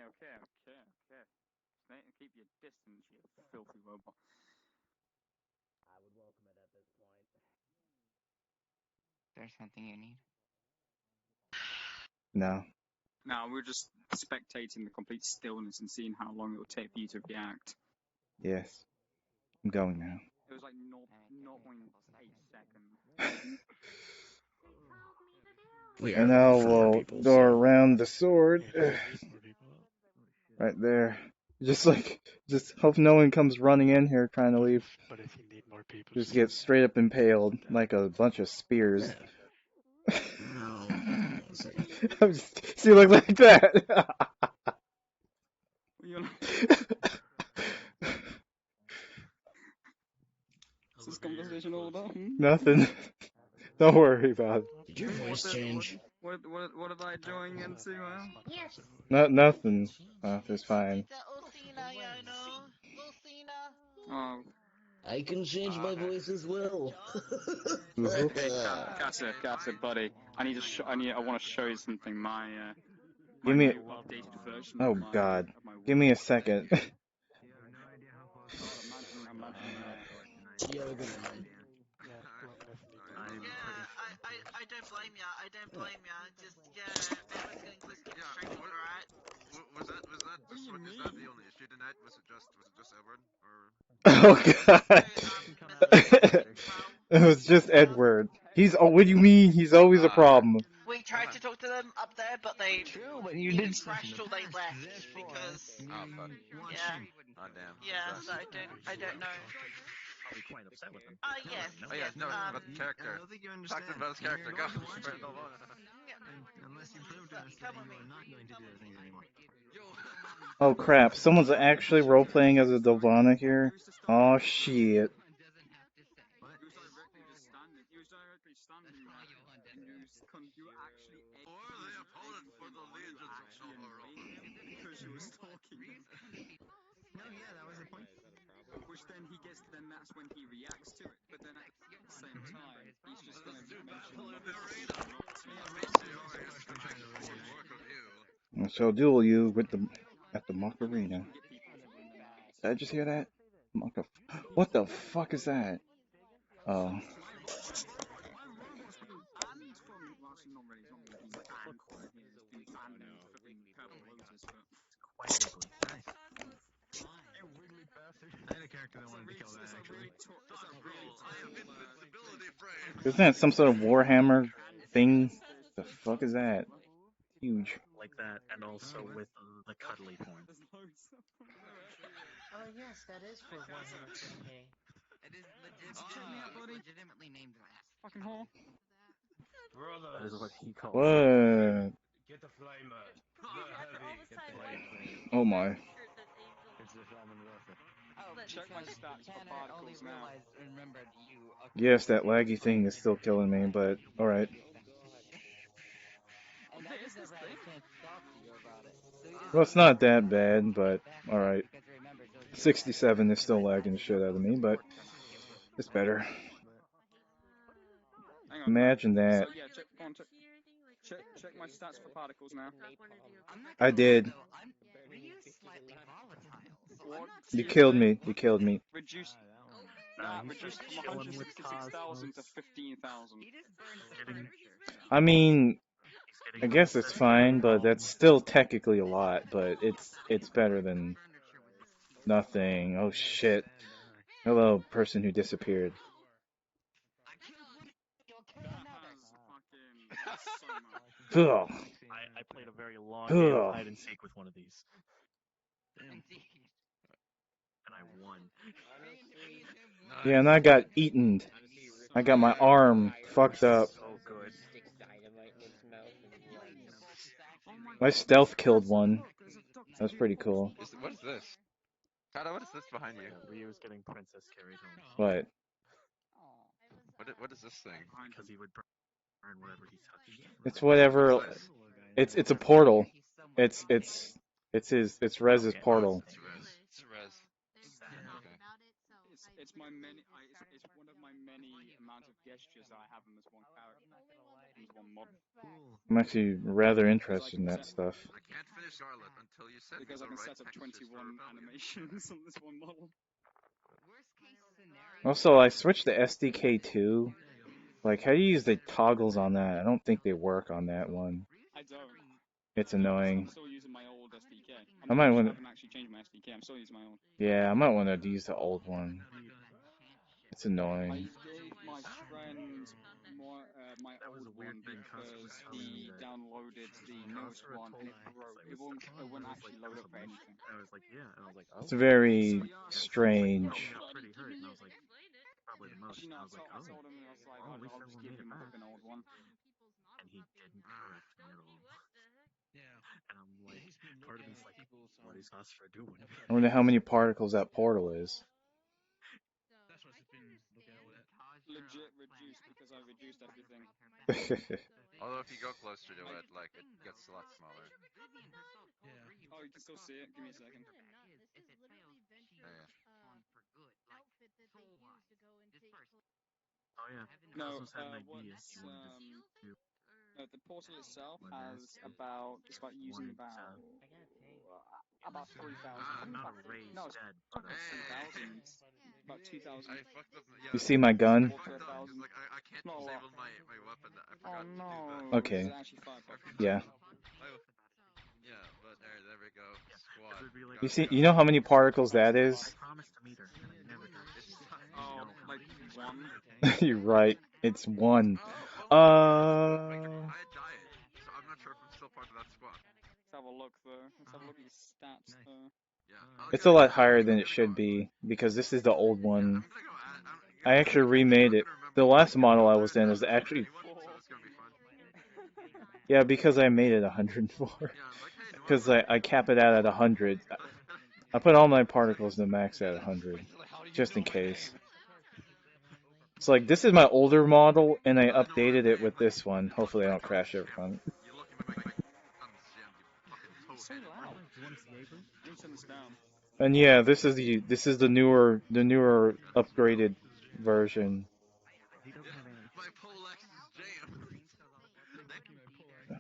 Keep your distance, you filthy robot. I would welcome it at this point. There's something you need? No. No, we're just spectating the complete stillness and seeing how long it will take for you to react. Yes. I'm going now. It was like 0.8 seconds. And now we'll go around the sword. Right there. Just hope no one comes running in here trying to leave. But if you need more people, just get straight up impaled like a bunch of spears. See, look like that. What's this conversation all about? Nothing. Don't worry about it. Did your voice change? What am I joining into? Yes. Nothing. It's fine. Oh. I can change my voice as well. Hey, Kata, buddy. I want to show you something. My Give me. updated version. Oh God. Give me a second. I don't blame ya. Just everyone's getting close to straight over, right? Was that is that the only issue tonight? Was it just Edward or? Oh God. It was just Edward. What do you mean? He's always a problem. We tried to talk to them up there, but they True, but you did stuff in crashed the or they past. left Therefore, because Oh fuck. yeah, Oh damn. yeah. Sucks. So I don't know. Probably quite upset with him. Yes, Oh yeah, yes. no, about the character. I don't think you Talk to understand. him about his character. You're Go. going to watch it. Yeah. Unless you prove to us that you are not going to do those things anymore. Oh crap, someone's actually role-playing as a Delvana here? Oh shit. He was directly just standing. He was directly standing there. You were actually Or the opponent for the Legions of Tomorrow. Because you were stalking him. No, yeah, that was the point. Which then he gets. Then that's when he reacts to it. But then at the same time, he's just going to mention. I shall duel you with the at the mock arena. Did I just hear that? What the fuck is that? Oh. I had a character that wanted to kill that, actually. Isn't that some sort of Warhammer thing? The fuck is that? Huge. Like that, and also with the cuddly porn. Oh yes, that is for Warhammer 40k. It is legitimately named that. Fucking whore. That is what he calls What? it. Get the flamer. The heavy. Oh my. It's the flamin' worth it. Oh, Check my stats for particles now. Yes, that laggy thing is still killing me, but alright. And I just never had a chance to talk to you about it. So Well, it's not that bad, but alright. 67 is still lagging the shit out of me, but it's better. Hang on. Imagine that. So yeah, check my stats for particles now. I did. You killed me. You killed me. Reduced from 166,000 to 15,000. I mean, I guess it's fine, but that's still technically a lot, but it's better than nothing. Oh shit. Hello, person who disappeared. Ugh. I played a very long Ugh. game of hide and seek with one of these. Damn. And I won. Yeah, and I got eaten. I got my arm fucked up. So good. My stealth killed one. That's pretty cool. What is this? Kata, what is this behind you? Ryu's getting princess carried home. What? What is this thing? Because he would burn whatever he touched. It's whatever. It's a portal. It's Rez's portal. It's Rez. Okay. It's my many. It's one of my many amount of gestures that I have in this one character. This one mod. I'm actually rather interested in that stuff. I can't finish Scarlet until you send Because I me can the set up right 21 animations on this one model. Also, I switched to SDK2. Like, how do you use the toggles on that? I don't think they work on that one. I don't. It's annoying. I'm still using my old SDK. I might want to. haven't actually changed my SDK. I'm still using my old. Yeah, I might want to use the old one. It's annoying. I gave my friend my old one because he downloaded the notes one and it broke. It wouldn't actually load up for anything. I was like, yeah, and I was like, oh. It's very strange. Pretty hurt, and I was like, probably the most. You know, I was like, I told him, I was like, I'll just give him an old one. And he didn't correct me at all. Yeah. And I'm like, part of me's like, what is Astra doing? I wonder how many particles that portal is. Legit reduced because I reduced everything. Although if you go closer to it, like, it gets a lot smaller. Yeah. Oh, you can still see it? Give me a second. Oh yeah. No, the portal itself has about, it's about using about 3,000. No, it's not 3,000. About 2,000. You see my gun? Like, I can't disable my weapon. I forgot to do that. Okay. Yeah. Yeah, but there we go. Squad. You see? You know how many particles that is? I promised to meet her, and I never did. Oh, like one? You're right. It's one. I died. a look though. Let's have a look at your stats though. It's a lot higher than it should be because this is the old one. I actually remade it. The last model I was in is actually... Yeah, because I made it 104. Because I cap it out at 100. I put all my particles to max at 100. Just in case. It's like, this is my older model, and I updated it with this one. Hopefully I don't crash it from it. It's so loud. Let me turn this down. And yeah, this is the newer upgraded version.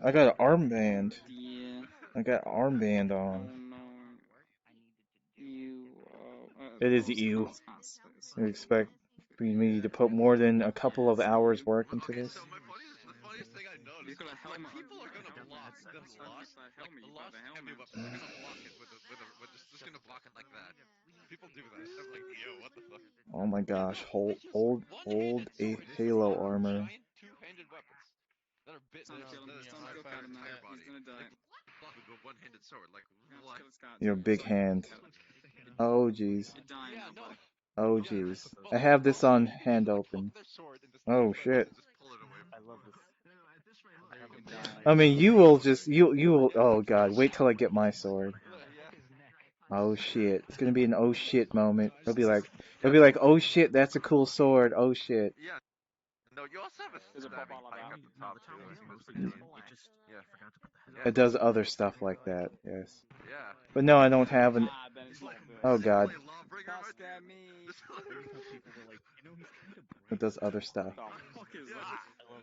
I got an armband. Yeah. I got armband on. Oh no. You. It is you. You expect me to put more than a couple of hours work into this? You've got a helmet. People are gonna block the lost helmet. You got the helmet. They're gonna block it with just gonna block it like that. People do that. I'm like, yo, what the fuck? Oh my gosh, old Halo armor. Two-handed weapons that are bit. Time to kill him. It's time to kill Adam now. He's gonna die. Block with a one-handed sword. Like what? Your big hand. Oh jeez. You're dying, no. Oh jeez. I have this on hand open. Oh shit. I love this. I mean, you will. Oh god, wait till I get my sword. Oh shit, it's gonna be an oh shit moment. It'll be like, oh shit, that's a cool sword. Oh shit. Yeah. No, you also have a stabbing pike at the top too. It does other stuff like that. Yes. Yeah. But no, I don't have an. Oh god. It does other stuff. I love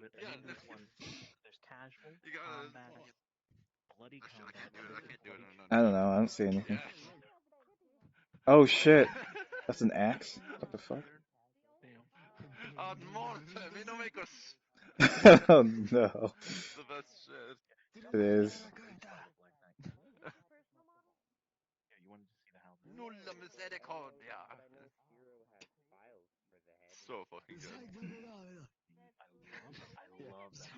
it. And in this one, there's casual, combat, bloody combat. I don't know. I don't see anything. Oh shit. That's an axe? What the fuck? Oh no. The best shit. It is. You wanted to see the helmet? Nulla misericordia. So fucking good. I love that.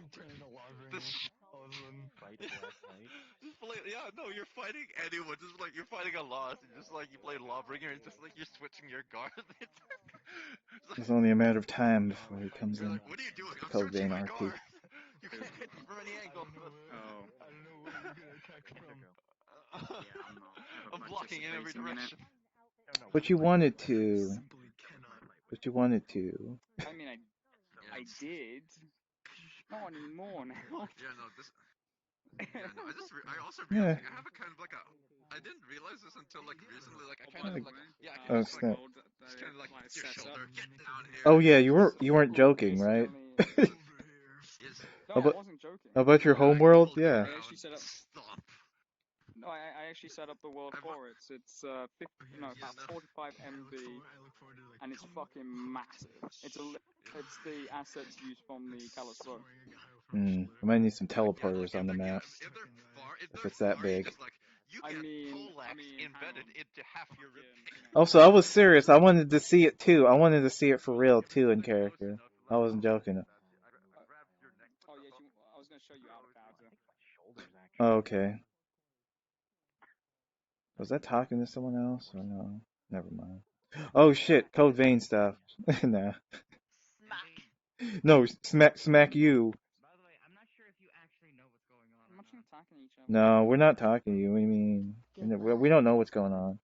Fight last night. Just play, yeah, no, you're fighting anyone. Just like you're fighting a loss, and just like you play Lawbringer, and just like you're switching your guard. It's only a matter of time before he comes in. What are you doing? I'm Code switching Vein my RP. guard. You can't hit me from any angle. Oh. I don't know where you're gonna attack from. I'm blocking in every direction. But you wanted to. But you wanted to. I mean, I did. Not anymore now. Yeah, no, this. Yeah, no, I also realized I have a kind of like a. I didn't realize this until like recently. Like I kind of like yeah, I can just like just kind of like your shoulder, get down here. Oh yeah, you weren't joking, right? No, I wasn't joking. How about your homeworld? Yeah. I actually set up. No, I actually set up the world for it. It's about 45 MB, and it's fucking massive. It's the assets used from the Callus book. I might need some teleporters on the map. If it's that big. I mean, embedded into half your Also, I was serious. I wanted to see it too. I wanted to see it for real too in character. I wasn't joking. Oh yeah, I was gonna show you how to. Oh, okay. Was I talking to someone else or no? Never mind. Oh shit, Code Vein stuff. Nah. No, smack you. By the way, I'm not sure if you actually know what's going on. I'm not attacking each other. No, we're not talking to you. What do you mean? We don't know what's going on.